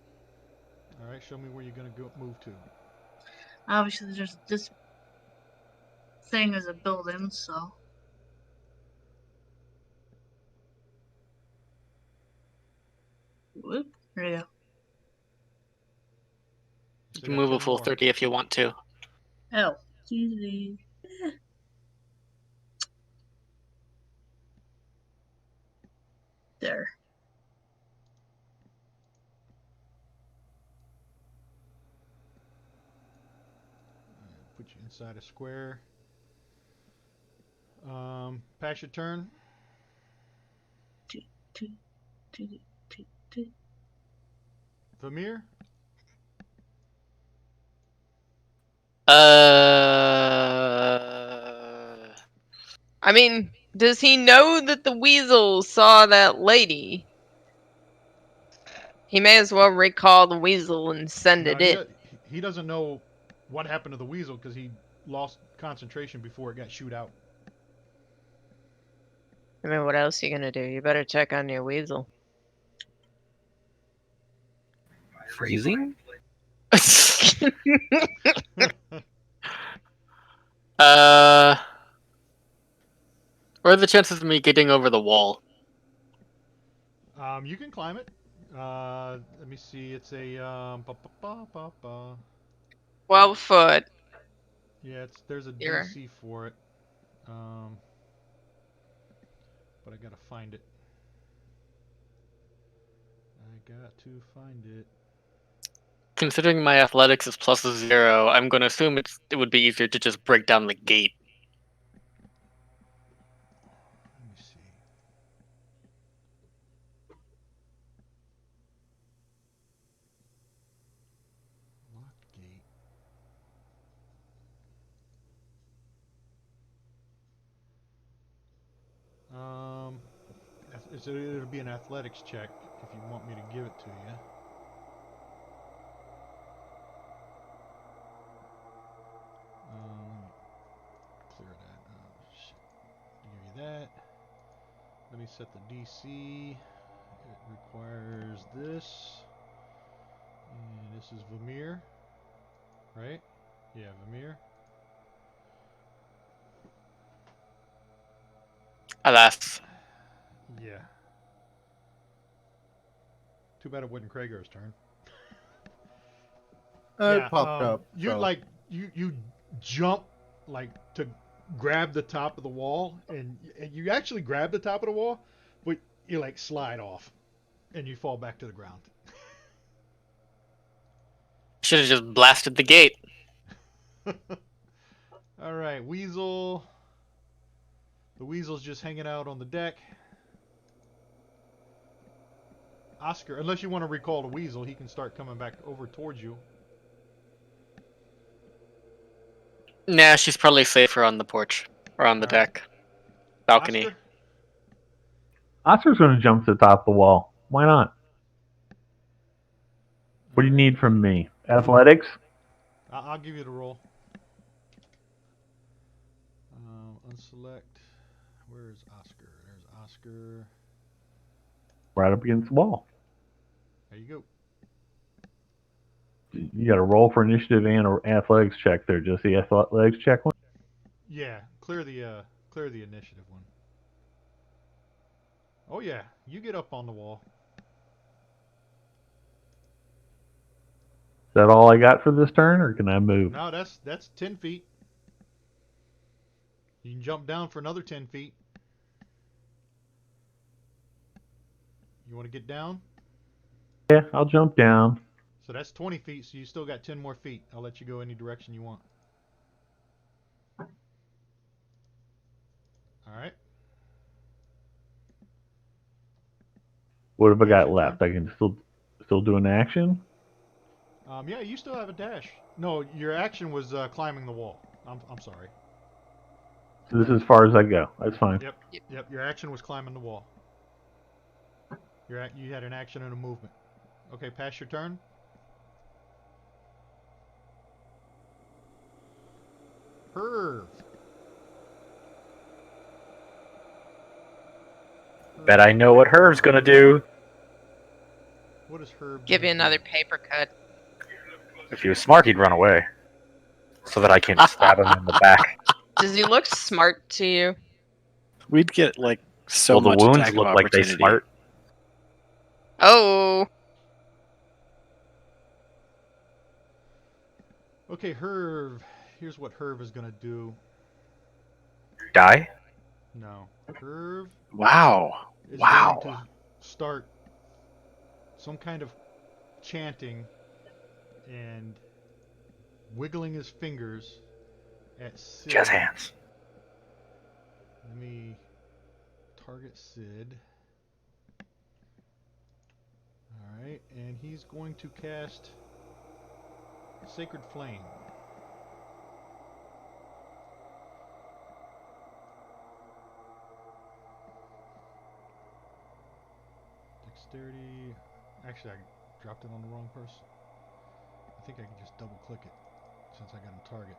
S1: All right. Show me where you're gonna go move to.
S8: Obviously, there's this thing as a building, so. Whoop. There you go.
S7: You
S1: Still
S7: can
S1: got
S7: move a
S1: 10
S7: full
S1: more.
S7: 30 if you want to.
S8: Oh. Easy. There.
S1: Put you inside a square. Pass your turn.
S8: Two, two, two, two, two.
S1: Vamir.
S2: I mean, does he know that the weasel saw that lady? He may as well recall the weasel and send
S1: No,
S2: it in.
S1: he doesn't know what happened to the weasel because he lost concentration before it got shoot out.
S2: I mean, what else are you gonna do? You better check on your weasel.
S3: Freezing?
S7: What are the chances of me getting over the wall?
S1: You can climb it. Let me see. It's a
S2: 12 foot.
S1: yeah. There's a
S2: You're
S1: DC for it. Um, but I gotta find it. I got to find it.
S7: Considering my athletics is +0, I'm going to assume it would be easier to just break down the gate.
S1: Let me see. Lock gate. It'll be an athletics check if you want me to give it to you. Clear that. Oh, shit. Give you that. Let me set the DC. It requires this. And this is Vamir. Right? Yeah, Vamir.
S7: Alas.
S1: Yeah. Too bad it wasn't Krager's turn.
S4: It popped up.
S1: You
S4: so.
S1: like you jump like to grab the top of the wall, and you actually grab the top of the wall, but you like slide off, and you fall back to the ground.
S7: Should have just blasted the gate.
S1: All right, Weasel. The Weasel's just hanging out on the deck. Oscar, unless you want to recall the Weasel, he can start coming back over towards you.
S7: Nah, she's probably safer on the porch. Or on the
S1: All right.
S7: deck. Balcony.
S1: Oscar?
S5: Oscar's going to jump to the top of the wall. Why not? What do you need from me? Athletics?
S1: I'll give you the roll. Unselect. Where is Oscar? There's Oscar.
S5: Right up against the wall.
S1: There you go.
S5: You got to roll for initiative and an athletics check there. Just the athletics check one?
S1: Yeah, clear the initiative one. Oh yeah, you get up on the wall.
S5: Is that all I got for this turn, or can I move?
S1: No, that's 10 feet. You can jump down for another 10 feet. You want to get down?
S5: Yeah, I'll jump down.
S1: So that's 20 feet, so you still got 10 more feet. I'll let you go any direction you want. Alright.
S5: What have I
S1: That's
S5: got
S1: your
S5: left?
S1: turn.
S5: I can still do an action.
S1: Yeah, you still have a dash. No, your action was climbing the wall. I'm sorry.
S5: So this is as far as I go. That's fine.
S1: Yep. Your action was climbing the wall. You had an action and a movement. Okay, pass your turn. Herv.
S3: Bet I know what Herv's gonna do.
S1: What is Herb?
S2: Give you
S1: gonna
S2: another
S1: do?
S2: paper cut.
S3: If he was smart, he'd run away, so that I can stab him in the back.
S2: Does he look smart to you?
S6: We'd get like so
S3: Well, the
S6: much
S3: wounds
S6: attack of
S3: look like they
S6: opportunity.
S3: smart.
S2: Oh,
S1: Okay, Herb. Here's what Herb is gonna do.
S3: Die?
S1: No, Herb
S6: Wow.
S1: is going
S6: Wow.
S1: to start some kind of chanting and wiggling his fingers at Sid.
S3: Jazz hands.
S1: Let me target Sid. Alright, and he's going to cast Sacred Flame. Dexterity. Actually, I dropped it on the wrong person. I think I can just double click it since I got him target.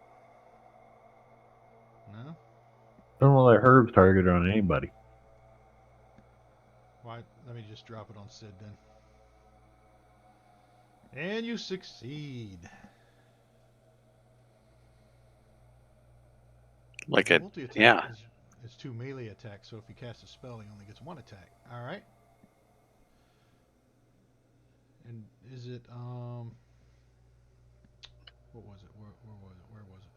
S1: No?
S5: Don't want to let Herb's target on anybody.
S1: Why? Let me just drop it on Sid then. And you succeed.
S6: Like a
S1: multi-attack
S6: yeah.
S1: is 2 melee attacks, so if he casts a spell, he only gets 1 attack. Alright. And is it, what was it? Where was it? Where was it?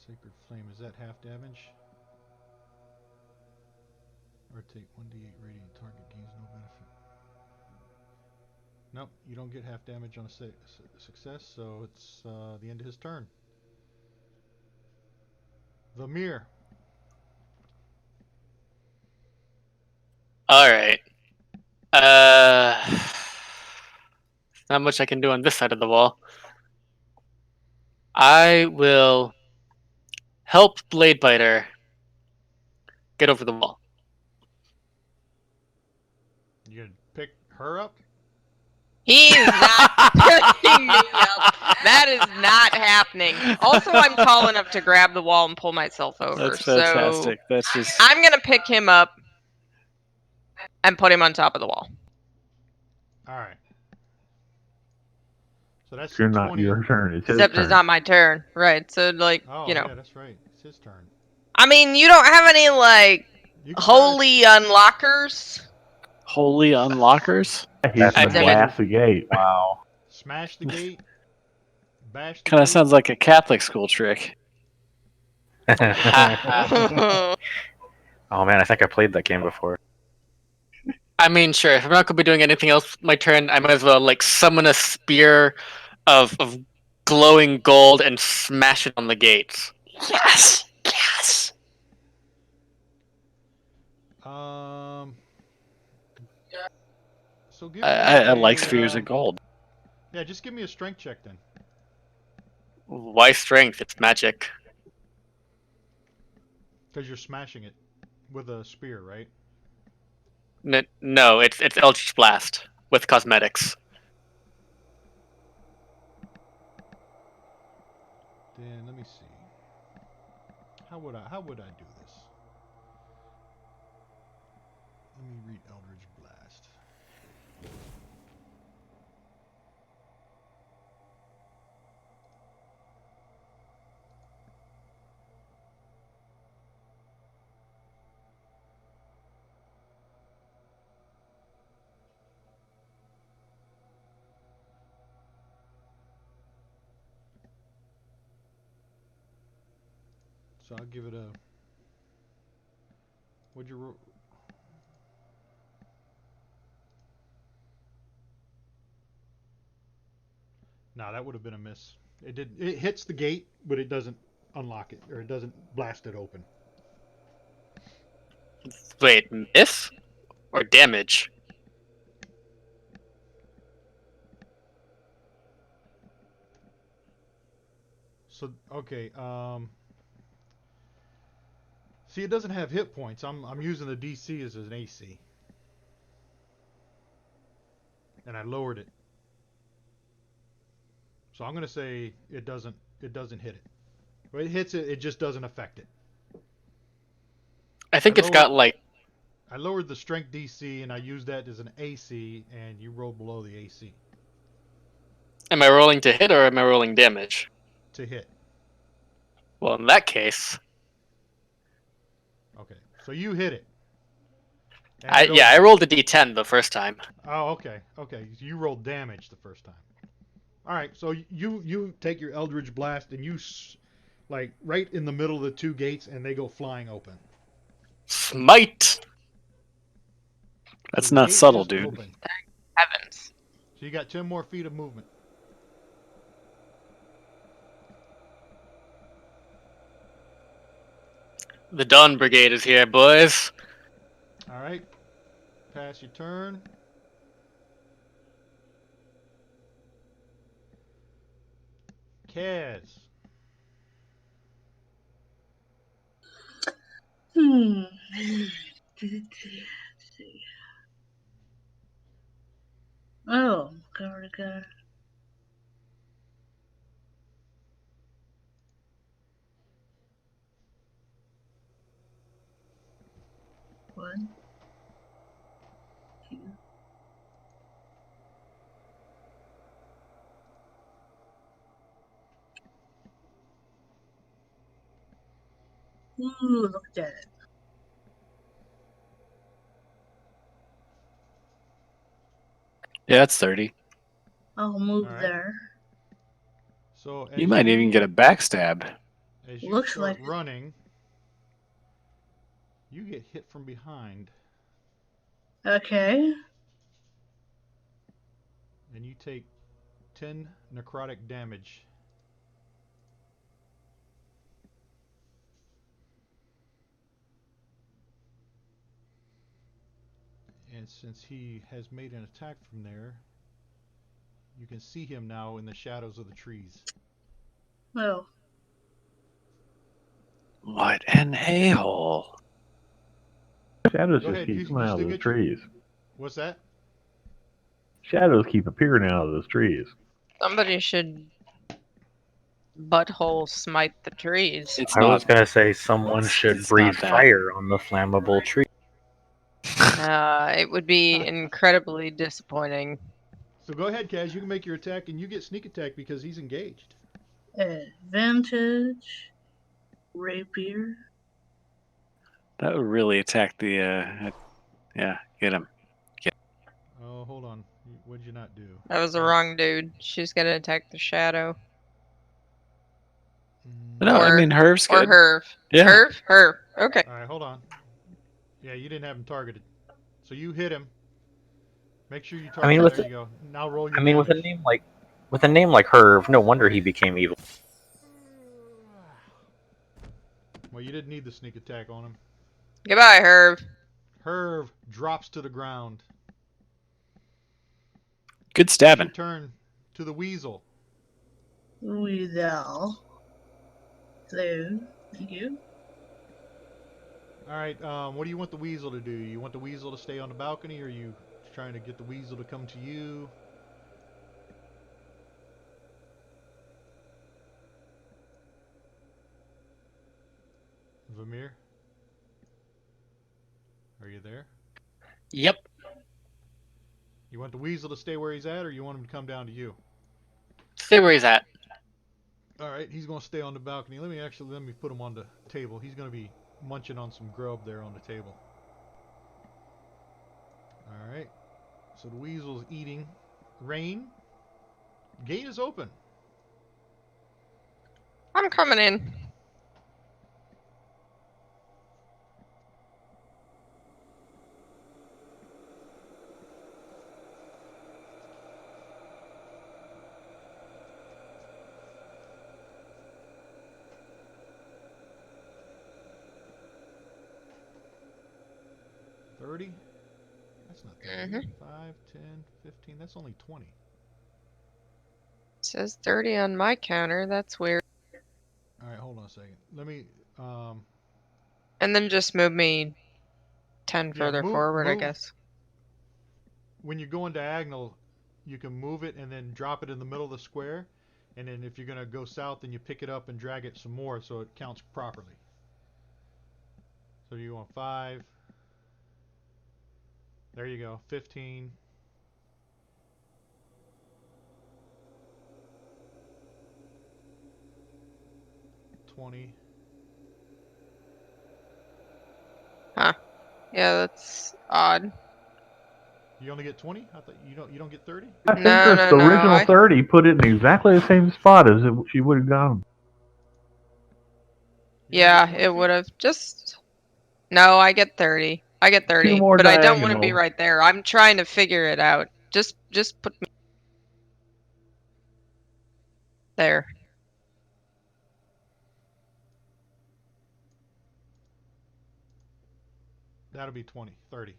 S1: Sacred Flame, is that half damage? Or take 1d8 radiant, target gains no benefit. Nope, you don't get half damage on a success, so it's the end of his turn. Vamir.
S7: Alright. Not much I can do on this side of the wall. I will help Bladebiter get over the wall.
S1: You gonna pick her up?
S2: he's not picking me up. That is not happening. Also, I'm tall enough to grab the wall and pull myself over.
S6: That's fantastic.
S2: So
S6: That's just
S2: I'm gonna pick him up and put him on top of the wall.
S1: Alright. So that's
S5: You're not
S1: 20.
S5: your turn. It's his
S2: Except
S5: turn.
S2: it's not my turn, right? So like,
S1: Oh,
S2: you know.
S1: yeah, that's right. It's his turn.
S2: I mean, you don't have any like
S1: You can
S2: holy unlockers.
S6: holy unlockers.
S5: He's
S3: That's
S5: gonna
S2: the
S5: blast the gate.
S3: Wow.
S1: smash the gate. Bash the
S6: Kind of
S1: gate.
S6: sounds like a Catholic school trick.
S3: Oh man, I think I played that game before.
S7: I mean, sure, if I'm not going to be doing anything else my turn, I might as well like summon a spear of glowing gold and smash it on the gates.
S6: Yes. Yes.
S1: So give me
S6: I like spheres of gold.
S1: Yeah, just give me a strength check then.
S7: Why strength? It's magic.
S1: Because you're smashing it with a spear, right?
S7: No, it's Eldritch Blast with cosmetics.
S1: Then let me see. How would I do this? Let me read Eldritch Blast. So I'll give it a. What'd you roll? Nah, that would have been a miss. It did. It hits the gate, but it doesn't unlock it, or it doesn't blast it open.
S7: Wait, miss or damage?
S1: So okay. See, it doesn't have hit points. I'm using the DC as an AC, and I lowered it. So I'm gonna say it doesn't hit it. Well, it hits it. It just doesn't affect it.
S7: I think it's got like.
S1: I lowered the strength DC and I used that as an AC, and you rolled below the AC
S7: Am I rolling to hit or am I rolling damage?
S1: to hit.
S7: Well, in that case,
S1: Okay, so you hit it.
S7: I rolled a D10 the first time.
S1: Oh, okay. Okay, you rolled damage the first time. All right, so you take your Eldritch Blast and you like right in the middle of the two gates, and they go flying open.
S7: Smite.
S6: That's
S1: So the
S6: not
S1: gate
S6: subtle,
S1: just
S6: dude.
S1: opened.
S2: Heavens.
S1: So you got 10 more feet of movement.
S7: The Dawn Brigade is here, boys.
S1: All right, pass your turn. Kaz.
S8: Let's see. Oh, cover to cover. One, two. Ooh, look at that.
S6: Yeah, that's 30.
S8: I'll move
S1: All right.
S8: there.
S1: So
S6: You might even get a backstab.
S1: As you
S8: Looks
S1: start
S8: like it.
S1: running, you get hit from behind,
S8: Okay.
S1: and you take 10 necrotic damage. And since he has made an attack from there, you can see him now in the shadows of the trees.
S8: Oh.
S6: What an a-hole.
S5: Shadows
S1: Go
S5: just
S1: ahead,
S5: keep
S1: you
S5: coming out
S1: still
S5: of those
S1: get your.
S5: trees.
S1: What's that?
S5: Shadows keep appearing out of those trees.
S2: Somebody should butthole smite the trees.
S6: It's
S3: I was
S6: not.
S3: gonna say someone should
S6: It's
S3: breathe
S6: not that.
S3: fire on the flammable tree.
S2: It would be incredibly disappointing.
S1: So go ahead, Kaz. You can make your attack, and you get sneak attack because he's engaged.
S8: Advantage. Rapier.
S6: That would really attack the. Yeah, get him.
S1: Oh, hold on. What'd you not do?
S2: That was the wrong dude. She's gonna attack the shadow.
S6: No, I mean Herv's
S2: Or
S6: good.
S2: Herv.
S6: Yeah.
S2: Herv. Okay.
S1: All right, hold on. Yeah, you didn't have him targeted, so you hit him. Make sure you target him.
S3: with
S1: There you go. Now roll your
S3: with
S1: damage.
S3: a name like Herv, no wonder he became evil.
S1: Well, you didn't need the sneak attack on him.
S2: Goodbye, Herv.
S1: Herv drops to the ground.
S6: Good
S1: It's your
S6: stabbing.
S1: turn to the weasel.
S8: Weasel. Hello. Thank you.
S1: All right. What do you want the weasel to do? You want the weasel to stay on the balcony, or are you trying to get the weasel to come to you? Vamir, are you there?
S7: Yep.
S1: You want the weasel to stay where he's at, or you want him to come down to you?
S7: Stay where he's at.
S1: All right, he's gonna stay on the balcony. Let me put him on the table. He's gonna be munching on some grub there on the table. All right. So the weasel's eating. Rain. Gate is open.
S2: I'm coming in.
S1: $30. That's not 30.
S2: Mhm.
S1: 5, 10, 15. That's only 20.
S2: It says 30 on my counter. That's weird.
S1: All right, hold on a second. Let me.
S2: And then just move me 10
S1: Yeah,
S2: further forward, I
S1: move.
S2: guess.
S1: When you're going diagonal, you can move it and then drop it in the middle of the square. And then if you're gonna go south, then you pick it up and drag it some more so it counts properly. So you want 5. There you go. 15. 20.
S2: Huh. Yeah, that's odd.
S1: You only get 20? I thought you don't get 30?
S5: I think
S2: No,
S5: that
S2: no,
S5: the
S2: no.
S5: original 30 put it in exactly the same spot as she would have gone.
S1: You only get
S2: Yeah,
S1: 20
S2: it
S1: feet?
S2: would have just. No, I get 30. I get
S5: 2
S2: 30,
S5: more
S2: but I don't want to be
S5: diagonals.
S2: right there. I'm trying to figure it out. Just put me there.
S1: That'll be 20. 30.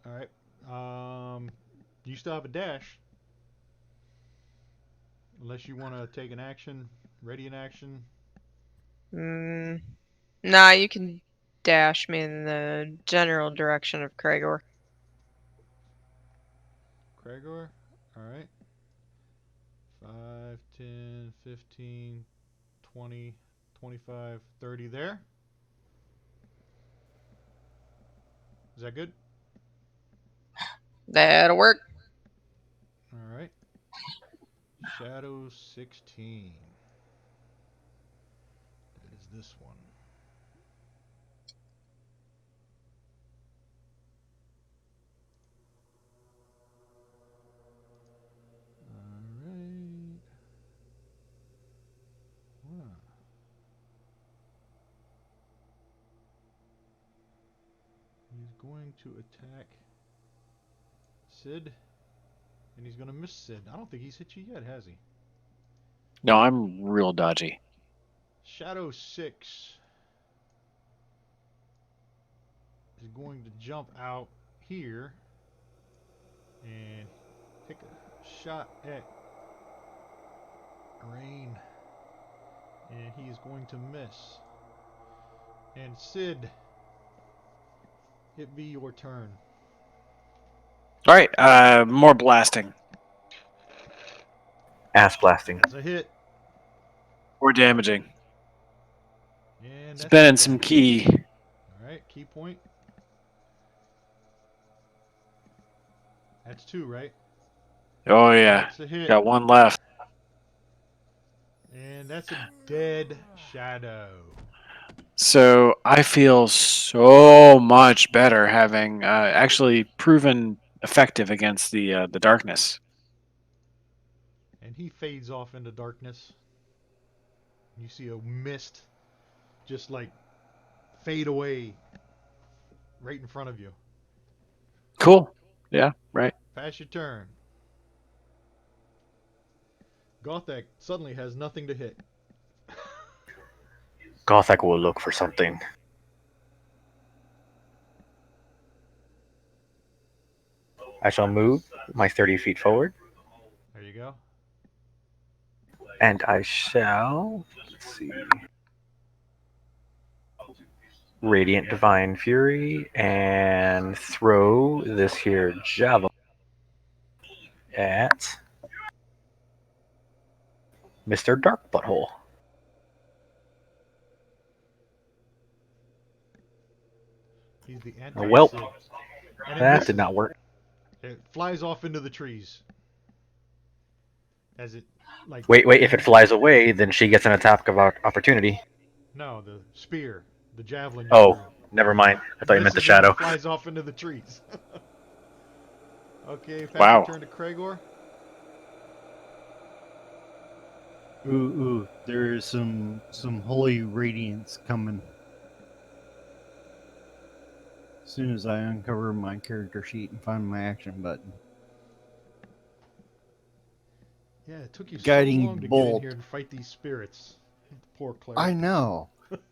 S1: All right. You still have a dash. Unless you want to take an action. Ready in action.
S2: Nah, you can dash me in the general direction of Cragor.
S1: Cragor. All right. 5, 10, 15, 20, 25, 30 there. Is that good?
S2: That'll work.
S1: All right. Shadow 16. That is this one. All right. Wow. He's going to attack Sid, and he's going to miss Sid. I don't think he's hit you yet, has he?
S6: No, I'm real dodgy.
S1: Shadow 6 is going to jump out here and take a shot at Rain, and he is going to miss. And Sid, it be your turn.
S6: All right, more blasting.
S3: Ass blasting.
S1: That's a hit.
S6: More damaging.
S1: And that's
S6: Spending
S1: a
S6: some
S1: damage.
S6: key.
S1: All right, key point. That's 2, right?
S6: Oh yeah,
S1: That's a hit.
S6: got one left.
S1: And that's a dead shadow.
S6: So I feel so much better having actually proven effective against the darkness.
S1: And he fades off into darkness. You see a mist just like fade away right in front of you.
S6: Cool. Yeah, right.
S1: Pass your turn. Gothak suddenly has nothing to hit.
S3: Gothak will look for something. I shall move my 30 feet forward.
S1: There you go.
S3: And I shall, let's see, Radiant Divine Fury and throw this here javelin at Mr. Dark Butthole.
S1: He's the
S3: Well,
S1: anti-Sid. And it
S3: that
S1: misses.
S3: did not work.
S1: It flies off into the trees. As it, like.
S3: Wait, if it flies away, then she gets an attack of opportunity.
S1: No, the spear. The javelin you
S3: Oh,
S1: threw.
S3: never mind. I thought you meant the
S1: Misses and
S3: shadow.
S1: it flies off into the trees. Okay, pass
S6: Wow.
S1: the turn to Cragor.
S4: Ooh, there's some holy radiance coming. As soon as I uncover my character sheet and find my action button.
S1: Yeah, it took you
S4: Guiding
S1: so long to get in
S4: bolt.
S1: here and fight these spirits. Poor cleric.
S4: I know.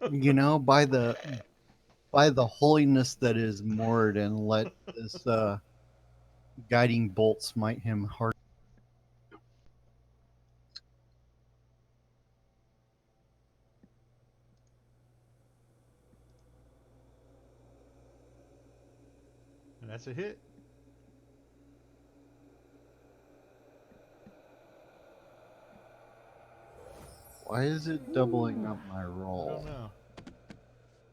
S4: You know, by the holiness that is moored, and let this guiding bolt smite him hard.
S1: And that's a hit.
S4: Why is it doubling up my
S1: I
S4: roll?
S1: don't know.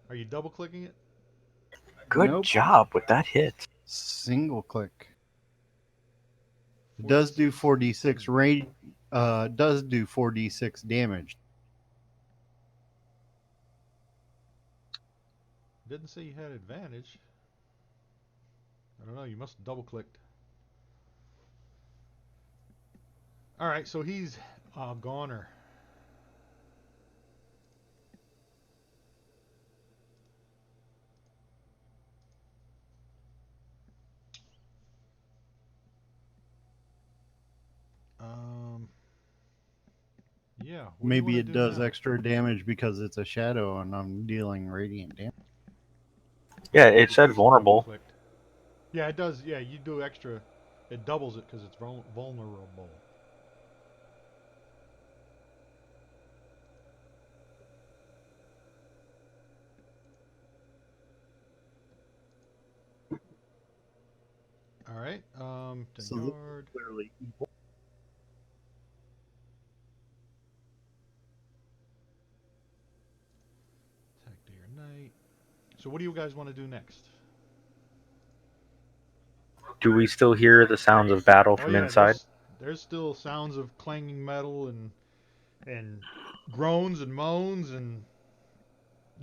S1: Are you double clicking it?
S3: Good
S4: Nope.
S3: job with that hit.
S4: Single click. It does do 4d6 rate. Does do 4d6 damage.
S1: Didn't say you had advantage. I don't know. You must have double clicked. All right, so he's goner. Yeah. what do you
S4: Maybe
S1: wanna
S4: it
S1: do
S4: does
S1: now?
S4: extra damage because it's a shadow and I'm dealing radiant damage.
S3: Yeah, it said
S1: Because you
S3: vulnerable.
S1: double-clicked. Yeah, it does. Yeah, you do extra. It doubles it because it's vulnerable. All right. 10
S4: So this is
S1: yard.
S4: clearly evil.
S1: Attack day or night. So what do you guys want to do next?
S3: Do we still hear the sounds of battle
S1: Oh
S3: from
S1: yeah,
S3: inside?
S1: there's still sounds of clanging metal and groans and moans and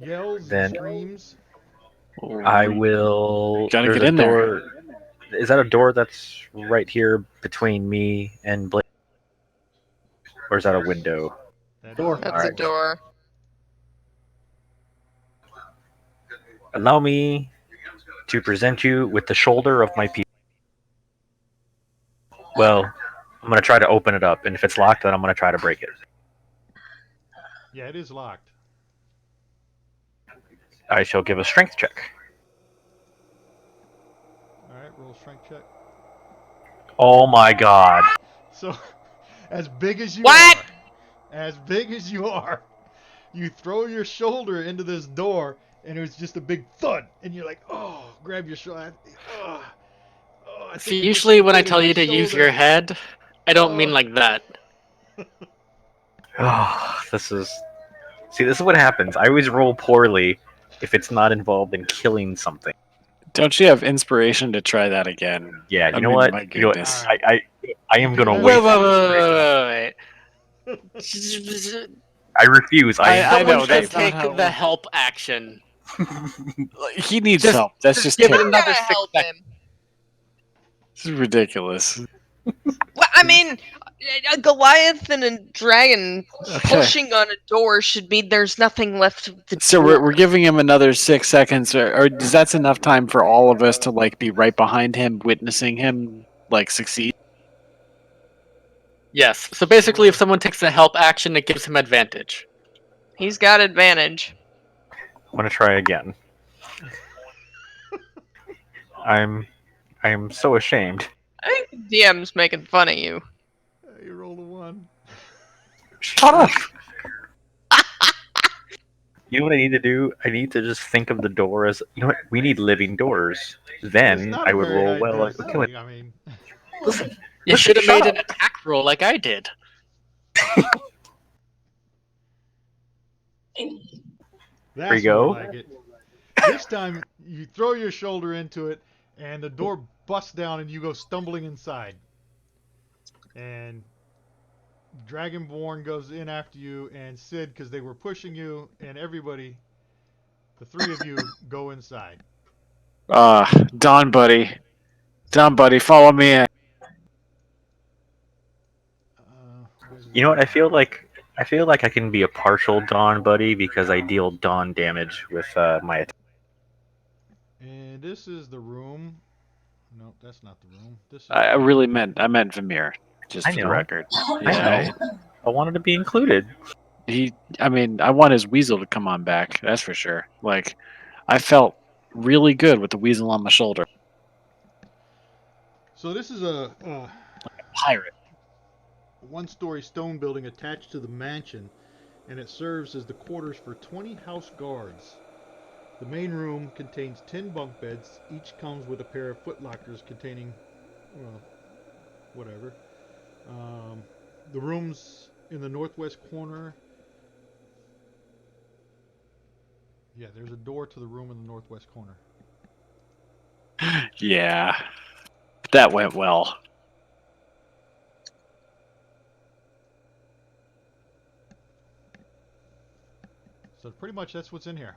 S1: yells and
S3: Then
S1: screams.
S3: I will.
S6: Gotta
S3: There's
S6: get
S3: a
S6: in there.
S3: door. Is that a door that's right here between me and Blake? Or is that a window?
S1: That
S4: Door.
S1: is
S2: That's a
S3: Alright.
S2: door.
S3: Allow me to present you with the shoulder of my piece. Well, I'm going to try to open it up, and if it's locked, then I'm going to try to break it.
S1: Yeah, it is locked.
S3: I shall give a strength check.
S1: All right, roll strength check.
S3: Oh my god.
S1: So, as big as you
S2: What?
S1: are, as big as you are, you throw your shoulder into this door, and it was just a big thud, and you're like, oh, grab your shoulder. Oh, I
S7: See,
S1: think I just
S7: usually when I
S1: exploded
S7: tell
S1: my
S7: you to use
S1: shoulder.
S7: your head, I don't mean
S1: Oh.
S7: like that.
S3: Oh, this is. See, this is what happens. I always roll poorly if it's not involved in killing something.
S6: Don't you have inspiration to try that again?
S3: Yeah,
S6: I
S3: you know
S6: mean,
S3: what?
S6: my
S3: You know what?
S6: goodness.
S1: All right.
S3: I
S1: You
S3: am
S1: do
S3: gonna
S1: have
S3: waste.
S7: Wait.
S3: I refuse. I am
S6: I
S3: going
S6: know,
S7: Someone
S3: to
S7: should
S6: that's
S3: save.
S6: not
S7: take
S6: how it
S7: the
S6: works.
S7: help action.
S6: He needs
S7: Just-
S6: help. That's just
S7: give it
S6: terrible.
S2: I'm
S7: another
S2: gonna
S7: 6
S2: help
S7: seconds.
S2: him.
S6: This is ridiculous.
S2: Well, I mean, a Goliath and a dragon
S6: Okay.
S2: pushing on a door should mean there's nothing left of the
S6: So
S2: door.
S6: we're giving him another 6 seconds, or that's enough time for all of us to like be right behind him, witnessing him like succeed.
S7: Yes. So basically, if
S1: Sure.
S7: someone takes the help action, it gives him advantage.
S2: He's got advantage.
S3: I'm gonna try again. I am so ashamed.
S2: I think the DM's making fun of you.
S1: You rolled a 1.
S3: Shut up! You know what I need to do? I need to just think of the door as, you know what? We need living doors.
S1: It's
S3: Then
S1: not
S3: I
S1: a
S3: would
S1: very
S3: roll
S1: high
S3: well.
S1: density. I mean,
S3: Listen,
S7: You
S3: listen,
S7: should have
S3: shut
S7: made
S3: up.
S7: an attack roll like I did.
S1: that's
S3: go.
S1: more like it. This time, you throw your shoulder into it, and the door busts down, and you go stumbling inside. And Dragonborn goes in after you, and Sid, because they were pushing you, and everybody, the three of you, go inside.
S6: Don, buddy. Don, buddy, follow me in.
S1: Where's
S3: You know what?
S1: Don?
S3: I feel like I can be a partial Dawn buddy because I deal Dawn damage with my attack.
S1: And this is the room. No, that's not the room. This is.
S6: I really meant Vamir, just
S3: I
S6: for the
S3: know.
S6: record.
S3: I know. I wanted to be included.
S6: I want his weasel to come on back. That's for sure. Like, I felt really good with the weasel on my shoulder.
S1: So this is a
S6: Pirate.
S1: one-story stone building attached to the mansion, and it serves as the quarters for 20 house guards. The main room contains 10 bunk beds. Each comes with a pair of footlockers containing, well, whatever. The rooms in the northwest corner. Yeah, there's a door to the room in the northwest corner.
S6: Yeah, that went well.
S1: So pretty much that's what's in here.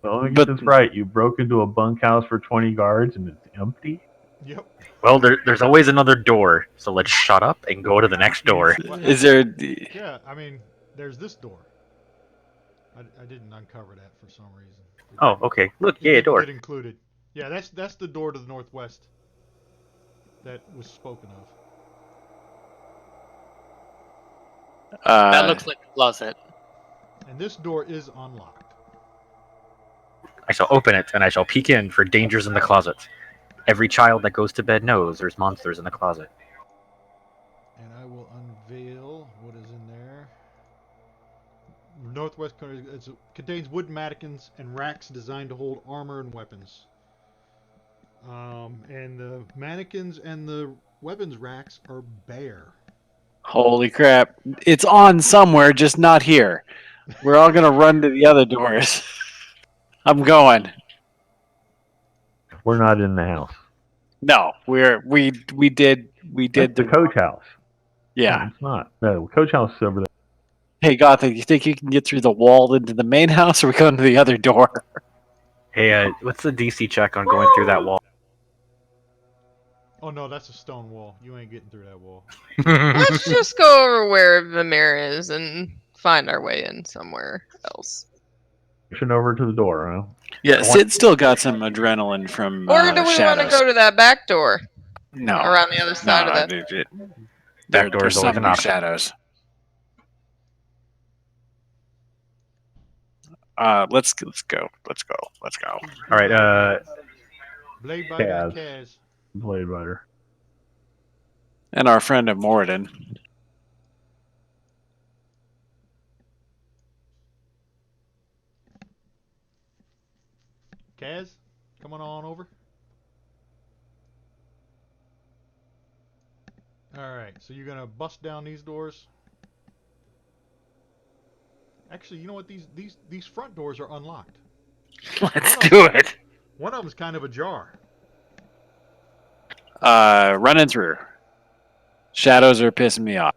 S5: Well, let me
S6: But-
S5: get this right. You broke into a bunkhouse for 20 guards and it's empty?
S1: Yep.
S3: Well, there's always another door, so let's shut up and go to the next door.
S6: Is there?
S1: Yeah, I mean, there's this door. I didn't uncover that for some reason.
S3: Oh, okay. Look,
S1: It
S3: yeah, a
S1: didn't
S3: door.
S1: get included. Yeah, that's the door to the northwest that was spoken of.
S7: That looks like a closet.
S1: And this door is unlocked.
S3: I shall open it and I shall peek in for dangers in the closet. Every child that goes to bed knows there's monsters in the closet.
S1: And I will unveil what is in there. Northwest corner contains wood mannequins and racks designed to hold armor and weapons. And the mannequins and the weapons racks are bare.
S6: Holy crap! It's on somewhere, just not here. We're all gonna run to the other doors. I'm going.
S5: We're not in the house.
S6: No, we did
S5: That's the coach house.
S6: yeah.
S5: No, it's not. No, the coach house is over there.
S6: Hey, Gothic, you think you can get through the wall into the main house, or we going to the other door?
S3: Hey, what's the DC check on going through that wall?
S1: Oh no, that's a stone wall. You ain't getting through that wall.
S2: Let's just go over where Vamir is and find our way in somewhere else.
S5: Pushing over to the door, huh?
S6: Yeah, Sid still got some adrenaline from
S2: Or do we want to
S6: Shadows.
S2: go to that back door
S6: No,
S2: around the other side
S6: no,
S2: of that?
S3: Back door's
S6: there's
S3: always
S6: some
S3: an option.
S6: Shadows. Let's go.
S3: All right.
S1: Blade by that
S5: Kaz.
S1: Kaz.
S5: Blade Rider.
S6: And our friend of Moradin.
S1: Kaz, coming on over. Alright, so you're gonna bust down these doors. Actually, you know what? These front doors are unlocked.
S3: Let's do it.
S1: One of them's kind of ajar.
S6: Running through. Shadows are pissing me off.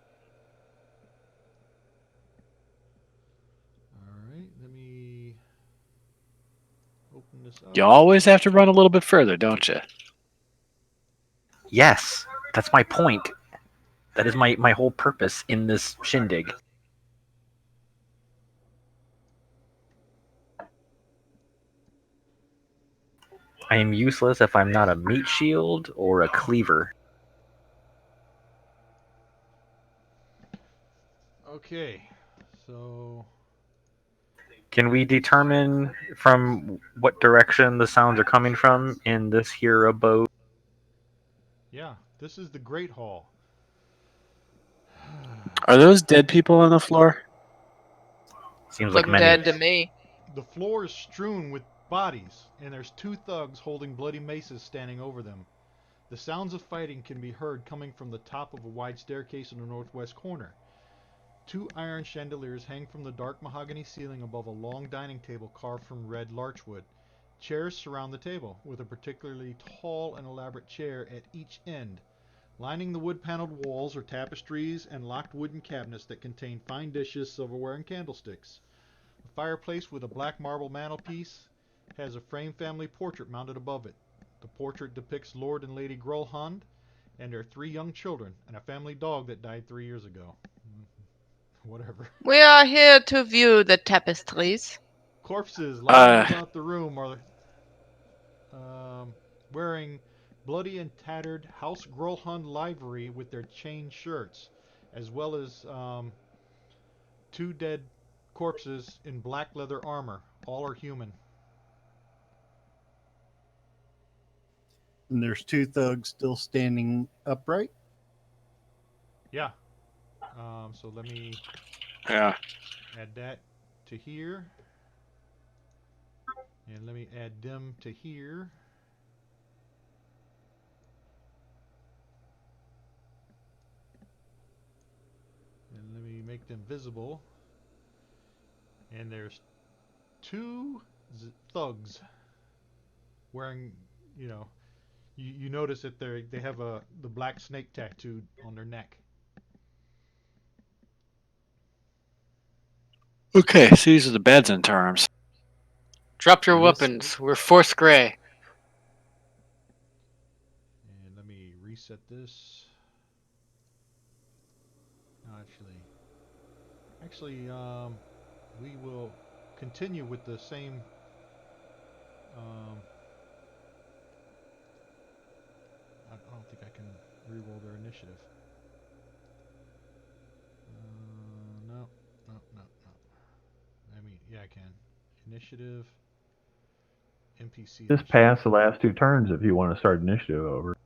S1: Alright, let me open this up.
S6: You always have to run a little bit further, don't you?
S3: Yes, that's my point. That is my whole purpose in this shindig. I am useless if I'm not a meat shield or a cleaver.
S1: Okay, so
S3: Can we determine from what direction the sounds are coming from in this here abode?
S1: yeah, this is the Great Hall.
S6: Are those dead people on the floor?
S3: Seems
S2: Look
S3: like many.
S2: dead to me.
S1: The floor is strewn with bodies, and there's two thugs holding bloody maces standing over them. The sounds of fighting can be heard coming from the top of a wide staircase in the northwest corner. Two iron chandeliers hang from the dark mahogany ceiling above a long dining table carved from red larchwood. Chairs surround the table, with a particularly tall and elaborate chair at each end. Lining the wood-paneled walls are tapestries and locked wooden cabinets that contain fine dishes, silverware, and candlesticks. A fireplace with a black marble mantelpiece has a framed family portrait mounted above it. The portrait depicts Lord and Lady Grolhund and their 3 young children, and a family dog that died 3 years ago. Whatever.
S2: We are here to view the tapestries.
S1: Corpses lying about the room are wearing bloody and tattered House Grolhund livery with their chain shirts, as well as 2 dead corpses in black leather armor. All are human.
S4: And there's 2 thugs still standing upright.
S1: Yeah. So let me
S6: Yeah.
S1: add that to here. And let me add them to here. And let me make them visible. And there's 2 thugs wearing, you notice that they have the black snake tattooed on their neck.
S6: Okay, so these are the beds and terms.
S7: Drop your
S4: Yes.
S7: weapons. We're Force Gray.
S1: And let me reset this. No, actually, we will continue with the same. I don't think I can reroll their initiative. No. I mean, yeah, I can. Initiative. NPC.
S5: Just pass the last 2 turns if you want to start initiative over.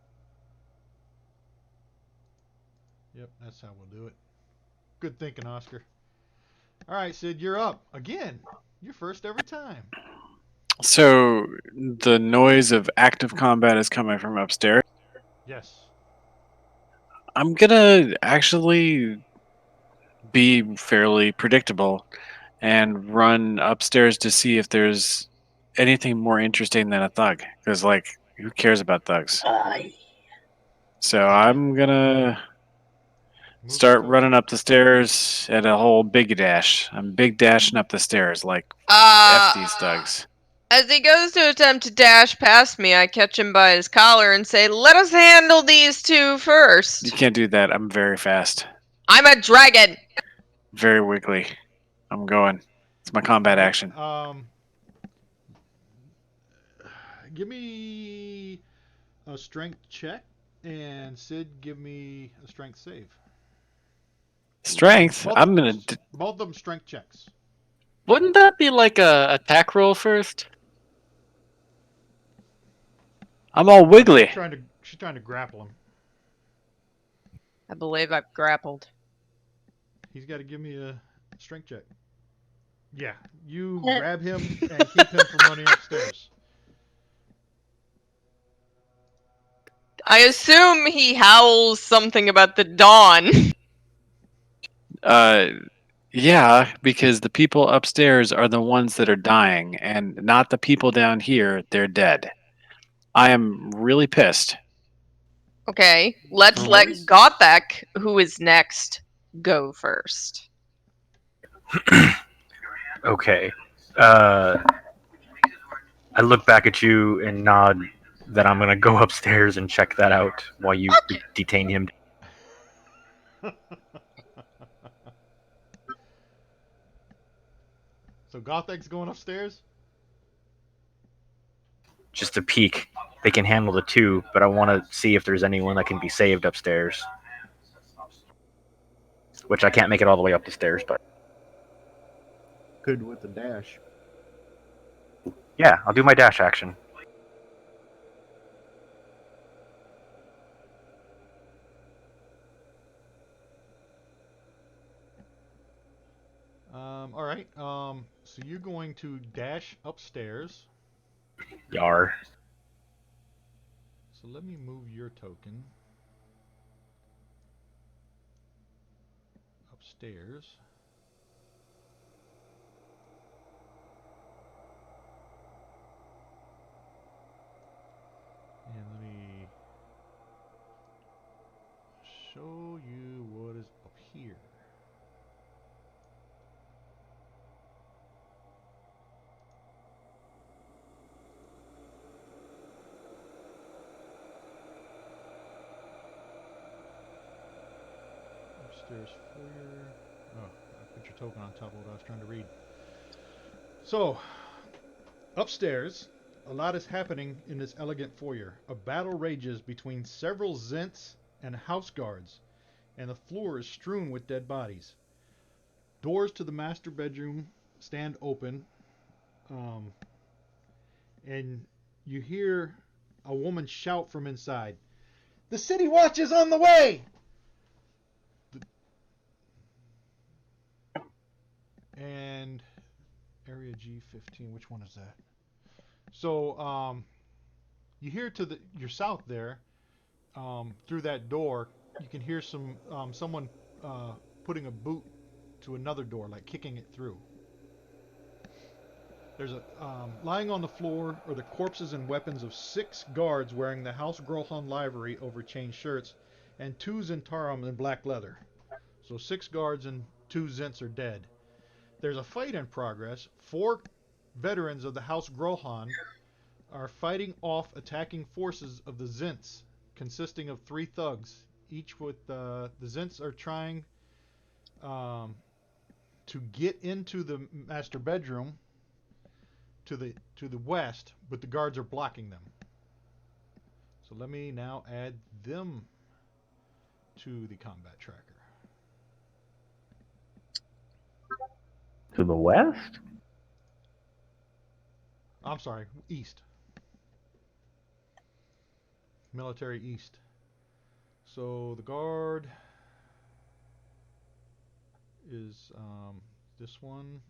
S1: Yep, that's how we'll do it. Good thinking, Oscar. All right, Sid, you're up again. You're first every time.
S6: So the noise of active combat is coming from upstairs.
S1: Yes.
S6: I'm gonna actually be fairly predictable and run upstairs to see if there's anything more interesting than a thug. Because, like, who cares about thugs? So I'm gonna start running up the stairs at a whole big dash. I'm big dashing up the stairs, like, F these thugs.
S2: As he goes to attempt to dash past me, I catch him by his collar and say, "Let us handle these 2 first."
S6: You can't do that. I'm very fast.
S2: I'm a dragon.
S6: Very wiggly. I'm going. It's my combat action.
S1: Give me a strength check, and Sid, give me a strength save.
S6: Strength? I'm gonna.
S1: Both of them strength checks.
S7: Wouldn't that be like a attack roll first?
S6: I'm all wiggly.
S1: She's trying to grapple him.
S2: I believe I've grappled.
S1: He's got to give me a strength check. Yeah, you grab him and keep him from running upstairs.
S2: I assume he howls something about the dawn.
S6: Yeah, because the people upstairs are the ones that are dying, and not the people down here. They're dead. I am really pissed.
S2: Okay, let's let Gothek, who is next, go first.
S3: Okay. I look back at you and nod that I'm gonna go upstairs and check that out while you detain him.
S1: So Gothek's going upstairs?
S3: Just a peek. They can handle the 2, but I want to see if there's anyone that can be saved upstairs. Which I can't make it all the way up the stairs, but...
S4: Could with the dash.
S3: Yeah, I'll do my dash action.
S1: So you're going to dash upstairs.
S3: Yar.
S1: So let me move your token upstairs. And let me show you what is up here. Upstairs foyer. Oh, I put your token on top of what I was trying to read. So, upstairs, a lot is happening in this elegant foyer. A battle rages between several Zents and house guards, and the floor is strewn with dead bodies. Doors to the master bedroom stand open, and you hear a woman shout from inside, "The city watch is on the way!" And area G15, which one is that? So you hear to your south there, through that door, you can hear someone putting a boot to another door, like kicking it through. There's a lying on the floor are the corpses and weapons of 6 guards wearing the House Grolhan livery over chain shirts, and 2 Zentarum in black leather. So 6 guards and 2 Zents are dead. There's a fight in progress. 4 veterans of the House Grolhan are fighting off attacking forces of the Zents, consisting of 3 thugs. Each with the Zents are trying to get into the master bedroom to the west, but the guards are blocking them. So let me now add them to the combat tracker.
S5: To the west?
S1: I'm sorry, east. Military east. So the guard is this one,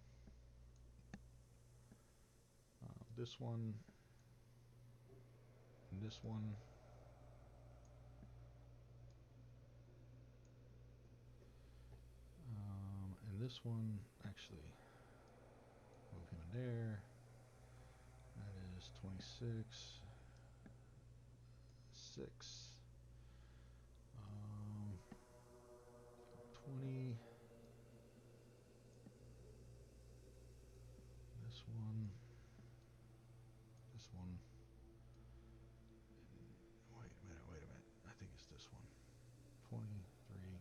S1: this one, and this one. And this one, actually, move him in there. That is 26, 6, 20. This one, this one. Wait a minute. I think it's this one. 23.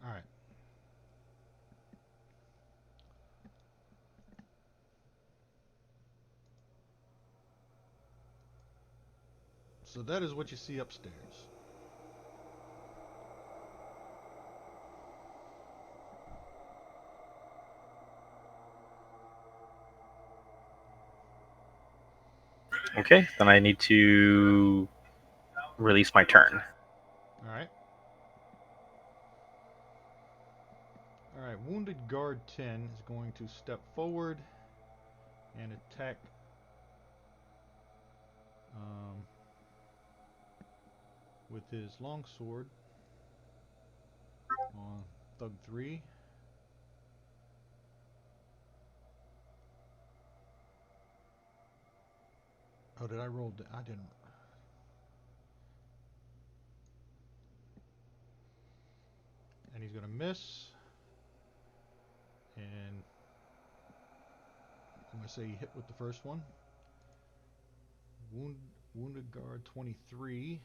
S1: All right. So that is what you see upstairs.
S3: Okay, then I need to release my turn.
S1: All right. All right. Wounded guard 10 is going to step forward and attack with his longsword on Thug 3. Oh, did I roll? I didn't. And he's going to miss. And I'm going to say he hit with the first one. Wounded guard 23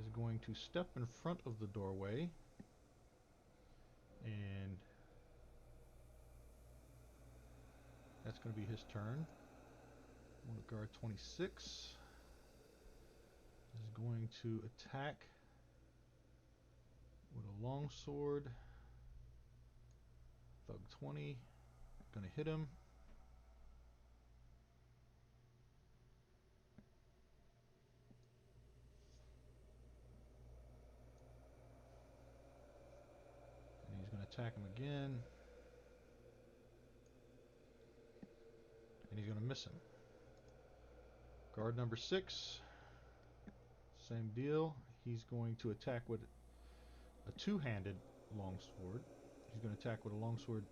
S1: is going to step in front of the doorway. And that's going to be his turn. Wounded guard 26 is going to attack with a longsword. Thug 20, going to hit him. attack him again. And he's going to miss him. Guard number 6. Same deal. He's going to attack with a two-handed longsword. He's going to attack with a longsword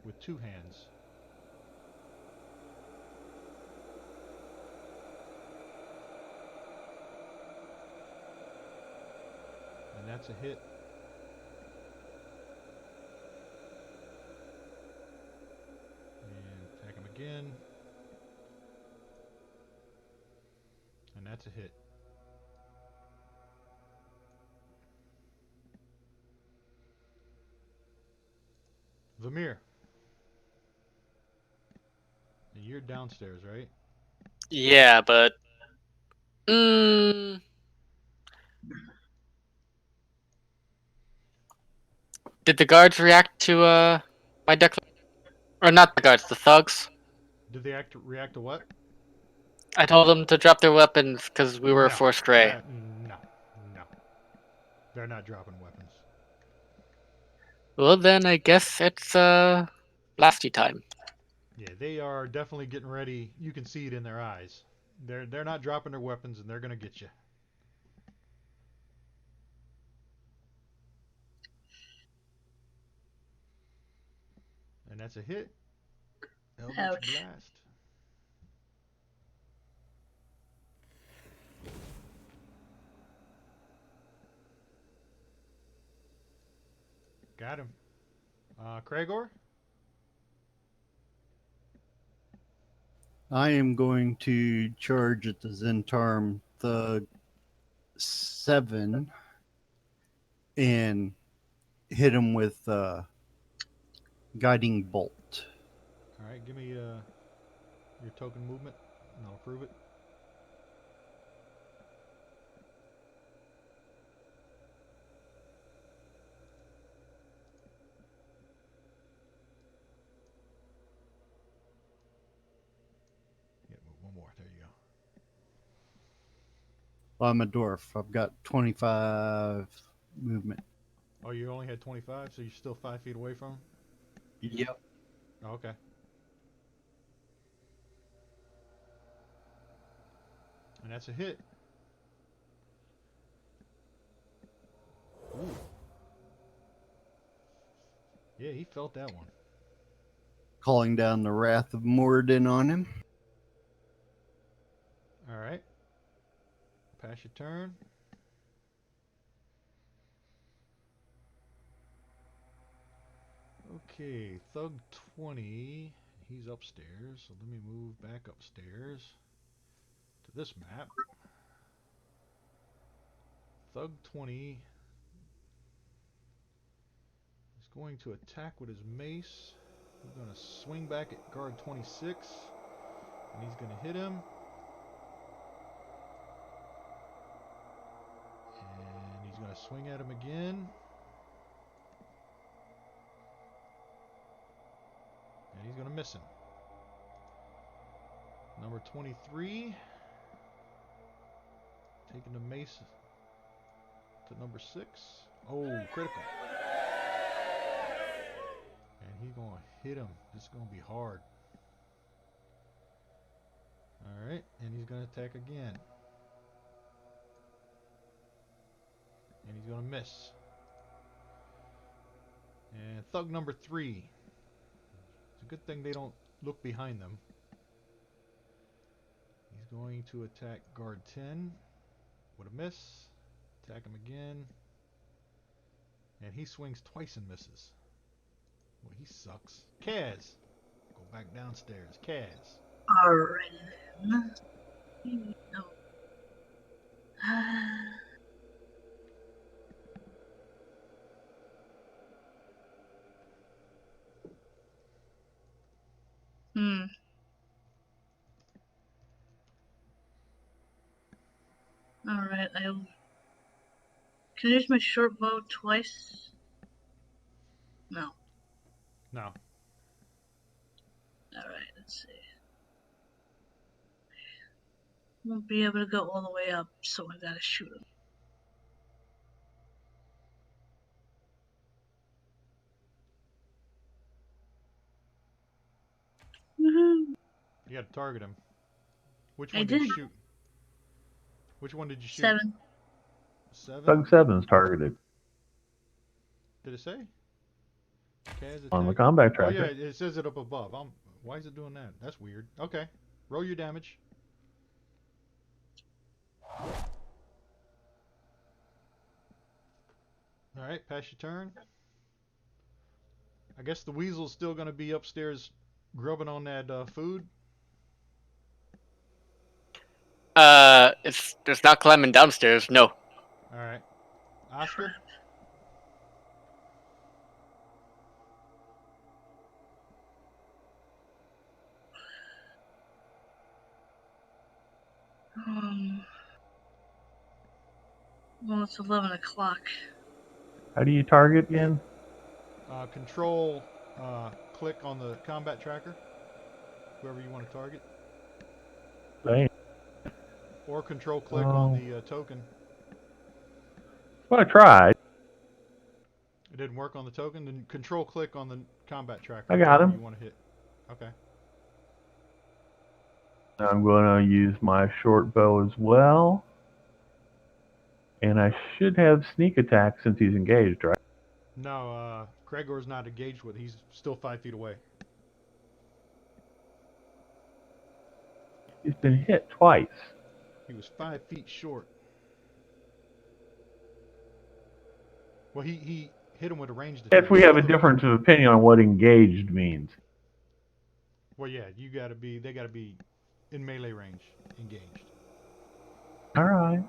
S1: with two hands. And that's a hit. And attack him again. And that's a hit. Vamir. And you're downstairs, right?
S7: Yeah, but did the guards react to my declaration? Or not the guards, the thugs?
S1: Did they react to what?
S7: I told them to drop their weapons because we were
S1: No.
S7: forced gray.
S1: No. They're not dropping weapons.
S7: Well, then I guess it's blasty time.
S1: Yeah, they are definitely getting ready. You can see it in their eyes. They're not dropping their weapons, and they're gonna get you. And that's a hit. Eldritch
S8: Ouch.
S1: Blast. Got him. Cragor?
S4: I am going to charge at the Zentarm Thug 7 and hit him with Guiding Bolt.
S1: Alright, give me your token movement, and I'll approve it. Yeah, move one more. There you go.
S4: Well, I'm a dwarf. I've got 25 movement.
S1: Oh, you only had 25, so you're still 5 feet away from him?
S4: Yep.
S1: Oh, okay. And that's a hit. Ooh. Yeah, he felt that one.
S4: Calling down the wrath of Moradin on him.
S1: Alright. Pass your turn. Okay, Thug 20. He's upstairs, so let me move back upstairs to this map. Thug 20 is going to attack with his mace. He's going to swing back at guard 26, and he's going to hit him. And he's going to swing at him again. And he's going to miss him. Number 23. Taking the mace to number 6. Oh, critical. And he's going to hit him. This is going to be hard. Alright, and he's going to attack again. And he's going to miss. And Thug number 3. It's a good thing they don't look behind them. He's going to attack guard 10 with a miss. Attack him again. And he swings twice and misses. Well, he sucks. Kaz! Go back downstairs. Kaz.
S8: Alrighty then. No. Hmm. Alright, I'll. Can I use my short bow twice? No.
S1: No.
S8: Alright, let's see. Won't be able to go all the way up, so I gotta shoot him.
S1: You got to target him. Which
S8: I
S1: one did you
S8: did.
S1: shoot? Which one did you shoot?
S8: 7.
S1: 7?
S5: Thug 7's targeted
S1: Did it say? Kaz
S5: on the
S1: attack?
S5: combat
S1: Oh
S5: tracker.
S1: yeah, it says it up above. Why is it doing that? That's weird. Okay. Roll your damage. Alright, pass your turn. I guess the weasel's still going to be upstairs grubbing on that food.
S7: It's not climbing downstairs. No.
S1: Alright. Oscar?
S8: Well, it's 11 o'clock.
S5: How do you target again?
S1: Control click on the combat tracker. Whoever you want to target.
S5: Same.
S1: Or control click on the token.
S5: That's what I tried.
S1: It didn't work on the token. Then control click on the combat tracker.
S5: I got
S1: whoever
S5: him.
S1: you want to hit. Okay.
S5: I'm going to use my short bow as well. And I should have sneak attack since he's engaged, right?
S1: No, Gregor's not engaged with. He's still 5 feet away.
S5: He's been hit twice.
S1: He was 5 feet short. Well, he hit him with a ranged attack.
S5: If we have a difference of opinion on what engaged means.
S1: Well, yeah, they gotta be in melee range, engaged.
S5: All right.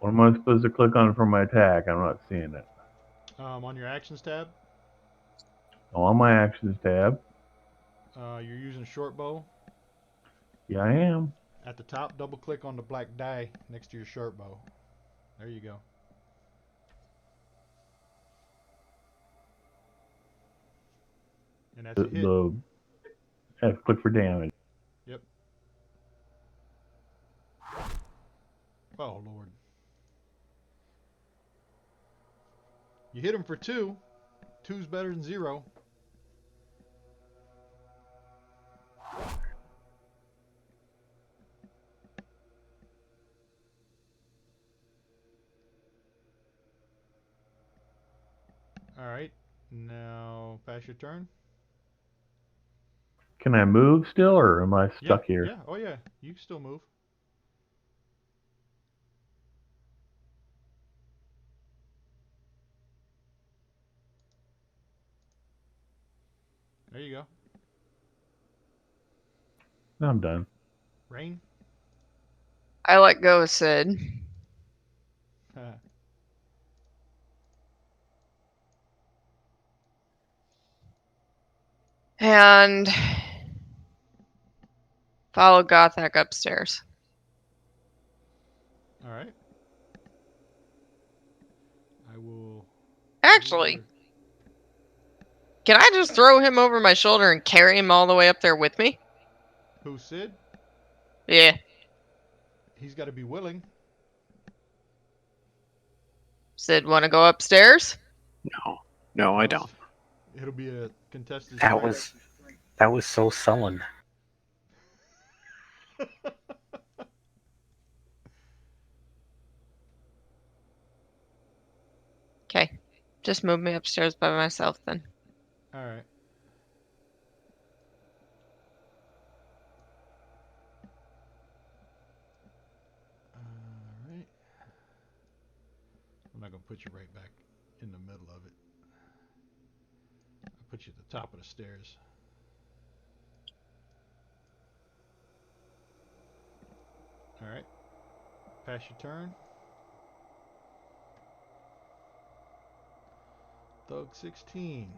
S5: What am I supposed to click on for my attack? I'm not seeing it.
S1: On your actions tab,
S5: On my actions tab.
S1: you're using a short bow.
S5: Yeah, I am.
S1: At the top, double click on the black die next to your short bow. There you go. And that's a hit.
S5: Click for damage.
S1: Yep. Oh, Lord. You hit him for 2. 2's better than 0. Alright. Now, pass your turn.
S5: Can I move still, or am I stuck
S1: Yeah,
S5: here?
S1: yeah. Oh, yeah. You can still move. There you go.
S5: No, I'm done.
S1: Rain?
S2: I let go of Sid. And follow Gothak upstairs.
S1: Alright. I will...
S2: Actually, can I just throw him over my shoulder and carry him all the way up there with me?
S1: Who, Sid?
S2: Yeah.
S1: He's got to be willing.
S2: Sid, want to go upstairs?
S6: No, I don't.
S1: It'll be a contested
S3: That
S1: strike.
S3: was so sullen.
S2: Okay. Just move me upstairs by myself then.
S1: Alright. Alright. I'm not going to put you right back in the middle of it. I'll put you at the top of the stairs. Alright. Pass your turn. Thug 16.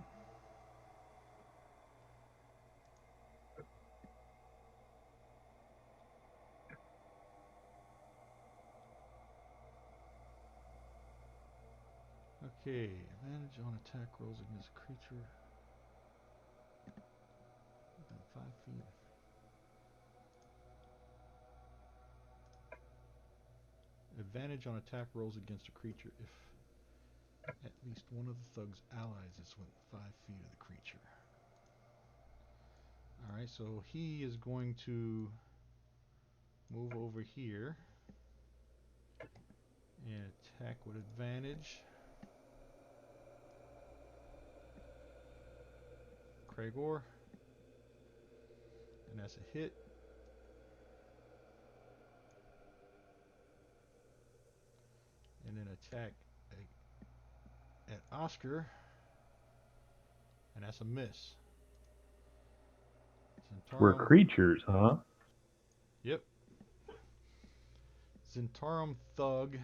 S1: Okay, advantage on attack rolls against a creature within 5 feet. Advantage on attack rolls against a creature if at least one of the thug's allies is within 5 feet of the creature. Alright, so he is going to move over here and attack with advantage. Kragor. And that's a hit. And then attack at Oscar. And that's a miss.
S5: We're
S1: Zentarum.
S5: creatures, huh?
S1: Yep. Zentarum Thug is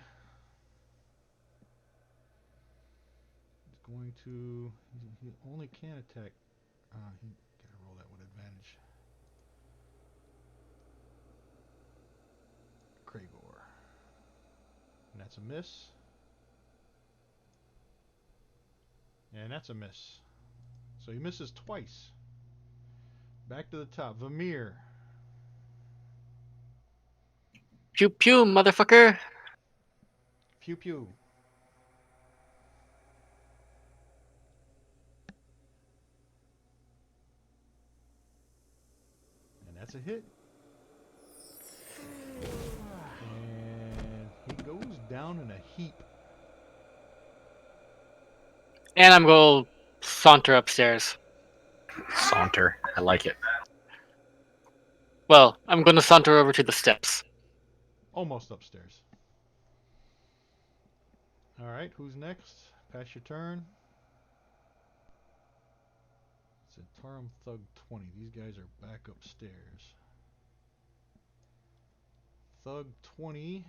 S1: going to. He only can attack. He gotta roll that with advantage. Kragor. And that's a miss. And that's a miss. So he misses twice. Back to the top. Vamir.
S7: Pew pew, motherfucker.
S1: Pew pew. And that's a hit. And he goes down in a heap.
S7: And I'm going to saunter upstairs.
S3: Saunter. I like it.
S7: Well, I'm going to saunter over to the steps.
S1: Almost upstairs. Alright, who's next? Pass your turn. Zentarum Thug 20. These guys are back upstairs. Thug 20.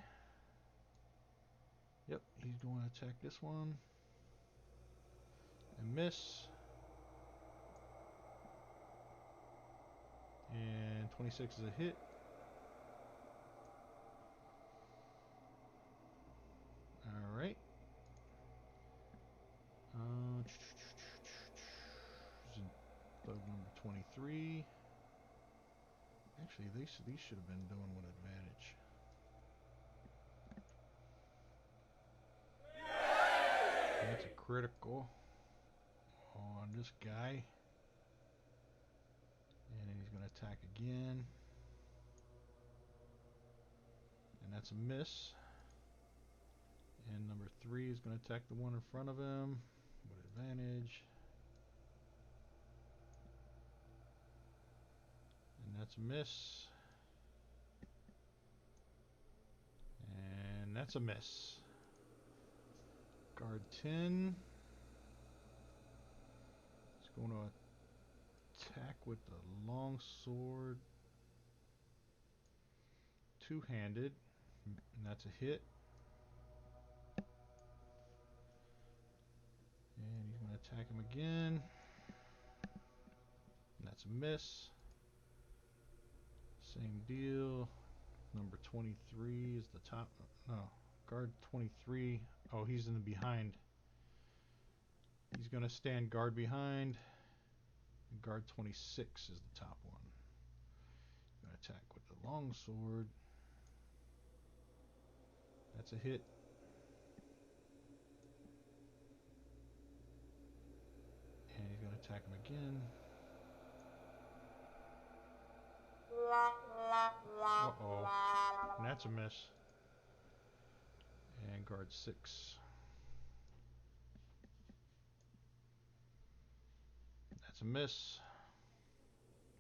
S1: Yep, he's going to attack this one. And miss. And 26 is a hit. Alright. Thug number 23. Actually, these should have been doing with advantage. That's a critical on this guy. And then he's going to attack again. And that's a miss. And number 3 is going to attack the one in front of him with advantage. And that's a miss. And that's a miss. Guard 10 is going to attack with the long sword. Two-handed. And that's a hit. And he's going to attack him again. And that's a miss. Same deal. Number 23 is the top. No, guard 23. Oh, he's in the behind. He's going to stand guard behind. And guard 26 is the top one. He's going to attack with the long sword. That's a hit. And he's going to attack him again. Uh-oh. And that's a miss. And guard 6. That's a miss.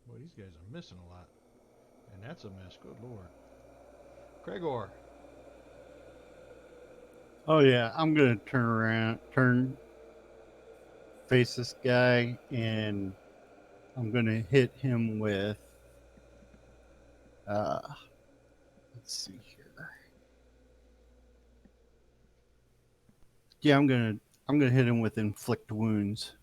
S1: Boy, these guys are missing a lot. And that's a miss. Good lord. Kragor.
S4: Oh yeah, I'm gonna face this guy, and I'm gonna hit him with. Let's see here. Yeah, I'm gonna hit him with inflict wounds.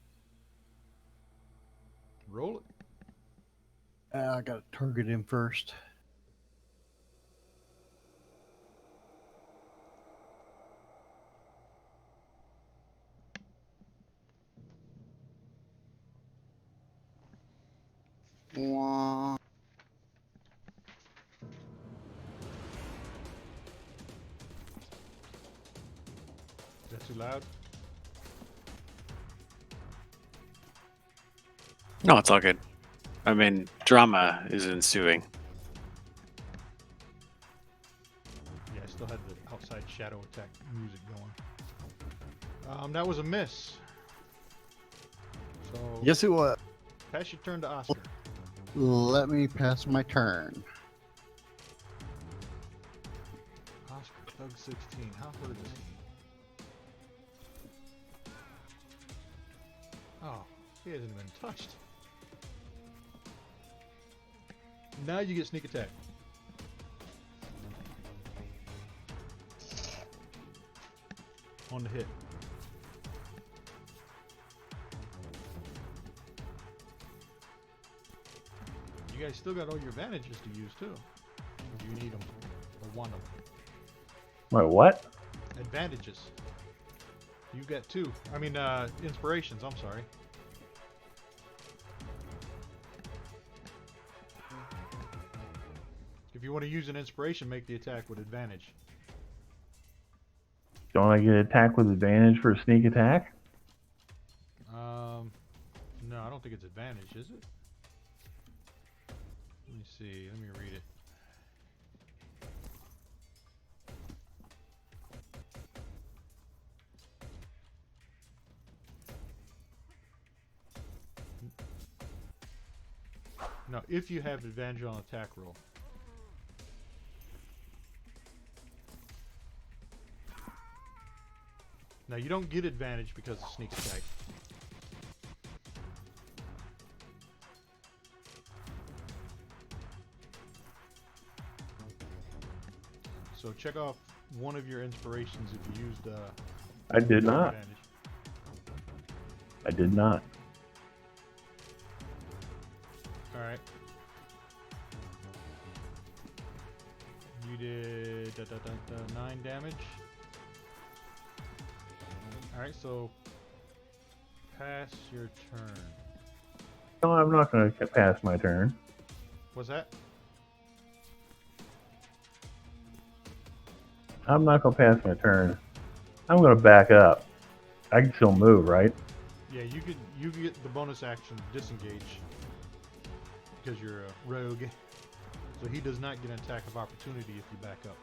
S1: Roll it.
S4: I gotta target him first. Wah.
S1: Is that too loud?
S6: No, it's all good. I mean, drama is ensuing.
S1: Yeah, I still had the outside shadow attack music going. That was a miss. So
S4: Yes, it was.
S1: pass your turn to Oscar.
S4: Let me pass my turn.
S1: Oscar, Thug 16. How hurt is he? Oh, he hasn't even touched. Now you get sneak attack. On the hit. You guys still got all your advantages to use too. If you need them, or want them.
S5: Wait, what?
S1: Advantages. You got two. I mean, inspirations. I'm sorry. If you want to use an inspiration, make the attack with advantage.
S5: Don't I get attack with advantage for a sneak attack?
S1: No, I don't think it's advantage, is it? Let me see. Let me read it. No, if you have advantage on attack roll. Now you don't get advantage because of sneak attack. So check off one of your inspirations if you used
S5: I did not.
S1: advantage.
S5: I did not.
S1: Alright. You did 9 damage. Alright, so pass your turn.
S5: No, I'm not going to pass my turn.
S1: What's that?
S5: I'm not going to pass my turn. I'm going to back up. I can still move, right?
S1: Yeah, you get the bonus action disengage because you're a rogue. So he does not get an attack of opportunity if you back up.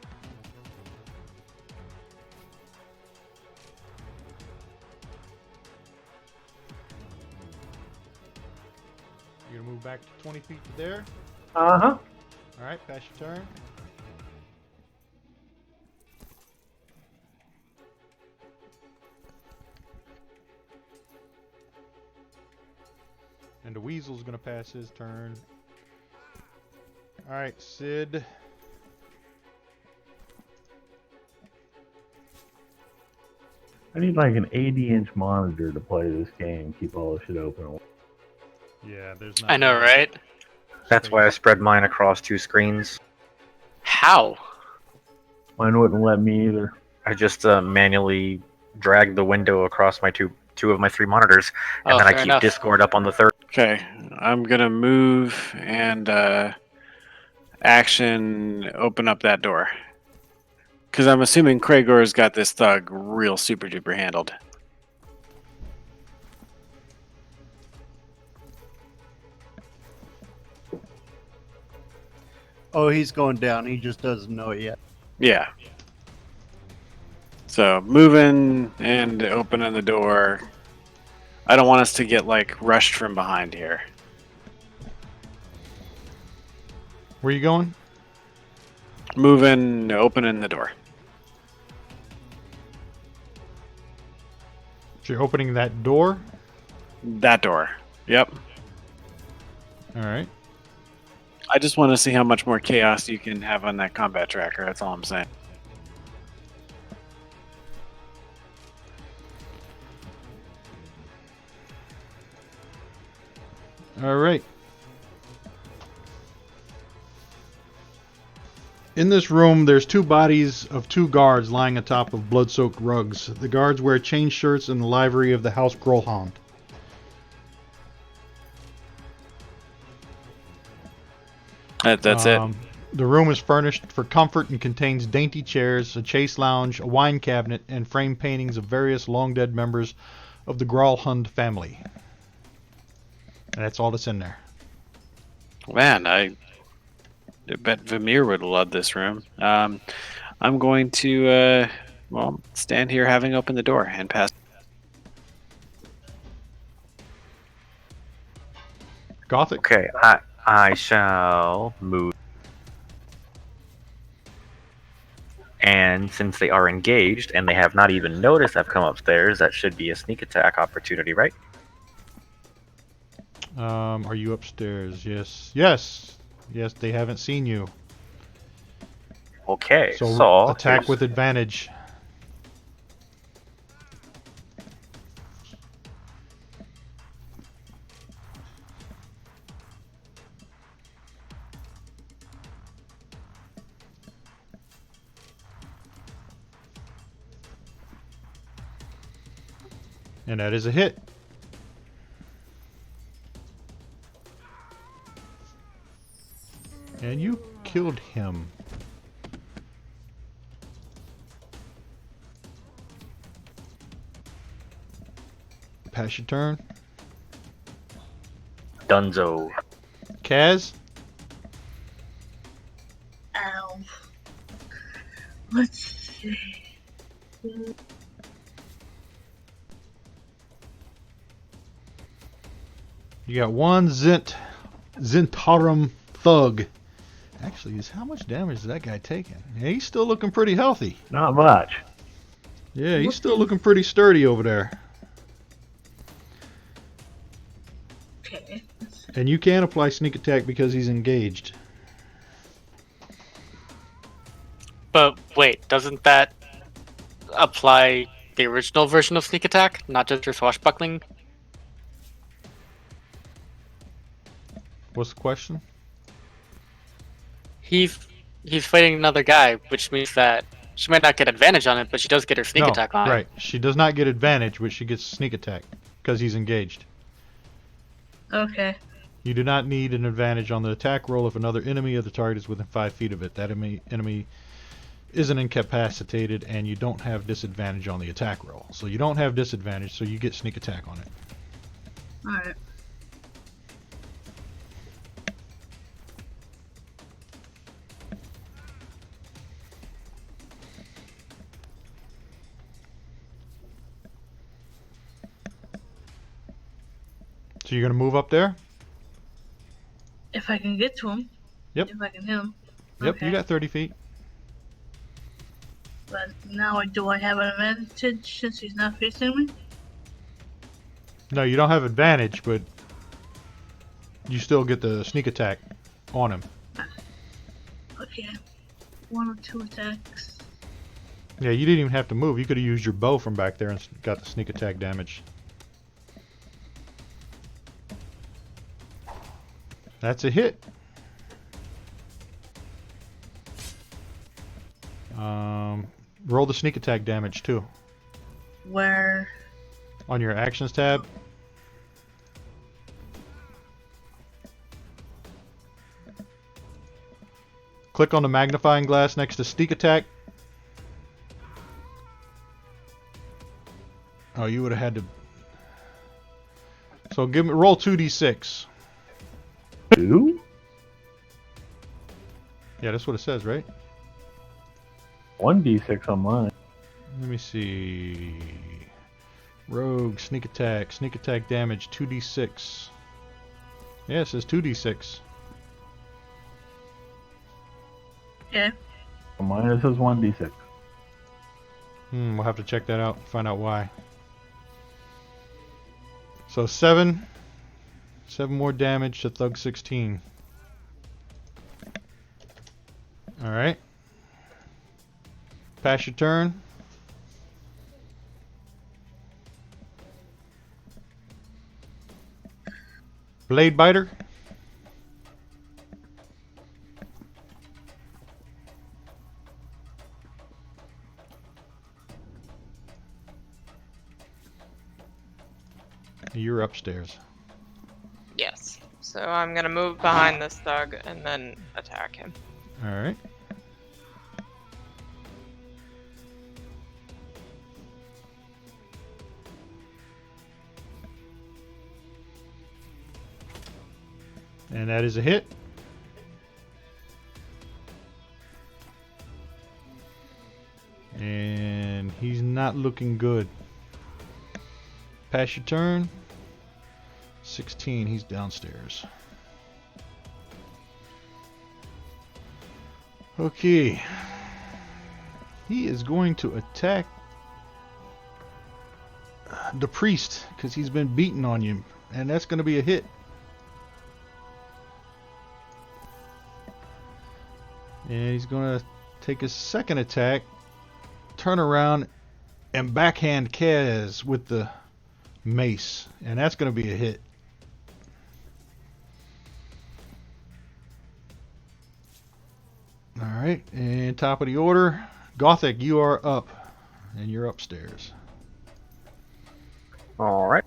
S1: You're gonna move back to 20 feet to there.
S5: Uh-huh.
S1: Alright, pass your turn. And the weasel's gonna pass his turn. Alright, Sid.
S5: I need like an 80-inch monitor to play this game, keep all this shit open.
S1: Yeah, there's not.
S7: I know,
S1: much
S7: right?
S3: That's why I
S1: space.
S3: spread mine across 2 screens.
S7: How?
S5: Mine wouldn't let me either.
S3: I just manually drag the window across my two of my 3 monitors, and
S7: Oh,
S3: then I
S7: fair
S3: keep
S7: enough.
S3: Discord up on the third.
S6: Okay, I'm gonna move and action open up that door. Because I'm assuming Kraegor's got this thug real super duper handled.
S4: Oh, he's going down. He just doesn't know it yet.
S6: Yeah. So moving and opening the door. I don't want us to get like rushed from behind here.
S1: Where you going?
S6: Moving, opening the door.
S1: So you're opening that door?
S6: That door. Yep.
S1: Alright.
S6: I just want to see how much more chaos you can have on that combat tracker. That's all I'm saying.
S1: Alright. In this room, there's 2 bodies of 2 guards lying atop of blood-soaked rugs. The guards wear chain shirts and the livery of the House Grolhand.
S6: That's it.
S1: The room is furnished for comfort and contains dainty chairs, a chase lounge, a wine cabinet, and framed paintings of various long-dead members of the Gralhund family. And that's all that's in there.
S6: Man, I bet Vamir would love this room. I'm going to, stand here having opened the door and pass.
S1: Gothic?
S3: Okay, I shall move. And since they are engaged and they have not even noticed I've come upstairs, that should be a sneak attack opportunity, right?
S1: Are you upstairs? Yes. Yes. Yes, they haven't seen you.
S3: Okay,
S1: So attack
S3: here's-
S1: with advantage. And that is a hit. And you killed him. Pass your turn.
S3: Dunzo.
S1: Kaz?
S8: Ow. Let's see.
S1: You got one Zentarum thug. Actually, how much damage is that guy taking? Yeah, he's still looking pretty healthy.
S5: Not much.
S1: Yeah, he's still looking pretty sturdy over there.
S8: Okay.
S1: And you can apply sneak attack because he's engaged.
S7: But wait, doesn't that apply the original version of sneak attack, not just your swashbuckling?
S1: What's the question?
S7: He's fighting another guy, which means that she might not get advantage on it, but she does get her sneak
S1: No,
S7: attack on it.
S1: right. She does not get advantage, but she gets sneak attack because he's engaged.
S8: Okay.
S1: You do not need an advantage on the attack roll if another enemy of the target is within 5 feet of it. That enemy isn't incapacitated, and you don't have disadvantage on the attack roll. So you don't have disadvantage, so you get sneak attack on it.
S8: Alright.
S1: So you're going to move up there?
S8: If I can get to him.
S1: Yep.
S8: If I can hit him.
S1: Yep,
S8: Okay.
S1: you got 30 feet.
S8: But now do I have an advantage since he's not facing me?
S1: No, you don't have advantage, but you still get the sneak attack on him.
S8: Okay. 1 or 2 attacks.
S1: Yeah, you didn't even have to move. You could have used your bow from back there and got the sneak attack damage. That's a hit. Roll the sneak attack damage too.
S8: Where?
S1: On your actions tab. Click on the magnifying glass next to sneak attack. Oh, you would have had to. So roll 2d6.
S5: 2?
S1: Yeah, that's what it says, right?
S5: 1d6 on mine.
S1: Let me see. Rogue, sneak attack damage, 2d6. Yeah, it says 2d6.
S8: Okay.
S5: On mine it says 1d6.
S1: We'll have to check that out and find out why. So 7 more damage to Thug 16. Alright. Pass your turn. Blade Biter. You're upstairs.
S2: Yes. So I'm gonna move behind this thug and then attack him.
S1: All right. And that is a hit. And he's not looking good. Pass your turn. 16, he's downstairs. Okay. He is going to attack the priest because he's been beaten on you. And that's going to be a hit. And he's going to take his second attack, turn around, and backhand Kaz with the mace. And that's going to be a hit. Alright, and top of the order. Gothic, you are up. And you're upstairs.
S3: All right.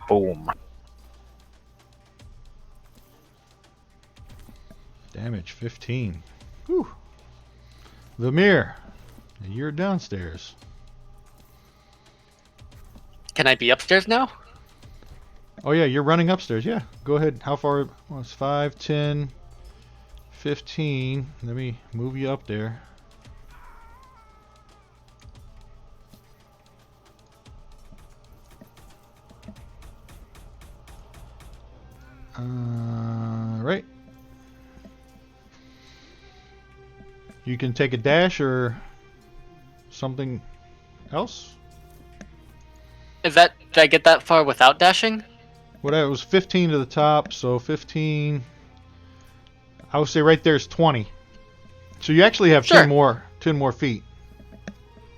S3: Boom.
S1: Damage 15. Whew. Vamir, you're downstairs.
S7: Can I be upstairs now?
S1: Oh yeah, you're running upstairs. Yeah, go ahead. How far? Well, it's 5, 10, 15. Let me move you up there. Right. You can take a dash or something else.
S7: Did I get that far without dashing?
S1: Well, that was 15 to the top, so 15. I would say right there is 20. So you actually have
S7: Sure.
S1: 10 more feet.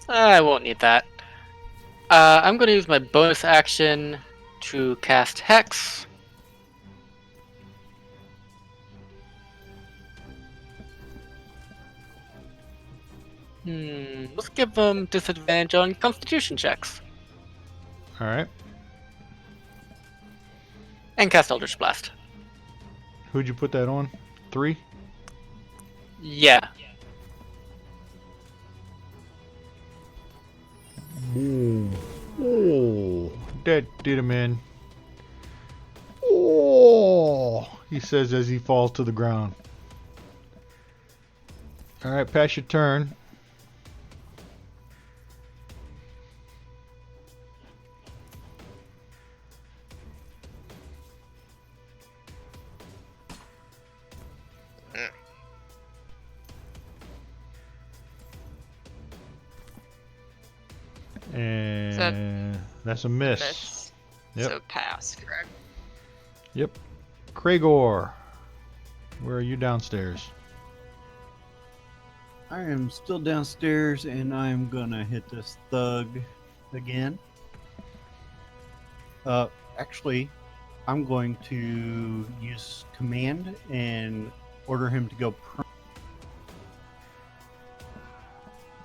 S7: I won't need that. I'm going to use my bonus action to cast Hex. Let's give them disadvantage on Constitution checks.
S1: All right.
S7: And cast Eldritch Blast.
S1: Who'd you put that on? 3?
S7: Yeah.
S1: Oh, that did him in. Oh, he says as he falls to the ground. All right, pass your turn. And that's a miss.
S2: Miss.
S1: Yep.
S2: So pass, correct?
S1: Yep. Kragor, where are you downstairs?
S4: I am still downstairs, and I'm gonna hit this thug again. Actually, I'm going to use command and order him to go prone.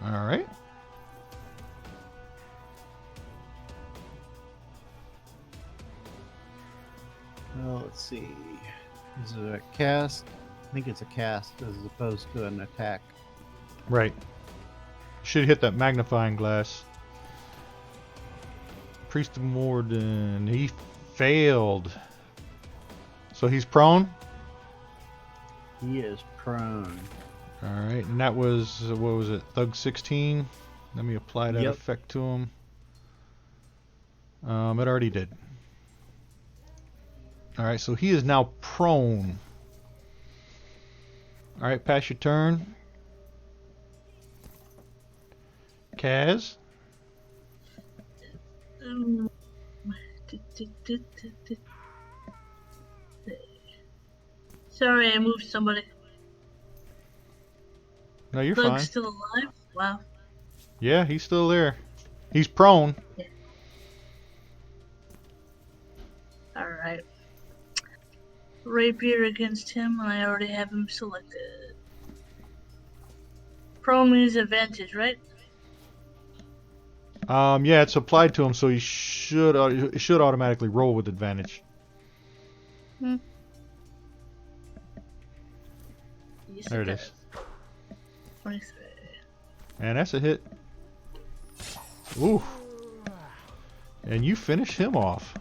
S1: All right.
S4: Let's see. Is it a cast? I think it's a cast as opposed to an attack.
S1: Right. Should hit that magnifying glass. Priest of Morden. He failed. So he's prone?
S4: He is prone.
S1: Alright, and that was, what was it, Thug 16? Let me apply that
S4: Yep.
S1: effect to him. It already did. Alright, so he is now prone. Alright, pass your turn. Kaz?
S8: Sorry, I moved somebody.
S1: No, you're
S8: Thug's
S1: fine.
S8: still alive? Wow.
S1: Yeah, he's still there. He's prone.
S8: Alright. rapier against him, and I already have him selected. Pro means advantage, right?
S1: Yeah, it's applied to him, so he should automatically roll with advantage.
S8: Yes,
S1: There it is.
S8: 23.
S1: And that's a hit. Ooh. And you finish him off.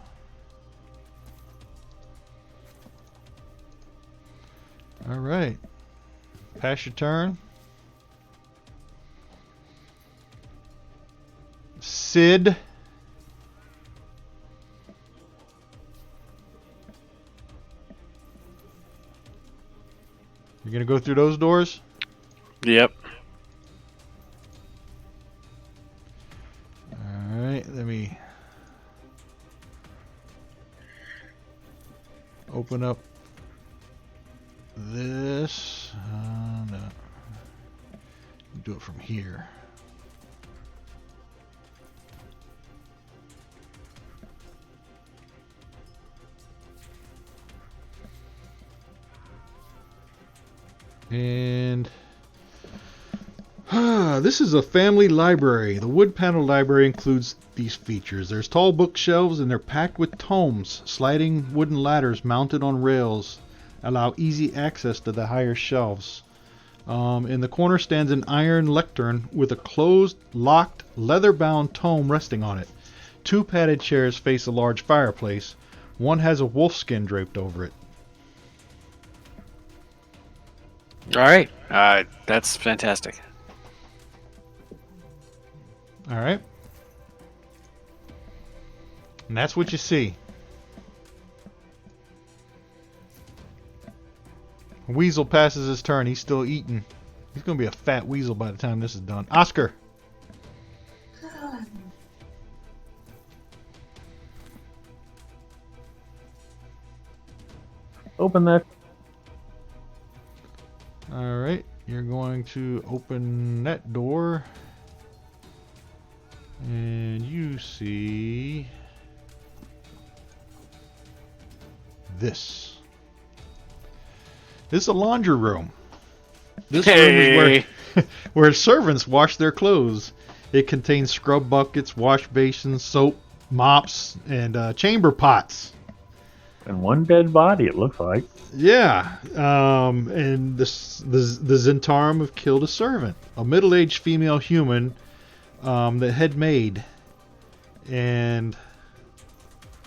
S1: All right. Pass your turn. Sid. You're gonna go through those doors?
S6: Yep.
S1: Alright, let me open up this. No. Do it from here. And this is a family library. The wood panel library includes these features. There's tall bookshelves and they're packed with tomes. Sliding wooden ladders mounted on rails allow easy access to the higher shelves. In the corner stands an iron lectern with a closed, locked, leather-bound tome resting on it. 2 padded chairs face a large fireplace. One has a wolfskin draped over it.
S6: All right. That's fantastic.
S1: All right. And that's what you see. Weasel passes his turn. He's still eating. He's going to be a fat weasel by the time this is done. Oscar.
S5: Open that.
S1: All right. You're going to open that door. And you see this. This is a laundry room. This room is where servants wash their clothes. It contains scrub buckets, wash basins, soap, mops, and chamber pots.
S5: And one dead body, it looks like.
S1: Yeah, and the Zentarum have killed a servant, a middle-aged female human that had maid, and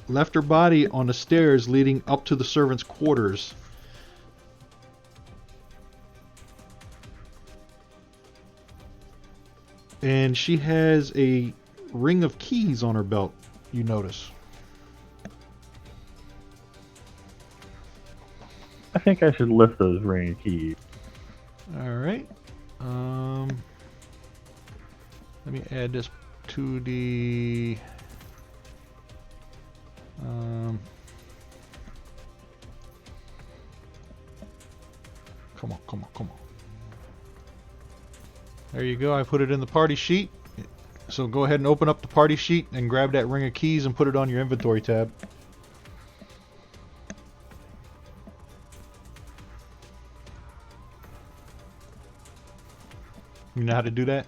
S1: left her body on the stairs leading up to the servants' quarters. And she has a ring of keys on her belt, you notice.
S5: I think I should lift those ring keys.
S1: Alright. Let me add this to the... Come on. There you go. I put it in the party sheet. So go ahead and open up the party sheet and grab that ring of keys and put it on your inventory tab. You know how to do that?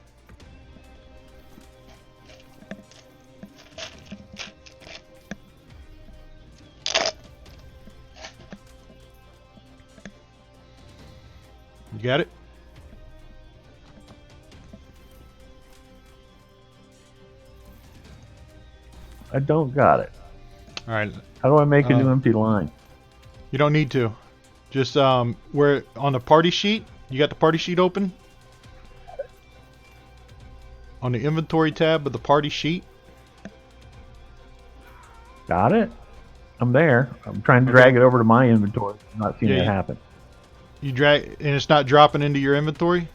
S1: You got it?
S5: I don't got it.
S1: All right.
S5: How do I make a new empty line?
S1: You don't need to. Just where on the party sheet, you got the party sheet open? On the inventory tab of the party sheet.
S5: Got it? I'm there. I'm trying to drag it over to my inventory. I'm not seeing it happen.
S1: You drag, and it's not dropping into your inventory?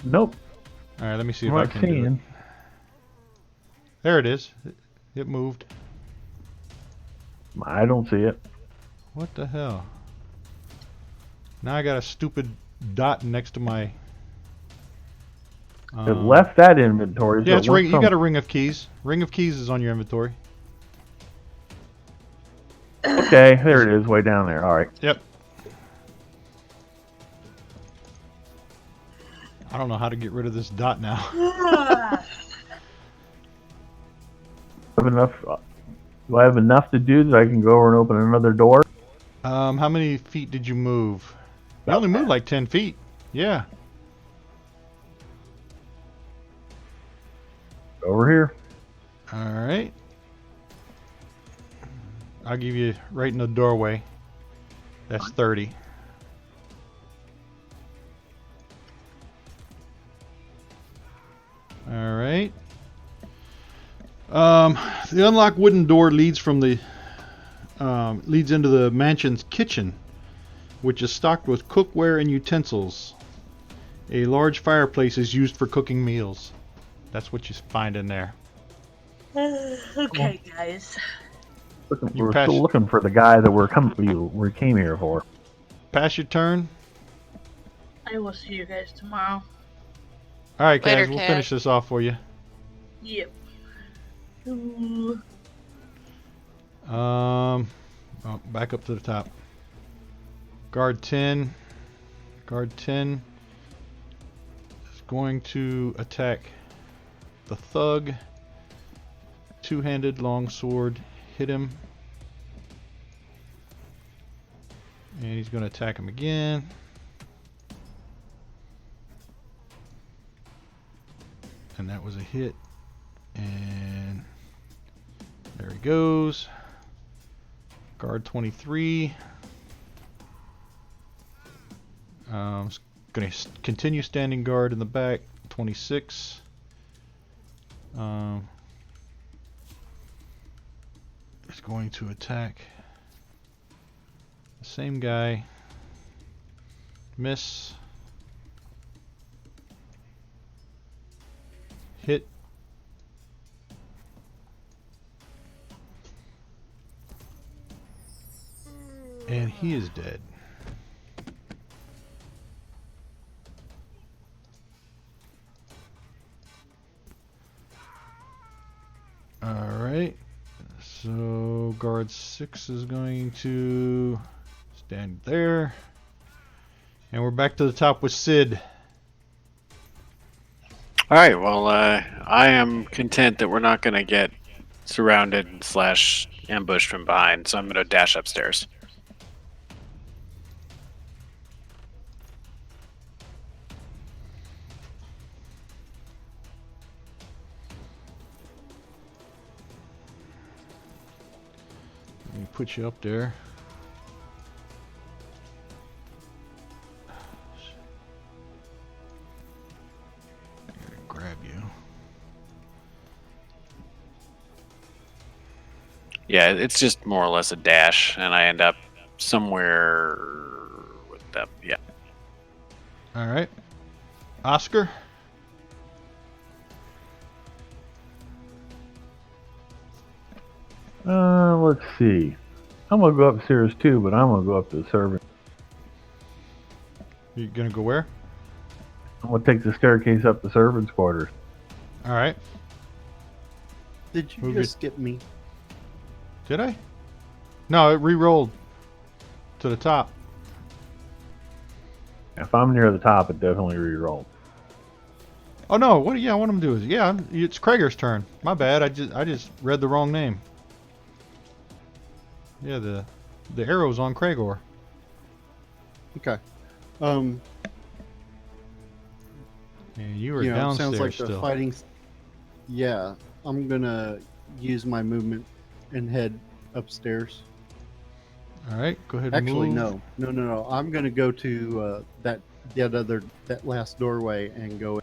S5: Nope.
S1: All right, let me see if
S5: I'm
S1: I
S5: not
S1: can do it.
S5: seeing.
S1: There it is. It moved.
S5: I don't see it.
S1: What the hell? Now I got a stupid dot next to my...
S5: It left that inventory.
S1: Yeah,
S5: so
S1: it's
S5: it went
S1: you got a ring of keys. Ring of keys is on your inventory.
S5: Okay, there it is, way down there. All right.
S1: Yep. I don't know how to get rid of this dot now.
S5: Have enough? Do I have enough to do that I can go over and open another door?
S1: How many feet did you move? You only moved like 10 feet. Yeah.
S5: Over here.
S1: All right. I'll give you right in the doorway. That's 30. All right. The unlocked wooden door leads into the mansion's kitchen, which is stocked with cookware and utensils. A large fireplace is used for cooking meals. That's what you find in there.
S8: Okay, guys.
S5: We're still looking for the guy that we came here for.
S1: Pass your turn.
S8: I will see you guys tomorrow.
S1: All right, guys,
S2: Later,
S1: we'll
S2: Cat.
S1: finish this off for you.
S8: Yep. Ooh.
S1: Back up to the top. Guard 10. Guard 10 is going to attack the thug. Two-handed longsword. Hit him. And he's going to attack him again. And that was a hit. And there he goes. Guard 23. Going to continue standing guard in the back. 26. Is going to attack the same guy. Miss. Hit. And he is dead. Alright. So guard 6 is going to stand there. And we're back to the top with Sid.
S6: All right. Well, I am content that we're not going to get surrounded / ambushed from behind, so I'm going to dash upstairs.
S1: Let me put you up there. I gotta grab you.
S6: Yeah, it's just more or less a dash, and I end up somewhere with them. Yeah.
S1: Alright. Oscar?
S5: Let's see. I'm gonna go upstairs too, but I'm gonna go up to the servant.
S1: You gonna go where?
S5: I'm gonna take the staircase up the servants' quarters.
S1: Alright.
S4: Did you
S1: Move
S4: just skip me?
S1: Did I? No, it re-rolled to the top.
S5: If I'm near the top, it definitely re-rolled.
S1: Oh no, what I want him to do is it's Krager's turn. My bad, I just read the wrong name. Yeah, the arrow's on Kragor.
S4: Okay.
S1: And you were downstairs
S4: sounds like
S1: still.
S4: the fighting. Yeah, I'm gonna use my movement and head upstairs.
S1: Alright, go ahead and
S4: Actually,
S1: move.
S4: no. I'm gonna go to that last doorway and go.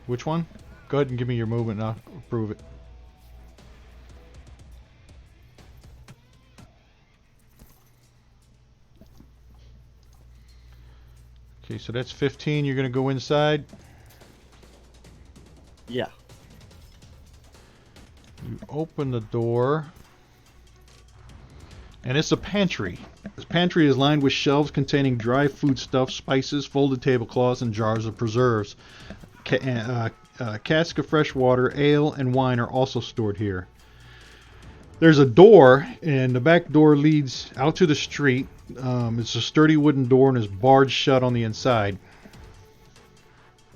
S1: Which one? Go ahead and give me your movement and I'll approve it. Okay, so that's 15. You're going to go inside.
S4: Yeah.
S1: You open the door. And it's a pantry. This pantry is lined with shelves containing dry foodstuffs, spices, folded tablecloths, and jars of preserves. Cask of fresh water, ale, and wine are also stored here. There's a door, and the back door leads out to the street. It's a sturdy wooden door and is barred shut on the inside.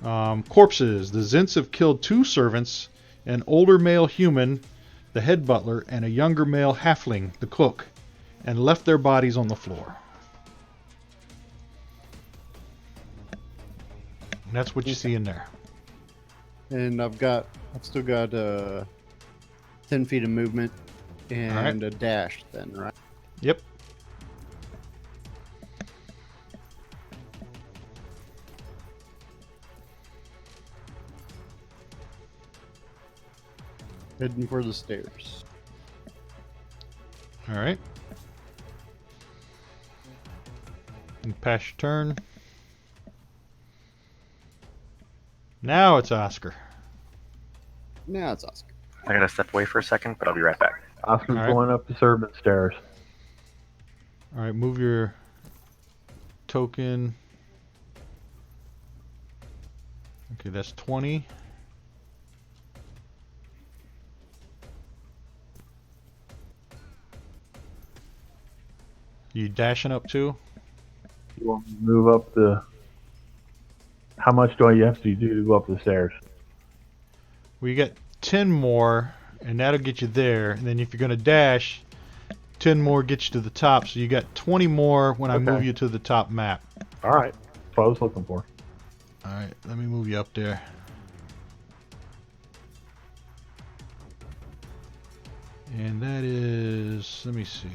S1: Corpses. The Zents have killed 2 servants, an older male human, the head butler, and a younger male halfling, the cook, and left their bodies on the floor. And that's what you see in there.
S4: And I've still got 10 feet of movement and a dash then, right?
S1: Yep.
S4: Heading for the stairs.
S1: All right. And pass your turn. Now it's Oscar.
S4: Now it's Oscar.
S3: I gotta step away for a second, but I'll be right back.
S5: Oscar's
S1: All right.
S5: going up the servant stairs.
S1: All right, move your token. Okay, that's 20. You dashing up too?
S5: You want me to move up the... How much do I have to do to go up the stairs?
S1: Well, you got 10 more, and that'll get you there. And then if you're going to dash, 10 more gets you to the top. So you got 20 more when I
S5: Okay.
S1: move you to the top map.
S5: All right. That's what I was looking for.
S1: All right, let me move you up there. And that is, let me see,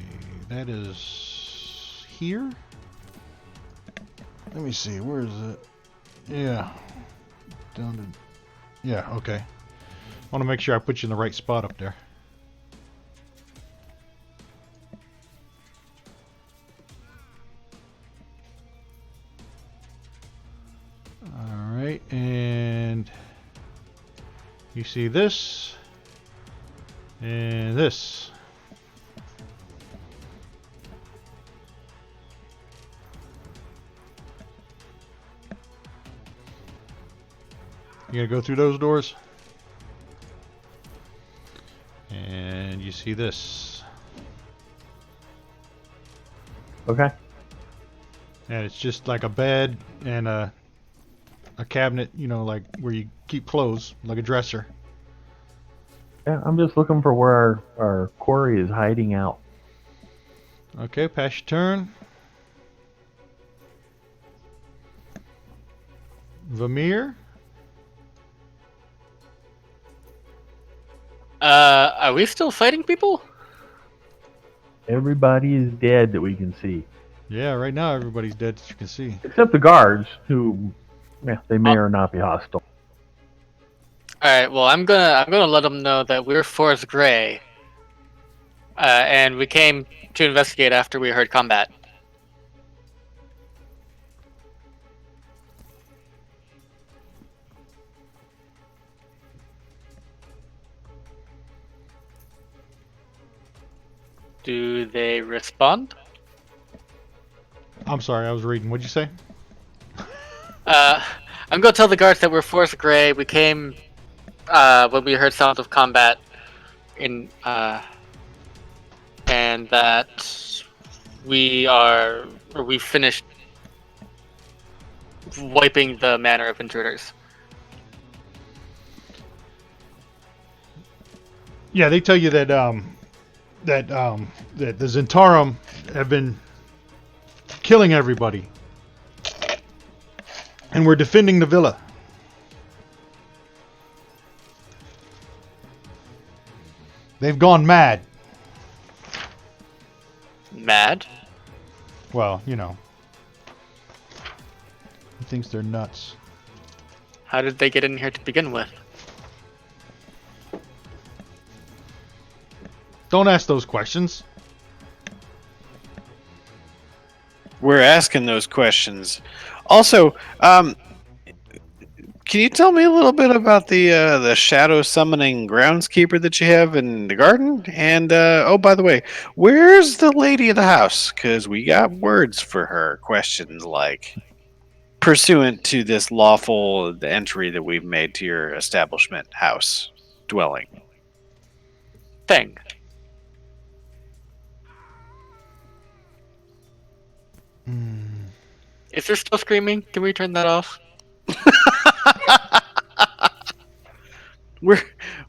S1: that is here? Let me see, where is it? Yeah. Down to, yeah, okay. I want to make sure I put you in the right spot up there. Alright, and you see this and this. You gonna go through those doors? And you see this.
S5: Okay.
S1: And it's just like a bed and a cabinet, you know, like where you keep clothes, like a dresser.
S5: Yeah, I'm just looking for where our quarry is hiding out.
S1: Okay, pass your turn. Vamir?
S7: Are we still fighting people?
S5: Everybody is dead that we can see.
S1: Yeah, right now everybody's dead, as you can see.
S5: Except the guards, who, yeah, they may or not be hostile.
S7: All right. Well, I'm gonna let them know that we're Forest Gray, and we came to investigate after we heard combat. Do they respond?
S1: I'm sorry, I was reading. What'd you say?
S7: I'm gonna tell the guards that we're Forest Gray. We came when we heard sounds of combat, and that we finished wiping the manor of intruders.
S1: Yeah, they tell you that that the Zentarum have been killing everybody, and we're defending the villa. They've gone mad.
S7: Mad?
S1: Well, you know, he thinks they're nuts.
S7: How did they get in here to begin with?
S1: Don't ask those questions.
S6: We're asking those questions. Also, can you tell me a little bit about the shadow summoning groundskeeper that you have in the garden? And oh, by the way, where's the lady of the house? Because we got words for her. Questions like, pursuant to this lawful entry that we've made to your establishment, house, dwelling.
S7: Thing. Is there still screaming? Can we turn that off?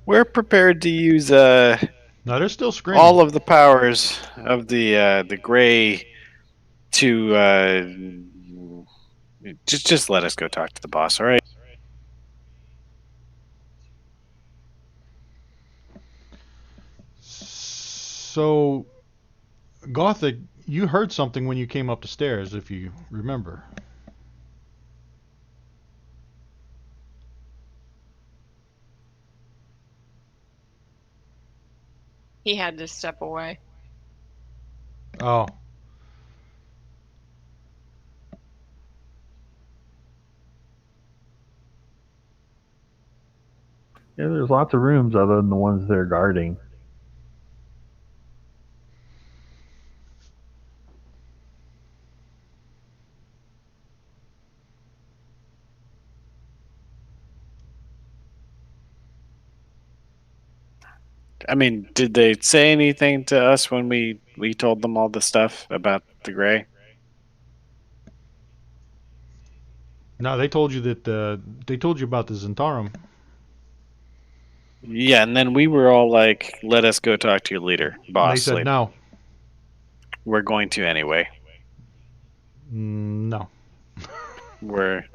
S6: We're prepared to use
S1: No, they're still screaming.
S6: all of the powers of the gray to just let us go talk to the boss, all right?
S1: So, Gothic, you heard something when you came up the stairs, if you remember.
S2: He had to step away.
S1: Oh.
S5: Yeah, there's lots of rooms other than the ones they're guarding.
S6: I mean, did they say anything to us when we told them all the stuff about the gray?
S1: No, they told you that they told you about the Zentarum.
S6: Yeah, and then we were all like, "Let us go talk to your leader,
S1: And
S6: boss."
S1: they said
S6: Like,
S1: no.
S6: we're going to anyway.
S1: No.
S6: We're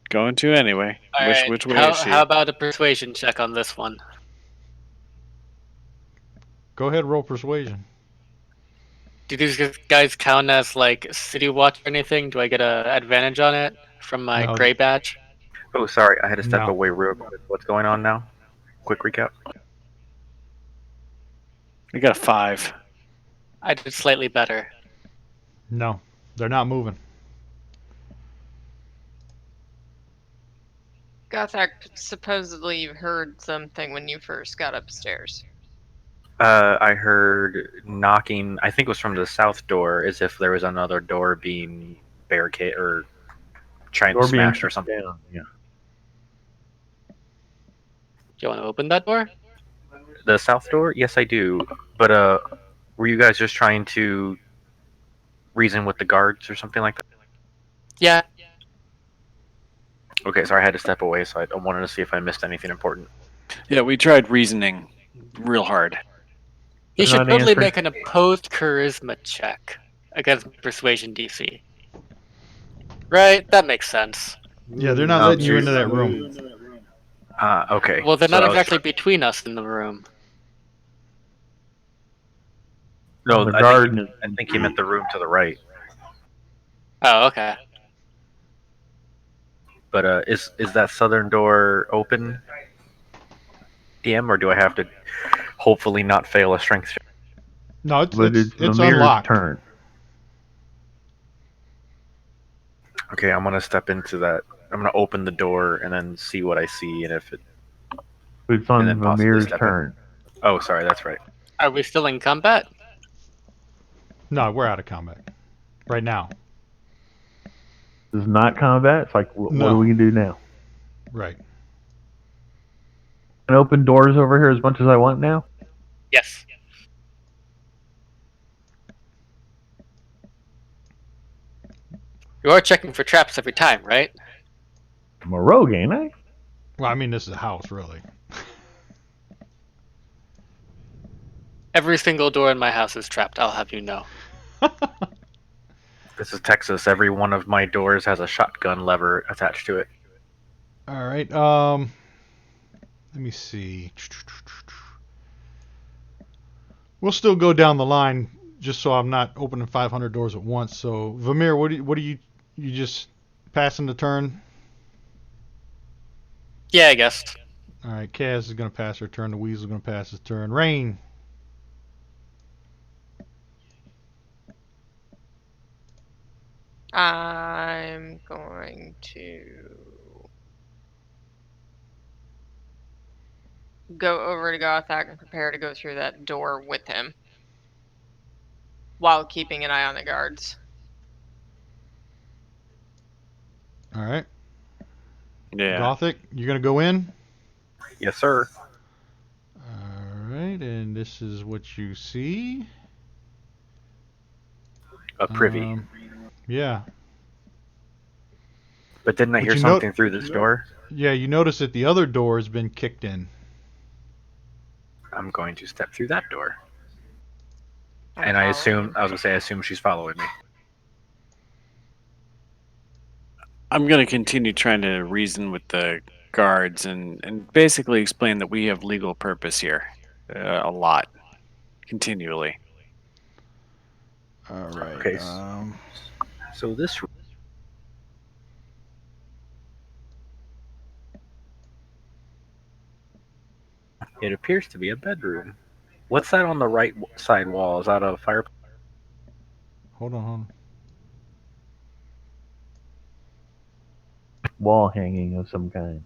S6: going to anyway.
S7: All
S6: Which
S7: right.
S6: which way is she?
S7: How about a persuasion check on this one?
S1: Go ahead, roll persuasion.
S7: Do these guys count as like city watch or anything? Do I get a advantage on it from my
S1: No.
S7: gray badge?
S3: Oh, sorry, I had to step
S1: No.
S3: away real quick. What's going on now? Quick recap.
S6: We got a 5.
S7: I did slightly better.
S1: No. They're not moving.
S2: Gothak, supposedly you heard something when you first got upstairs.
S3: I heard knocking. I think it was from the south door, as if there was another door being barricaded or trying to
S5: Door being
S3: smash or
S5: kicked
S3: something.
S5: down. Yeah.
S7: Do you want to open that door?
S3: The south door? Yes, I do. But were you guys just trying to reason with the guards or something like that?
S7: Yeah.
S3: Okay, sorry, I had to step away, so I wanted to see if I missed anything important.
S6: Yeah, we tried reasoning real hard.
S7: You
S5: They're
S7: should
S5: not
S7: totally
S5: answering.
S7: make an opposed charisma check against persuasion DC. Right? That makes sense.
S1: Yeah, they're not letting you into that room.
S3: Okay.
S7: Well, they're
S3: so
S7: not
S3: I was
S7: exactly between us in the room.
S3: No,
S5: The
S3: I
S5: garden
S3: think, I think he meant the room to the right.
S7: Oh, okay.
S3: But is that southern door open, DM, or do I have to hopefully not fail a strength check?
S1: No, it's
S5: but
S1: it's
S5: it's
S1: it's
S5: Vamir's
S1: unlocked.
S5: turn.
S3: Okay, I'm gonna step into that. I'm gonna open the door and then see what I see, and if it,
S5: It's
S3: and
S5: on
S3: then possibly
S5: Vamir's
S3: step
S5: turn.
S3: in. Oh, sorry, that's right.
S7: Are we still in combat?
S1: No, we're out of combat right now.
S5: This is not combat. It's like, what
S1: No.
S5: do we do now?
S1: Right.
S5: Can I open doors over here as much as I want now?
S7: Yes. You are checking for traps every time, right?
S5: I'm a rogue, ain't I?
S1: Well, I mean, this is a house, really.
S7: Every single door in my house is trapped, I'll have you know.
S3: This is Texas. Every one of my doors has a shotgun lever attached to it.
S1: All right. Let me see. We'll still go down the line, just so I'm not opening 500 doors at once. So, Vamir, what do you just passing the turn?
S7: Yeah, I guess.
S1: All right. Kaz is gonna pass her turn. The Weasel is gonna pass his turn. Rain.
S2: I'm going to go over to Gothak and prepare to go through that door with him while keeping an eye on the guards.
S1: All right.
S6: Yeah.
S1: Gothic, you're gonna go in.
S3: Yes, sir.
S1: All right, and this is what you see.
S3: a privy.
S1: Yeah.
S3: But didn't I
S1: But
S3: hear
S1: you know-
S3: something through this door?
S1: Yeah, you notice that the other door has been kicked in.
S3: I'm going to step through that door.
S2: I'm
S3: And I
S2: following.
S3: assume she's following me.
S6: I'm going to continue trying to reason with the guards and basically explain that we have legal purpose here. A lot. Continually.
S1: All right.
S3: Okay. So this it appears to be a bedroom. What's that on the right side wall? Is that a fireplace?
S1: Hold on.
S5: Wall hanging of some kind.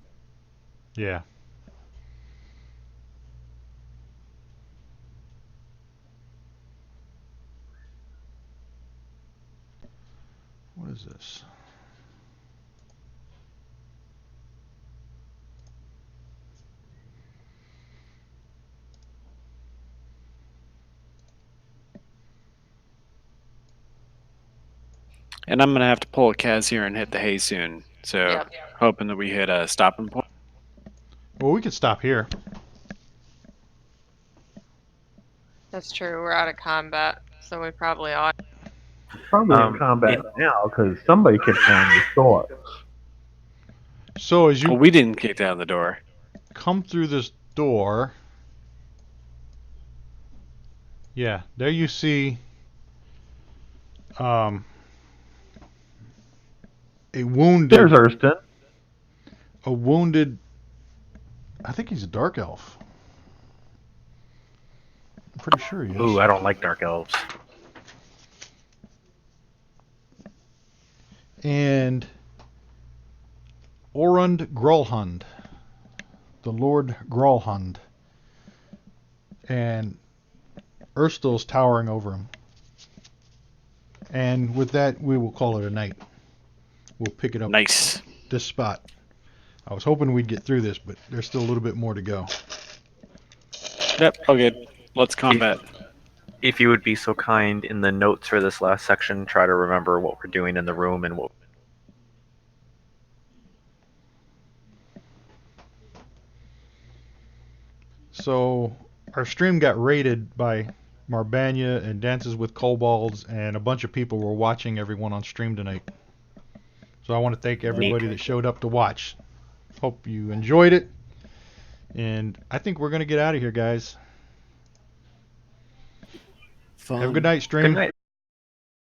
S1: Yeah. What is this?
S6: And I'm going to have to pull a Kaz here and hit the hay soon. So
S2: Yep.
S6: hoping that we hit a stopping point.
S1: Well, we could stop here.
S2: That's true. We're out of combat, so we probably ought.
S5: Probably in combat now because somebody kicked down the door.
S1: So as you
S6: Well, we didn't kick down the door.
S1: come through this door, yeah, there you see a wounded.
S5: There's Erston.
S1: A wounded. I think he's a dark elf. I'm pretty sure he is.
S3: Ooh, I don't like dark elves.
S1: And Orund Grolhund, the Lord Grolhund, and Erstil's towering over him. And with that, we will call it a night. We'll pick it up
S6: Nice.
S1: this spot. I was hoping we'd get through this, but there's still a little bit more to go.
S6: Yep. Okay. Let's combat.
S3: If you would be so kind, in the notes for this last section, try to remember what we're doing in the room and what.
S1: So our stream got raided by Marbanya and Dances with Kobolds, and a bunch of people were watching everyone on stream tonight. So I want to thank everybody that showed up to watch. Hope you enjoyed it. And I think we're going to get out of here, guys.
S4: Fun.
S1: Have a good night, stream.
S3: Good night.